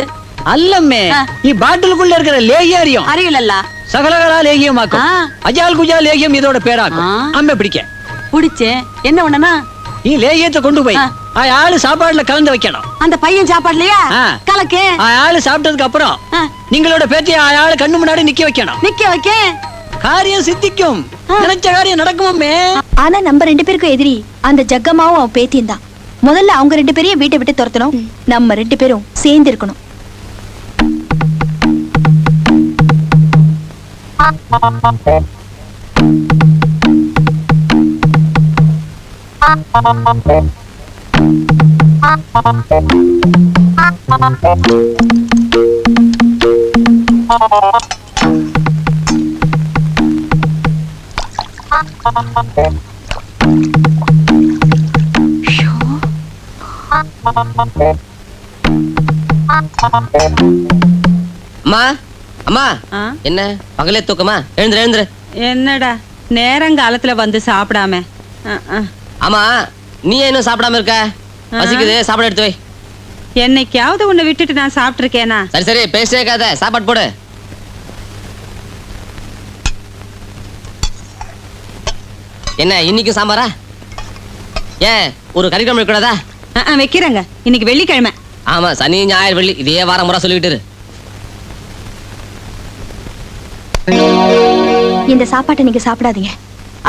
அல்லம்மே, ಈ ಬಾಟಲ್குள்ள இருக்கிற லேகியம் அறியலல்ல. சகலகலா லேகியமாக்கும். அஜால் குஜா லேகியம் இதோட பேராக்கும். அம்மே பிடிக்க பிடிச்சேன். என்ன ஒண்ணுனா, நீ லேகியத்தை கொண்டு போய் ஆளு சாப்பாடுல கலந்து வைக்கணும். அந்த பையன் சாப்பாடுலையா கலக்கு. ஆளு சாப்பிட்டதுக்கு அப்புறம் நீங்களோட பேத்திய ஆளு கண்ணு முன்னாடி நிக்க வைக்கணும். நிக்க வைக்க காரியம் சித்திக்கும். நினைச்ச காரியம் நடக்குமே. ஆனா நம்ம 2 பேருக்கும் எதிரி அந்த ஜக்கம்மாவும் அவன் பேத்தியும் தான். முதல்ல அவங்க 2 பேரையும் வீட்டை விட்டு துரத்தணும். நம்ம 2 பேரும் சேர்ந்து இருக்கணும். அம்மா, அம்மா, என்ன பகலே தூக்கமா? எழுந்துரு எழுந்துரு. என்னடா நேரங்காலத்துல வந்து சாப்பிடாம? ஆமா, நீ இன்னும் சாப்பிடாம இருக்க? பசிக்குது, சாப்பாடு எடுத்து வை. என்னைக்காவது உன்னை விட்டுட்டு நான் சாப்பிட்டு இருக்கேனா? சரி சரி, பேசவே இருக்காத, சாப்பாடு போடு. என்ன இன்னைக்கு சாம்பாரா? ஏன் ஒரு கறிக்கிழமை கூடாதா? வைக்கிறேங்க, இன்னைக்கு வெள்ளிக்கிழமை. ஆமா, சனி ஞாயிறு வெள்ளி இதே வாரம் முறை சொல்லிக்கிட்டு இரு. இந்த சாப்பாட்டை நீங்க சாப்பிடாதீங்க,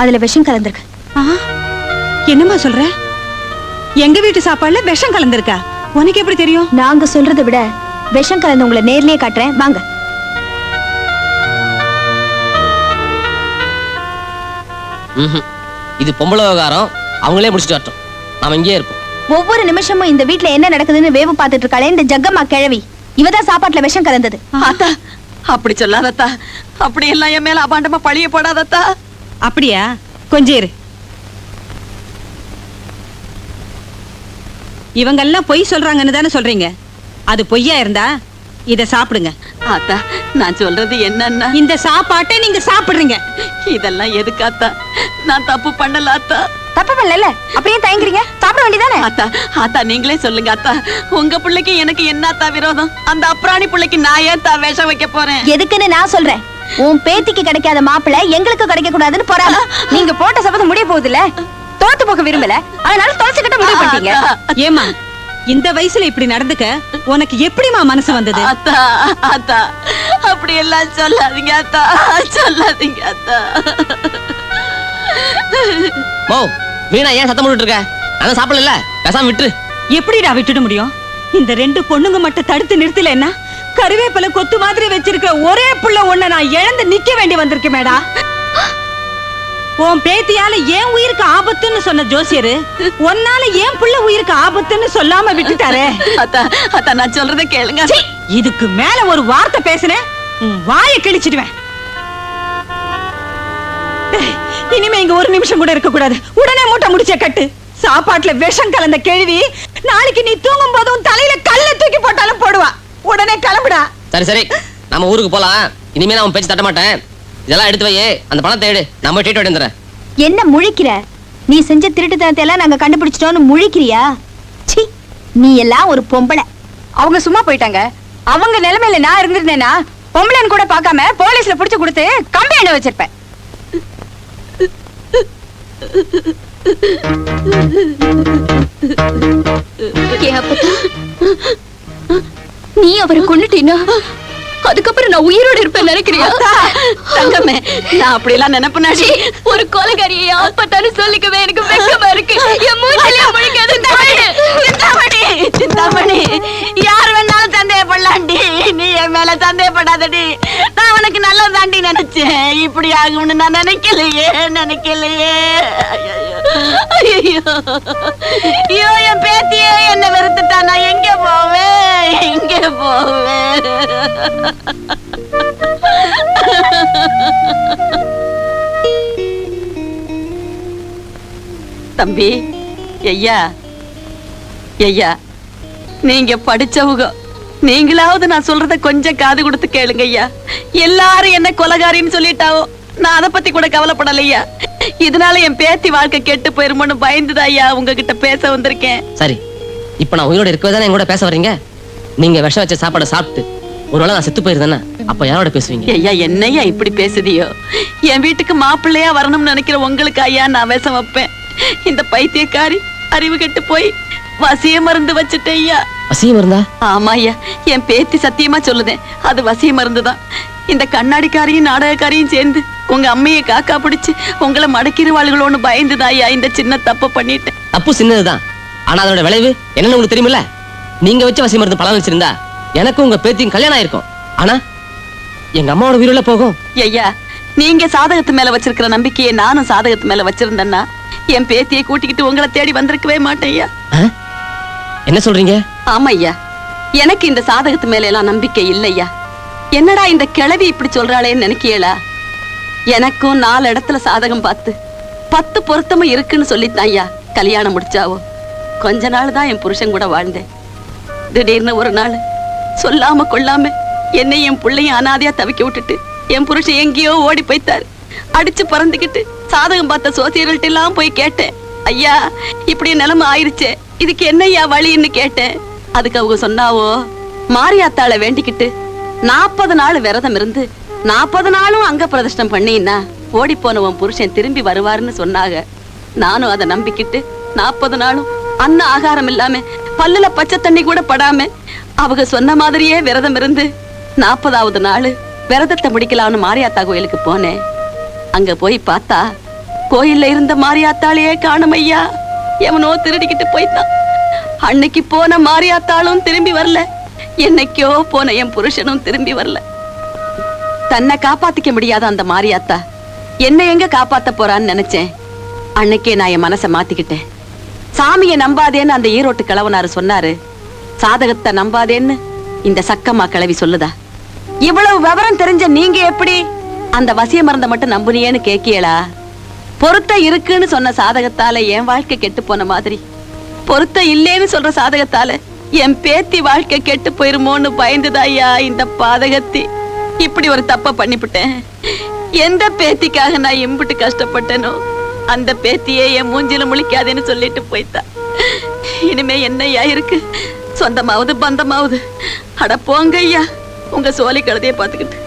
அதுல விஷம் கலந்துருக்கு. என்னம்மா சொல்ற? எங்க வீட்டு சாப்பாடுல விஷம் கலந்துருக்கா? உனக்கு எப்படி தெரியும்? நாங்க சொல்றதை விட விஷம் கலந்து உங்களை நேர்லயே காட்டுறேன், வாங்க. இது பொம்பளை விவகாரம், அவங்களே முடிச்சுட்டு வரட்டும், நாம இங்கேயே இருப்போம். ஒவ்வொரு நிமிஷமும் இந்த வீட்ல என்ன நடக்குதுன்னு வேவு பார்த்துட்டு இருக்காளே இந்த ஜக்கம்மா கிழவி, இவதான் சாப்பாட்டுல விஷம் கலந்தது. ஆத்தா, அப்படி சொல்லாதத்தா. அப்படி எல்லாம் என் மேல அபாண்டமா பழிய போடாதத்தா. அப்படியா? கொஞ்சம் இரு. இவங்க எல்லாம் பொய் சொல்றாங்கன்னு தானே சொல்றீங்க? அது பொய்யா இருந்தா இத சாப்பிடுங்க. ஆத்தா, நான் சொல்றது என்னன்னா, இந்த சாப்பாட்டை நீங்க சாப்பிடுறீங்க. இதெல்லாம் எதுக்கு ஆத்தா? நான் தப்பு பண்ணல ஆத்தா. தப்பு பண்ணல, அப்படியே தயங்குறீங்க, சாப்பிட வேண்டியதானே? ஆத்தா, ஆத்தா நீங்களே சொல்லுங்க ஆத்தா. உங்க பிள்ளைக்கு எனக்கு என்னத்தா விரோதம்? அந்த அப்ராணி பிள்ளைக்கு நான் ஏன் தா விஷம் வைக்க போறேன்? எதுக்குன்னு நான் சொல்றேன். உன் பேத்திக்கு கிடைக்காத மாப்பிள்ளை எங்களுக்கு கிடைக்க கூடாதுன்னு போறாங்க. நீங்க போட்ட சபதம் முடிய போகுது இல்ல, தோத்து போக விரும்பல, அதனால தொலைச்சுக்கிட்ட முடிவு பண்ணிட்டீங்க. ஏமா இந்த வயசுல இப்படி நடந்துக்க உனக்கு எப்படிமா மனசு வந்தது? ஆத்தா, ஆத்தா அப்படி எல்லாம் சொல்லாதீங்க ஆத்தா, சொல்லாதீங்க ஆத்தா. மோ, வீணா ஏன் சத்தம் போட்டுட்டு இருக்க? அதான் சாப்பிடல, பேசாம விட்டுரு. எப்படிடா விட்டுட முடியும்? இந்த ரெண்டு பொண்ணுங்க மட்டும் தடுத்து நிறுத்தலைன்னா கருவேப்பிலை கொத்து மாதிரி வச்சிருக்கிற ஒரே புள்ள ஒண்ண நான் இழந்து நிக்க வேண்டி வந்திருக்கேன் மேடா. உன் பேத்தியால ஏன் உயிருக்கு ஆபத்துன்னு சொன்ன ஜோசியரு உன்னால ஏன் புள்ள உயிருக்கு ஆபத்துன்னு சொல்லாம விட்டுட்டாரே. அத்தா, அத்தா நான் சொல்றத கேளுங்க. இதுக்கு மேல ஒரு வார்த்தை பேசுனேன் வாயை கிழிச்சிடுவேன். இனிமே இங்க ஒரு நிமிஷம் கூட இருக்க கூடாது. உடனே மூட்டை முடிச்ச கட்டு. சாப்பாட்டுல விஷம் கலந்த கேள்வி நாளைக்கு நீ தூங்கும் போதும் தலையில கல்ல தூக்கி போட்டாலும் போடுவா. உடனே கிளம்புடா. சரி சரி, நம்ம ஊருக்கு போலாம். இனிமே நான் பேச்சு தட்ட மாட்டேன். இதெல்லாம் எடுத்து வை, அந்த பணத்தை எடு, நம்ம ட்ரீட் வந்துடுறேன். என்ன முழிக்கிற? நீ செஞ்ச திருட்டுத்தனத்தை எல்லாம் நாங்க கண்டுபிடிச்சிட்டோம்னு முழிக்கிறியா? சி, நீ எல்லாம் ஒரு பொம்பளை. அவங்க சும்மா போயிட்டாங்க. அவங்க நிலைமையில நான் இருந்திருந்தேன்னா பொம்பளைன்னு கூட பார்க்காம போலீஸ்ல புடிச்சு கொடுத்து கம்பி எண்ண வச்சிருப்பேன். நீ அவரை கொன்னுட்டீனா அதுக்கப்புறம் நான் உயிரோட இருப்பேன் நினைக்கிறியா? தங்கமே, நான் அப்படி எல்லாம் நினைப்பனாடி. ஒரு கொலைகாரியை ஆப்பத்தான்னு சொல்லிக்கவே எனக்கு வெக்கமா இருக்கு. என் மூஞ்சிலே முழிக்காது. சிந்தாமணி, சிந்தாமணி, யார் வேணாலும் சந்தேகப்படலாண்டி, நீ என் மேல சந்தேகப்படாதடி. நான் உனக்கு நல்லது தாண்டி நினைச்சேன். இப்படி ஆகும்னு நான் நினைக்கலையே, நினைக்கலையே. ஐயோ, ஐயோ, என் பேத்தியே என்ன வெறுத்துட்டா. நான் எங்க போவேன், எங்க போவேன்? தம்பி, ஐயா, ஐயா, நீங்க படிச்சவங்க, நீங்களாவது நான் சொல்றத கொஞ்சம் காது கொடுத்து கேளுங்க ஐயா. எல்லாரும் என்ன கொலைகாரின்னு சொல்லிட்டாவோ, நான் அதை பத்தி கூட கவலைப்படலையா. இதனால என் பேத்தி வாழ்க்கை கெட்டு போயிருமோன்னு பயந்துதான் ஐயா உங்ககிட்ட பேச வந்திருக்கேன். சரி, இப்ப நான் உயிரோட இருக்கவே தானே என் கூட பேச வர்றீங்க? நீங்க விஷம் வச்ச சாப்பாடை சாப்பிட்டு ஒருவேளை நான் செத்து போயிருந்தேன்னா அப்ப யாரோட பேசுவீங்க? ஐயா, என்னையா இப்படி பேசுதியோ? என் வீட்டுக்கு மாப்பிள்ளையா வரணும்னு நினைக்கிற உங்களுக்கு ஐயா நான் விஷம் வைப்பேன்? இந்த பைத்தியக்காரி அறிவு கெட்டு போய் வசிய மருந்து வச்சுட்டேன் ஐயா. வசிய மருந்தா? ஆமா ஐயா, என் பேத்தி சத்தியமா சொல்லுதேன், அது வசிய மருந்து தான். இந்த கண்ணாடிக்காரையும் நாடகக்காரையும் சேர்ந்து உங்க அம்மையை காக்கா பிடிச்சு உங்களை மடக்கிடுவாளுகளோன்னு பயந்துதான் ஐயா இந்த சின்ன தப்பு பண்ணிட்டேன். தப்பு சின்னதுதான், ஆனா அதோட விளைவு என்னன்னு உங்களுக்கு தெரியுமில்ல? நீங்க வச்ச வசிய மருந்து பலன் வச்சிருந்தா எனக்கும் உங்க பேத்தியும் கல்யாணம் ஆயிருக்கும். ஆனா எங்க அம்மாவோட உயிரில போகும். ஐயா, நீங்க சாதகத்து மேல வச்சிருக்கிற நம்பிக்கையை நானும் சாதகத்து மேல வச்சிருந்தேன்னா என் பேத்தியை கூட்டிக்கிட்டு உங்களை தேடி வந்திருக்கவே மாட்டேன் ஐயா. என்ன சொல்றீங்க? ஆமா ஐயா, எனக்கு இந்த சாதகத்து மேல எல்லாம் நம்பிக்கை இல்லையா. என்னடா இந்த கிழவி இப்படி சொல்றாளேன்னு நினைக்கியலா? எனக்கும் 4 இடத்துல சாதகம் பார்த்து 10 பொருத்தமும் இருக்குன்னு சொல்லித்தான் ஐயா கல்யாணம் முடிச்சாவோ. கொஞ்ச நாள் தான் என் புருஷன் கூட வாழ்ந்தேன். திடீர்னு ஒரு நாள் சொல்லாம கொள்ளாம என்னை என் பிள்ளையும் அனாதையா தவிக்க விட்டுட்டு என் புருஷன் எங்கேயோ ஓடி போய்த்தாரு. அடிச்சு பறந்துகிட்டு சாதகம் பார்த்த சோசியர்கள்ட்ட எல்லாம் போய் கேட்டேன், ஐயா இப்படி நிலைமை ஆயிருச்சே, இதுக்கு என்னையா வழின்னு கேட்டேன். அதுக்கு அவங்க சொன்னாவோ, மாரியாத்தாளை வேண்டிக்கிட்டு 40 நாள் விரதம் இருந்து 40 நாளும் அங்க பிரதிஷ்டம் பண்ணினா ஓடி போனவன் புருஷன் திரும்பி வருவாருன்னு சொன்னாங்க. நானும் அதை நம்பிக்கிட்டு 40 நாளும் அன்ன ஆகாரம் இல்லாம பல்லுல பச்சை தண்ணி கூட படாம அவங்க சொன்ன மாதிரியே விரதம் இருந்து 40வது நாள் விரதத்தை முடிக்கலாம்னு மாரியாத்தா கோயிலுக்கு போனேன். அங்க போய் பார்த்தா கோயில்ல இருந்த மாரியாத்தாளையே காணும் ஐயா. எவனோ திருடிக்கிட்டு போய்த்தான். அன்னைக்கு போன மாரியாத்தாளும் திரும்பி வரல. என்னைக்கோ போன என் புருஷனும் திரும்பி வரல. தன்னை காப்பாத்திக்க முடியாத அந்த மாரியாத்தா என்ன எங்க காப்பாத்த போறான்னு நினைச்சேன். அன்னைக்கே நான் என் மனசை மாத்திக்கிட்டேன். சாமியை நம்பாதேன்னு அந்த ஈரோட்டு கிழவனாரு சொன்னாரு. சாதகத்தை நம்பாதேன்னு இந்த சக்கம்மா கிழவி சொல்லுதா? இவ்வளவு விவரம் தெரிஞ்ச நீங்க எப்படி அந்த வசிய மருந்த மட்டும் நம்புனியேன்னு கேக்கியலா? பொருத்த இருக்குன்னு சொன்ன சாதகத்தால என் வாழ்க்கை கெட்டு போன மாதிரி பொருத்த இல்லேன்னு சொல்ற சாதகத்தால என் பேத்தி வாழ்க்கை கெட்டு போயிருமோன்னு பயந்துதாயா இந்த பாதகத்தி இப்படி ஒரு தப்ப பண்ணிவிட்டேன். எந்த பேத்திக்காக நான் இம்புட்டு கஷ்டப்பட்டேனோ அந்த பேத்தியே என் மூஞ்சில முழிக்காதேன்னு சொல்லிட்டு போய்த்தா. இனிமே என்னையா இருக்கு? சொந்தமாவது பந்தமாவது அட போங்க ஐயா உங்க சோலை கழுதைய பாத்துக்கிட்டு.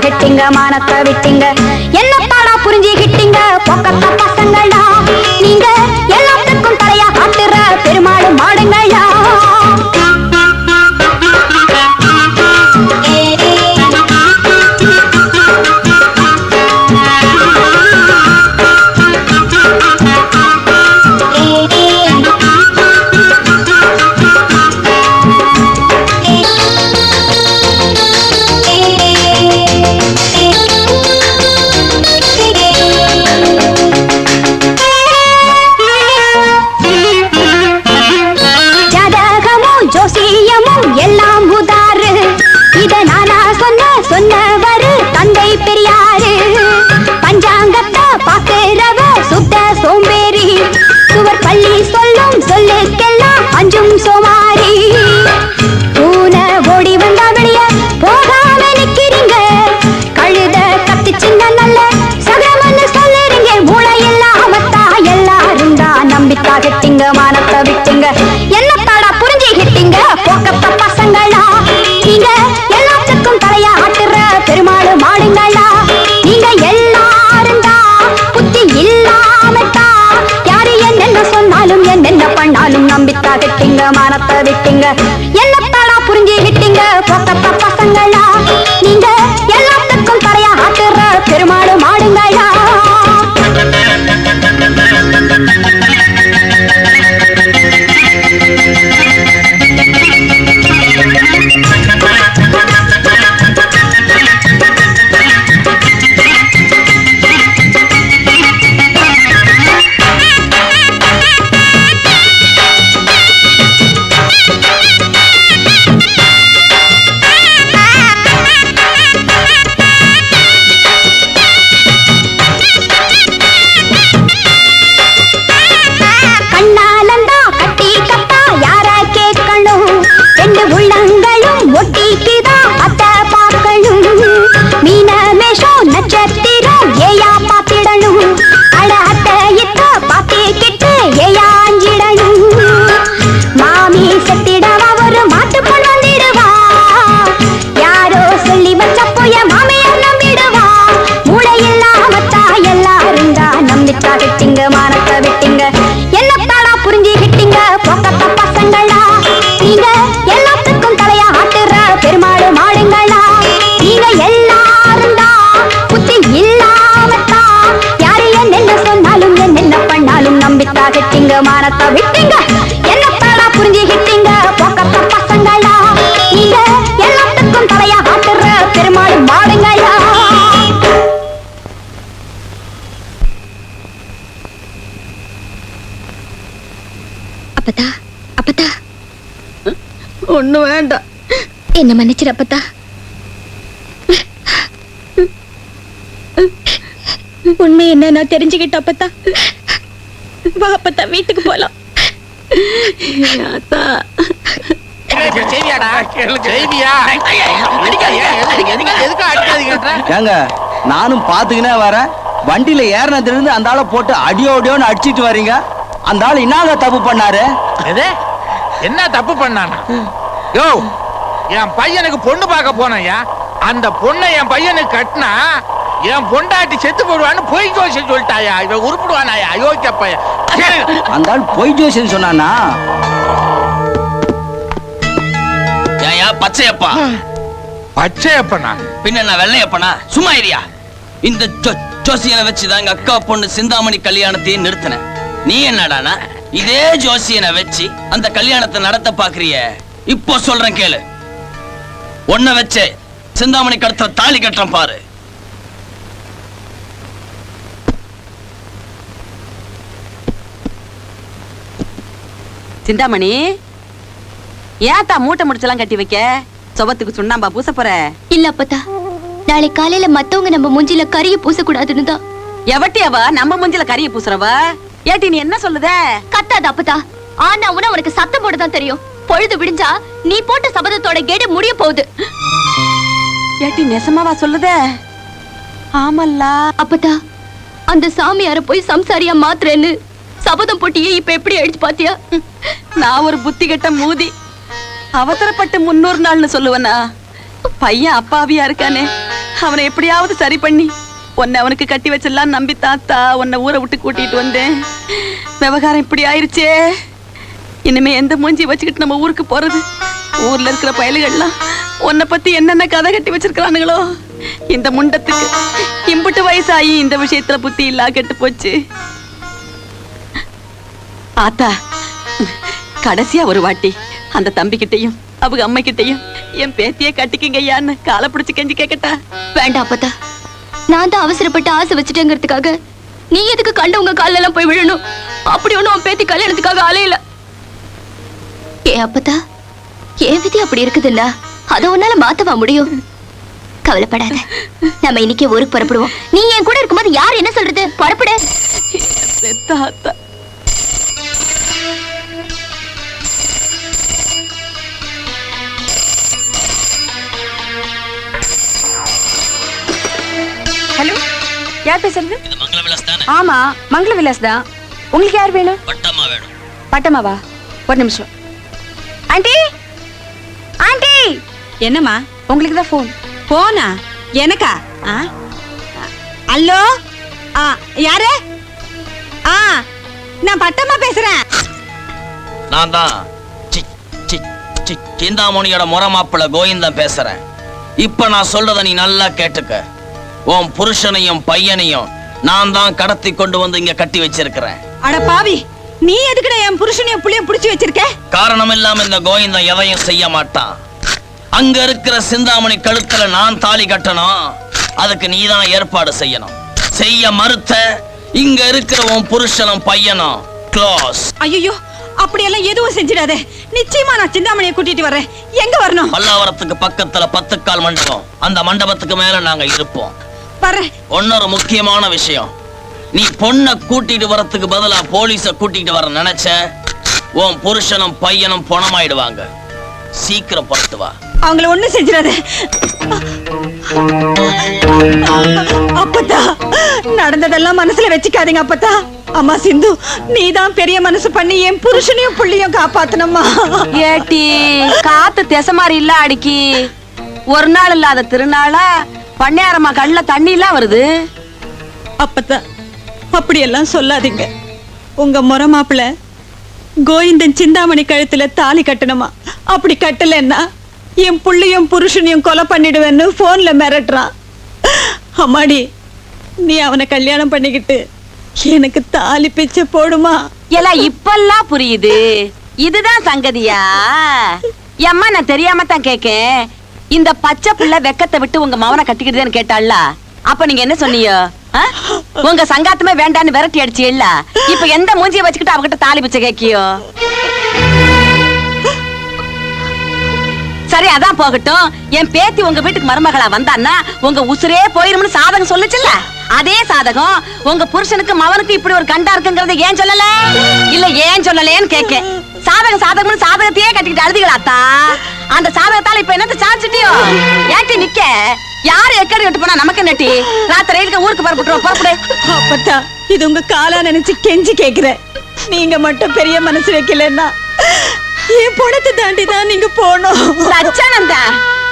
விட்டீங்க மானத்தை விட்டீங்க என்னத்தாடா புரிஞ்சுக்கிட்டீங்க பொக்கத்த பசங்களா நீங்க எல்லாத்துக்கும் தலையா காட்டுற பெருமாடு மாடுங்களா மானத்தை விட்டீங்க என்னத்தாடா புரிஞ்சுக்கிட்டீங்க பொக்கத்த பசங்களா நீங்க எல்லாத்துக்கும் தலையா ஆட்டுற பெருமாடு மாடுங்களா மானத்தை விட்டீங்க என்னத்தாடா புரிஞ்சுக்கிட்டீங்க பொக்கத்த பசங்களா நீங்க எல்லாத்துக்கும் தலையா ஆட்டுற பெருமாடு மாடுங்களா நீங்க எல்லாரும் தான் புத்தி இல்லாமத்தா யாரு என்ன சொன்னாலும் என்ன பண்ணாலும் நம்பித்தா கிட்டீங்க மானத்தை விட்டீங்க என்னத்தாடா புரிஞ்சுக்கிட்டீங்க பொக்கத்த பசங்களா நீங்க எல்லாத்துக்கும் தலையா ஆட்டுற பெருமாடு மாடுங்க அப்பத்தா அப்பத்தா ஒண்ணு வேண்டாம். என்ன மன்னிச்சிரு அப்பத்தா. உண்மை என்ன நான் தெரிஞ்சுக்கிட்ட அப்பத்தா. வா அப்பத்தா, வீட்டுக்கு போலாம். ஏங்க நானும் பாத்துக்கினே வரேன். வண்டியில ஏறினதுல இருந்து அந்த ஆளை போட்டு அடியோடியோன்னு அடிச்சிட்டு வரீங்க. அந்த ஆள் என்னங்க தப்பு பண்ணாரு? என்ன தப்பு பண்ணானா? யோ, என் பையனுக்கு பொண்ணு பார்க்க போனையா, அந்த பொண்ணை என் பையனுக்கு கட்டினா என் பொண்டாட்டி செத்து போடுவான்னு பொய் ஜோசியம் சொல்லிட்டாயா? இவன் உருப்பிடுவானாயா? யோசிக்க பையன். அந்த ஆள் பொய் ஜோசியம் சொன்னானா? ஏயா பச்சையப்பா? பச்சையப்பனா பின்ன நான் வெள்ளையப்பனா? சும்மா இரியா. இந்த ஜோசியனை வச்சுதான் எங்க அக்கா பொண்ணு சிந்தாமணி கல்யாணத்தையும் நிறுத்தினேன். நீ என்னடானா இதே ஜோசியனை வச்சு அந்த கல்யாணத்தை நடத்த பாக்குறிய? இப்போ சொல்றேன் கேளு. ஒன்ன வச்சு சிந்தாமணி கழுத்துல தாலி கட்டுறேன் பாரு. சிந்தாமணி, ஏத்தா மூட்டை முடிச்செல்லாம் கட்டி வைக்க? சொபத்துக்கு சுண்ணாம்பா பூச போற? இல்ல அப்பத்தா, நாளை காலையில மத்தவங்க நம்ம மூஞ்சில கரிய பூசக்கூடாதுன்னு தான். எவட்டி அவ நம்ம மூஞ்சில கரிய பூசுறவ? ஏட்டி நீ என்ன சொல்லுத? கத்தாத அப்பத்தா. ஆனா உன உனக்கு சத்தம் போடதான் தெரியும். பொழுது விடிஞ்சா நீ போட்ட சபதத்தோட கேடு முடிய போகுது. ஏட்டி நெசமாவா சொல்லுத? ஆமல்லா. அப்பத்தா, அந்த சாமியார போய் சம்சாரியா மாத்துறேன்னு சபதம் போட்டியே இப்ப எப்படி அடிச்சு பாத்தியா? நான் ஒரு புத்தி கெட்ட மூதி. அவசரப்பட்டு 300 நாள்னு சொல்லுவனா? பையன் அப்பாவியா இருக்கானே, அவனை எப்படியாவது சரி பண்ணி உன்னை அவனுக்கு கட்டி வச்சிடலாம் நம்பி தாத்தா உன்னை ஊரை விட்டு கூட்டிட்டு வந்தேன். விவகாரம் இப்படி ஆயிருச்சே. இனிமே எந்த மூஞ்சி வச்சுக்கிட்டு நம்ம ஊருக்கு போறது? ஊர்ல இருக்கிற பயலுகள்லாம் உன்னை பத்தி என்னென்ன கதை கட்டி வச்சிருக்கானுங்களோ. இந்த முண்டத்துக்கு இம்புட்டு வயசாகி இந்த விஷயத்துல புத்தி இல்லா கெட்டு போச்சு. ஆத்தா, கடைசியா ஒரு வாட்டி அந்த தம்பி கிட்டையும் அவங்க அம்மை கிட்டையும் என் பேத்திய கட்டிக்கிங்கய்யான்னு காலை பிடிச்சு கெஞ்சி கேக்கட்டா? வேண்டாம் அப்பத்தா. நான் தான் அவசரப்பட்டு ஆசை வச்சுட்டேங்கிறதுக்காக நீ எதுக்கு கண்டவங்க கால்ல எல்லாம் போய் விழணும்? அப்படி ஒண்ணும் உன் பேத்தி கல்யாணத்துக்காக அலையில. ஏ அப்பத்தா, என் விதி அப்படி இருக்குதுல்ல, அதை உன்னால மாத்தவா முடியும்? கவலைப்படாத, நம்ம இன்னைக்கு ஊருக்கு புறப்படுவோம். நீ என் கூட இருக்கும்போது யார் என்ன சொல்றது? புறப்படு. தாத்தா, ஹலோ, யார் பேசுறது? இது மங்கள விலாஸ் தானே? ஆமா, மங்கள விலாஸ் தான். உங்களுக்கு யார் வேணும்? பட்டம்மா வேணும். பட்டமாவா? ஒரு நிமிஷம். Aunty, aunty. என்னம்மா? உங்களுக்கு தான் ஃபோன். போனா எனக்கா? ஹலோ, யாரு? நான் பட்டம்மா பேசுறேன். நான் தான் சிந்தாமணியோட முறை மாப்பிள்ள கோவிந்தன் பேசுறேன். இப்ப நான் சொல்றத நீ நல்லா கேட்டுக்க. உன் புருஷனையும் பையனையும் நான் தான் கடத்தி கொண்டு வந்து இங்க கட்டி வச்சிருக்கிறேன். அட பாவி, நீ எதுக்குடா என் புருஷனையும் புள்ளையும் புடிச்சு வச்சிருக்க? காரணம் இல்லாம இந்த கோவிந்தன் எதையும் செய்ய மாட்டான். அங்க இருக்கிற சிந்தாமணி கழுத்துல நான் தாலி கட்டணும். அதுக்கு நீதான் ஏற்பாடு செய்யணும். செய்ய மறுத்த இங்க இருக்கிற உன் புருஷனும் பையனும் க்ளோஸ். ஐயோ, அப்படியெல்லாம் எதுவும் செஞ்சிடாதே. நிச்சயமா நான் சிந்தாமணியை கூட்டிட்டு வரேன். எங்க வரணும்? பல்லாவரத்துக்கு பக்கத்துல 10 கால் மண்டபம். அந்த மண்டபத்துக்கு மேல நாங்க இருப்போம். இன்னொரு முக்கியமான விஷயம், நீ பொண்ணை கூட்டிட்டு வரத்துக்கு பதிலா போலீஸ கூட்டிட்டு வர நினைச்ச உன் புருஷனும் பையனும் பணமாயிடுவாங்க. சீக்கிரம் படுத்து வா. அவங்கள ஒண்ணு செஞ்சிடாத. அப்பத்தா, நடந்ததெல்லாம் மனசுல வச்சுக்காதீங்க அப்பத்தா. அம்மா சிந்து, நீதான் பெரிய மனசு பண்ணி என் புருஷனையும் புள்ளையும் காப்பாத்தனம்மா. ஏட்டி, காத்து திசை மாதிரி இல்ல அடிக்கி. ஒரு நாள் இல்லாத திருநாளா பண்ணையாரம்மா கண்ணுல தண்ணி எல்லாம் வருது. அப்பத்தா, அப்படியெல்லாம் சொல்லாதீங்க. உங்க முறை மாப்பிள்ள கோவிந்தன் சிந்தாமணி கழுத்துல தாலி கட்டணுமா? அப்படி கட்டலன்னா என் புள்ளையும் புருஷனையும் கொலை பண்ணிடுவேன்னு போன்ல மிரட்டுறான். அம்மாடி, நீ அவனை கல்யாணம் பண்ணிக்கிட்டு எனக்கு தாலி பிச்சை போடுமா? எல்லாம் இப்பெல்லாம் புரியுது. இதுதான் சங்கதியா? அம்மா, நான் தெரியாம தான் கேக்கேன். இந்த பச்சை பிள்ளை வெக்கத்தை விட்டு உங்க மவனை கட்டிக்கிட்டுன்னு கேட்டாள்ல, அப்ப நீங்க என்ன சொன்னீங்க? உங்க சங்காத்தமே வேண்டான்னு விரட்டி அடிச்சு இல்ல, இப்ப எந்த மூஞ்சியை வச்சுக்கிட்டு அவகிட்ட தாலி பிச்சை கேக்கியோ? சரி அதான் போகட்டும். என் பேத்தி உங்க வீட்டுக்கு மருமகளா வந்தான்னா உங்க உசுரே போயிரும்னு சாதகம் சொல்லுச்சுல்ல, அதே சாதகம் உங்க புருஷனுக்கு மவனுக்கு இப்படி ஒரு கண்டா இருக்குங்கறத ஏன் சொல்லல? இல்ல ஏன் சொல்லலேன்னு கேக்கேன். சாதகம்னு சாதகத்தையே கட்டிக்கிட்டு அழுதிகளாத்தா. அந்த சாதகத்தால இப்ப என்னத்த சாச்சிட்டியோ? ஏட்டி நிக்க யாரு எக்கடி விட்டு போனா நமக்கு நட்டி ராத்திரி ரயிலுக்கு ஊருக்கு புறப்பட்டுருவோம். புறப்படு. அப்பத்தா இது உங்க காலா நினைச்சு கெஞ்சி கேக்குறேன். நீங்க மட்டும் பெரிய மனசு வைக்கலன்னா என் பணத்தை தாண்டி தான் நீங்க போனோம். லட்சணந்தா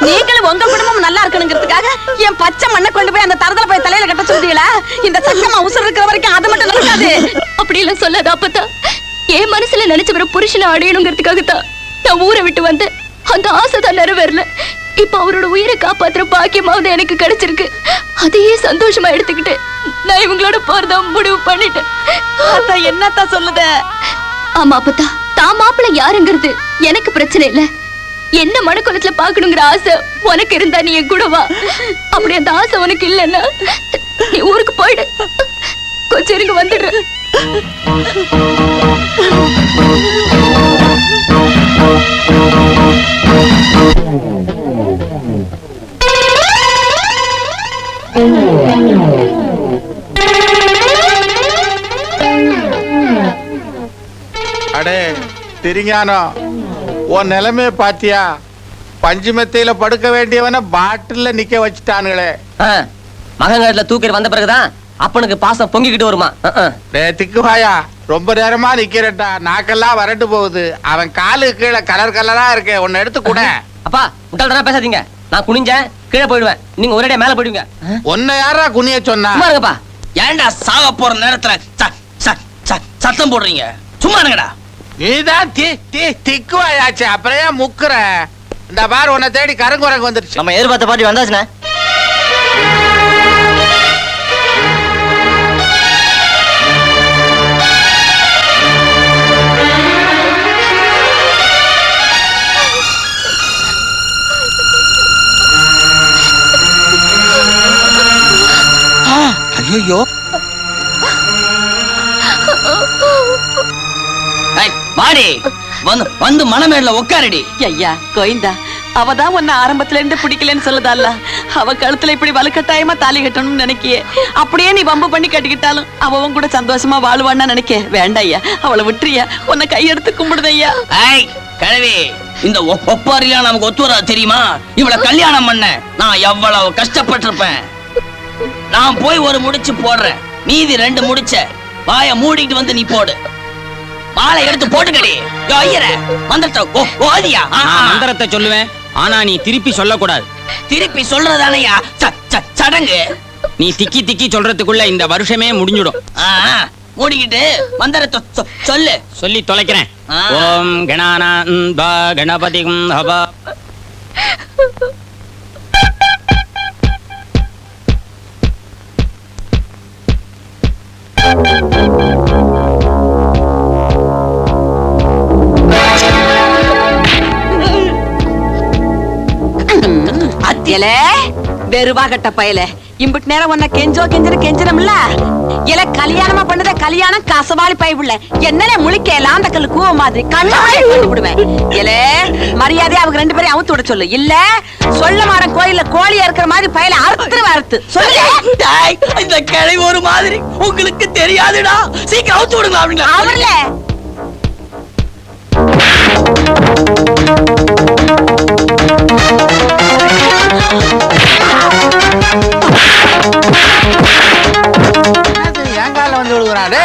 நீங்களும் உங்க குடும்பம் நல்லா இருக்கணுங்கிறதுக்காக என் பச்சை மண்ணை கொண்டு போய் அந்த தரத்துல போய் தலையில கட்ட சொல்றீங்களா? இந்த சக்கமா உசுர் இருக்கிற வரைக்கும் அது மட்டும் நடக்காது. அப்படி எல்லாம் சொல்லாத அப்பதான். என் மனசுல நினைச்ச ஒரு புருஷனை அடையணுங்கிறதுக்காகத்தான் நான் ஊரை விட்டு வந்து அந்த ஆசைதான் நிறைவேறல. இப்ப அவரோட உயிரை காப்பாத்துற பாக்கியமாவது எனக்கு கிடைச்சிருக்கு. அதையே சந்தோஷமா எடுத்துக்கிட்டு நான் இவங்களோட போறதா முடிவு பண்ணிட்டேன். அதான் என்னத்தா சொல்லுத? ஆமா அப்பத்தா, தான் மாப்பிள்ள யாருங்கிறது எனக்கு பிரச்சனை இல்ல. என்ன மனக்குளத்துல பாக்கணுங்கிற ஆசை உனக்கு இருந்தா நீ என் கூட வா. அப்படி அந்த ஆசை உனக்கு இல்லைன்னா நீ ஊருக்கு போயிடு. கொஞ்சம் இருங்க வந்துடுற. அடே திரிஞானோ, உன் நிலைமைய பாத்தியா? பஞ்சுமெத்தையில படுக்க வேண்டியவன பாட்டில்ல நிக்க வச்சுட்டானுங்களே. மகங்காட்டுல தூக்கிட்டு வந்த பிறகுதான் அப்பனுக்கு பாசம் பொங்கிக்கிட்டு வருமா? டே திக்குவாயா, ரொம்ப நேரமா நிக்கிறட்டா, நாக்கெல்லாம் வறண்டு போகுது. அவன் காலு கீழே கலர் கலரா இருக்கு, உன்னை எடுத்து கூட. அப்பா முட்டாள்தனமா பேசாதீங்க. நான் குனிஞ்சேன் கீழே போயிடுவேன், நீங்க ஒரே மேல போயிடுவீங்க. உன்னை யாரா குனிய சொன்னா? சும்மா இருங்கப்பா. ஏன்டா சாக போற நேரத்துல சத்தம் போடுறீங்க? சும்மா இருங்கடா. நீதான் திக்குவாயாச்சு, அப்புறம் ஏன் முக்குற? இந்த பாரு, உன்னை தேடி கருங்குரங்கு வந்துருச்சு. நம்ம எதிர்பார்த்த பாட்டி வந்தாச்சுண்ணே. ஐயோ, வாடி வந்து மனமேல உட்காரடி. ஐயா கோயிந்தா, அவதான் உன்னை ஆரம்பத்துல இருந்து பிடிக்கலன்னு சொல்லுதால. அவ கழுத்துல இப்படி வலுக்கட்டாயமா தாலி கட்டணும்னு நினைக்கியே. அப்படியே நீ வம்பு பண்ணி கட்டிக்கிட்டாலும் அவன் கூட சந்தோஷமா வாழ்வான்னு நினைக்க வேண்டாம் ஐயா. அவளை விட்டுறியா? உன்னை கையெடுத்து கும்பிடுதையா. ஐய் கழுவி, இந்த ஒப்பாரிலாம் நமக்கு ஒத்து வரா தெரியுமா? இவளை கல்யாணம் பண்ண நான் எவ்வளவு கஷ்டப்பட்டிருப்பேன். நான் போய் ஒரு முடிச்சு போடுறேன், மீதி 2 முடிச்ச வாய மூடிட்டு வந்து நீ போடு. மாலை எடுத்து போட்டுக்கடி. மந்திரத்தை சொல்லுவேன், ஆனா நீ திருப்பி சொல்லக்கூடாது. திருப்பி சொல்றதானயா சடங்கு. நீ திக்கி திக்கி சொல்றதுக்குள்ள இந்த வருஷமே முடிஞ்சிடும். மூடிக்கிட்டு மந்திரத்தை சொல்லு. சொல்லி தொலைக்கிறேன். ஓம் கணானாந்தா கணபதிம் ஹவா. அத்தியல வெறுவா கட்ட பயல, இம்பிட்டு நேரம் உன்னை கெஞ்சனம்ல. இல கல்யாணமா பண்ணத கல்யாணம் கசவாளி பைப்புள்ள என்னல முழிக்கலாம். அந்த கல்லு கூவ மாதிரி கண்ணாலே விடுவேன். இல மரியாதை அவங்க 2 பேரையும் அவுத்து விட சொல்லு. இல்ல சொல்ல மாறன் கோயில்ல கோழியா இருக்கிற மாதிரி பயல அறுத்து சொல்லு. இந்த கிளை ஒரு மாதிரி உங்களுக்கு தெரியாதுடா. சீக்கிரம் அவுத்து விடுங்க அப்படின்னா அவர்ல என் கால வந்து விழுகுறாடே.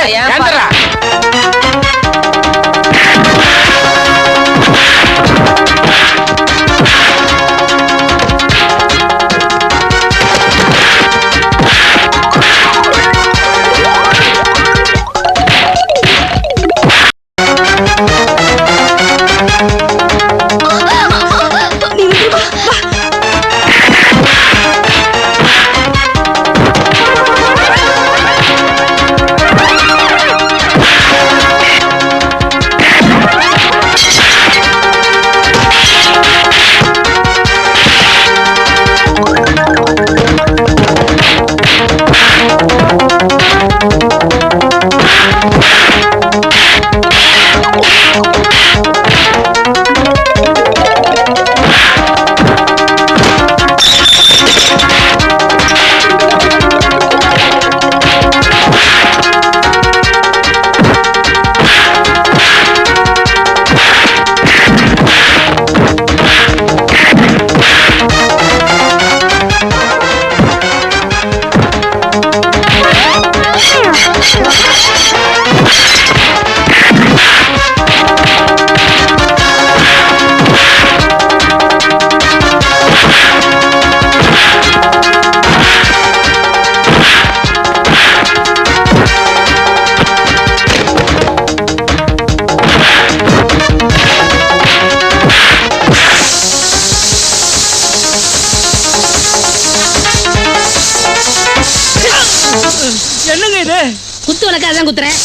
குத்து விளக்கு அதான் குத்துறேன்.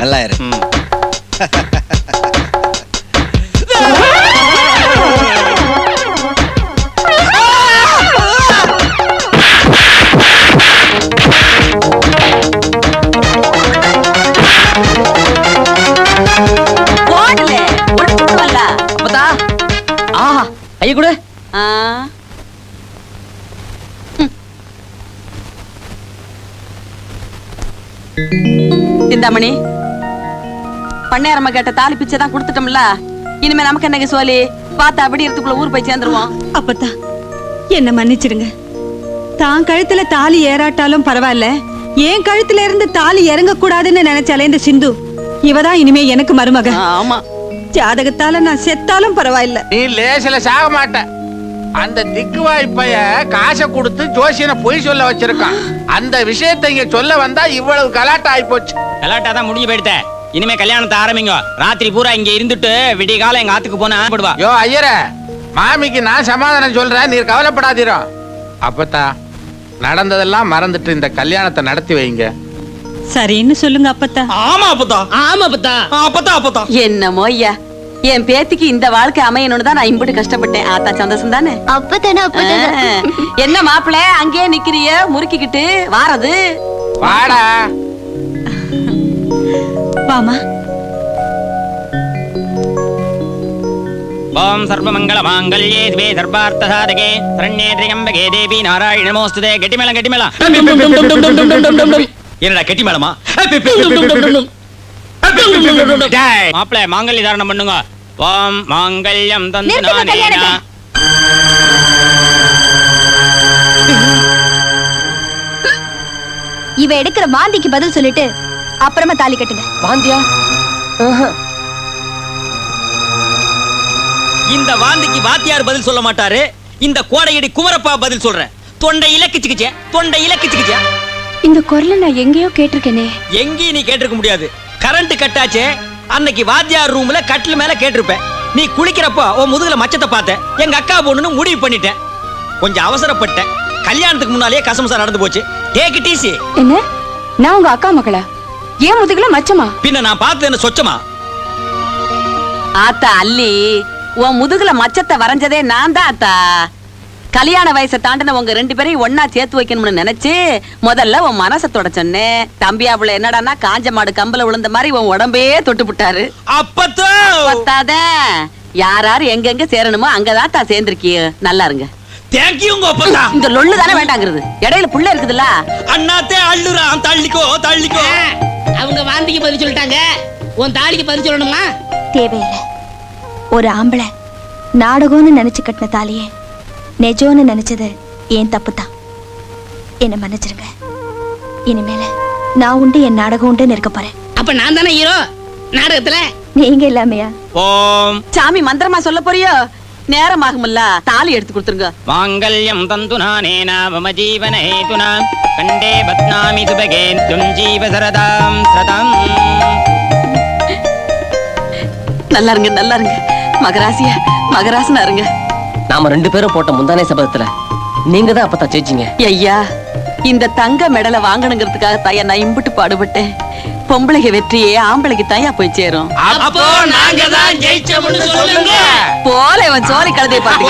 நல்லா இரு. ஐயா கூட சிந்தாமணி, பண்ணையாரம்மா கேட்ட தாலி பிச்சை தான் கொடுத்துட்டோம்ல. இனிமே நமக்கு என்னங்க சோலி? பார்த்தா அப்படி இடத்துக்குள்ள ஊர் போய் சேர்ந்துருவோம். அப்பத்தா என்ன மன்னிச்சிடுங்க. தான் கழுத்துல தாலி ஏறாட்டாலும் பரவாயில்ல, என் கழுத்துல இருந்து தாலி இறங்க கூடாதுன்னு நினைச்சாலே இந்த சிந்து இவதான் இனிமே எனக்கு மருமக. ஆமா, ஜாதகத்தால நான் செத்தாலும் பரவாயில்ல. நீ லேசில சாக மாட்ட. அந்த திக்குவாய் பைய காசை கொடுத்து ஜோசியனை பொய் சொல்ல வச்சிருக்கான். அந்த விஷயத்தை இங்க சொல்ல வந்தா இவ்வளவு கலாட்டா ஆயிப்போச்சு. கலாட்டா தான் முடிஞ்சு போயிடுத்த. இனிமே கல்யாணத்தை ஆரம்பிங்க. ராத்திரி பூரா இங்க இருந்துட்டு விடிய காலம் எங்க ஆத்துக்கு போனா போடுவா. யோ ஐயரே, மாமிக்கு நான் சமாதானம் சொல்றேன், நீர் கவலைப்படாதீரோ. அப்பத்தா நடந்ததெல்லாம் மறந்துட்டு இந்த கல்யாணத்தை நடத்தி வைங்க. சரின்னு சொல்லுங்க அப்பத்தா. ஆமா அப்பத்தா. ஆமா அப்பத்தா. அப்பத்தா அப்பத்தா. என்னமோ ஐயா, என் பேத்திக்கு இந்த வாழ்க்கை அமையணும்னு தான் நான் இம்புட்டு கஷ்டப்பட்டேன். ஆத்தா சந்தோஷம் தானே? அப்பதானே. என்ன மாப்பிள்ள அங்கேயே நிக்கிறிய முறுக்கிக்கிட்டு? வாரது வாடா. வாமா. ஓம் சர்வமங்கள மாங்கல்யே திவே சர்வார்த்த சாதகே சரண்யே திரியம்பகே தேவி நாராயண நமோஸ்துதே. கெட்டிமேளம் கெட்டிமேளம். என்னடா கெட்டிமேளமா? மாப்பிள மாங்கல்ய தாரணம் பண்ணுங்க. ஓம் மாங்கல்யம் தந்து நானேனா. இவ எடுக்கிற வாந்திக்கு பதில் சொல்லிட்டு அப்புறமா தாலி கட்டுங்க. வாந்தியா? இந்த வாந்திக்கு வாத்தியார் பதில் சொல்ல மாட்டாரு. இந்த கோடையடி குமரப்பா பதில் சொல்றேன். தொண்டை இலக்கிச்சுக்கிச்சே, தொண்டை இலக்கிச்சுக்கிச்சே. இந்த குரலை நான் எங்கேயோ கேட்டிருக்கேனே. எங்கேயும் நீ கேட்டிருக்க முடியாது. கரண்ட் கட்டாச்சே, அன்னைக்கு வாத்தியார் ரூம்ல கட்டில் மேல கேட்டிருப்பேன். நீ குளிக்கிறப்போ உன் முதுகுல மச்சத்தை பார்த்தேன். எங்க அக்கா பொண்ணுன்னு முடிவு பண்ணிட்டேன். கொஞ்சம் அவசரப்பட்டேன். கல்யாணத்துக்கு முன்னாலேயே கசமசா நடந்து போச்சு. Take it easy. என்ன, நான் உங்க அக்கா மகளா? ஏன் முதுகுல மச்சமா? பின்ன நான் பார்த்தது என்ன சொச்சமா? ஆத்தா அல்லி, உன் முதுகுல மச்சத்தை வரைஞ்சதே நான் தான் ஆத்தா. கல்யாண வயசை தாண்டின உங்க 2 பேரையும் ஒன்னா சேர்த்து வைக்கணும்னு நினைச்சு முதல்ல உன் மனசத்தோட சொன்னேன். தம்பியாப்புல என்னடான்னா காஞ்ச மாடு கம்பல விழுந்த மாதிரி உன் உடம்பே தொட்டு விட்டாரு. அப்பத்தாத யாராரு எங்கெங்க சேரணுமோ அங்கதான் தான் சேர்ந்திருக்கிய. நல்லா இருங்க. இந்த லொள்ளு தானே வேண்டாங்கிறது. இடையில புள்ள இருக்குதுல்ல. அண்ணாத்தே அள்ளுறான். தள்ளிக்கோ தள்ளிக்கோ. அவங்க வாந்திக்கு பதில் சொல்லிட்டாங்க, உன் தாலிக்கு பதில் சொல்லணுமா? தேவையில்லை. ஒரு ஆம்பளை நாடகம்னு நினைச்சு கட்டின தாலியே நெஜோன்னு நினைச்சது ஏன் தப்பு தான். என்ன மன்னிச்சிருங்க. இனிமேல நான் உண்டு, என் நாடகம் உண்டு இருக்க போறேன். அப்ப நான் தானே ஹீரோ நாடகத்துல? நீங்க இல்லாமையா? ஓம் சாமி மந்திரமா சொல்ல போறியோ? நேரமாகும்ல, தாலி எடுத்து கொடுத்துருங்க. மாங்கல்யம் தந்து நானேனா மம ஜீவன ஹேதுனா கண்டே பத்னாமி சுபகே தும் ஜீவ சரதாம் சதம். நல்லா இருங்க, நல்லா இருங்க. மகராசியா மகராசனா இருங்க. நாம 2 பேரும் போட்ட முந்தானே சபதத்துல நீங்க தான் அப்பதான் ஜெயிச்சீங்க. ஐயா, இந்த தங்க மெடலை வாங்கணுங்கிறதுக்காக தாயா நான் இம்புட்டு பாடுபட்டேன். பொம்பளைக்கு வெற்றியே ஆம்பளைக்கு தாயா போய் சேரும். அப்போ நாங்க தான் ஜெயிச்சோம்னு சொல்லுங்க. போல இவன் சோலை கழுதை பாட்டு.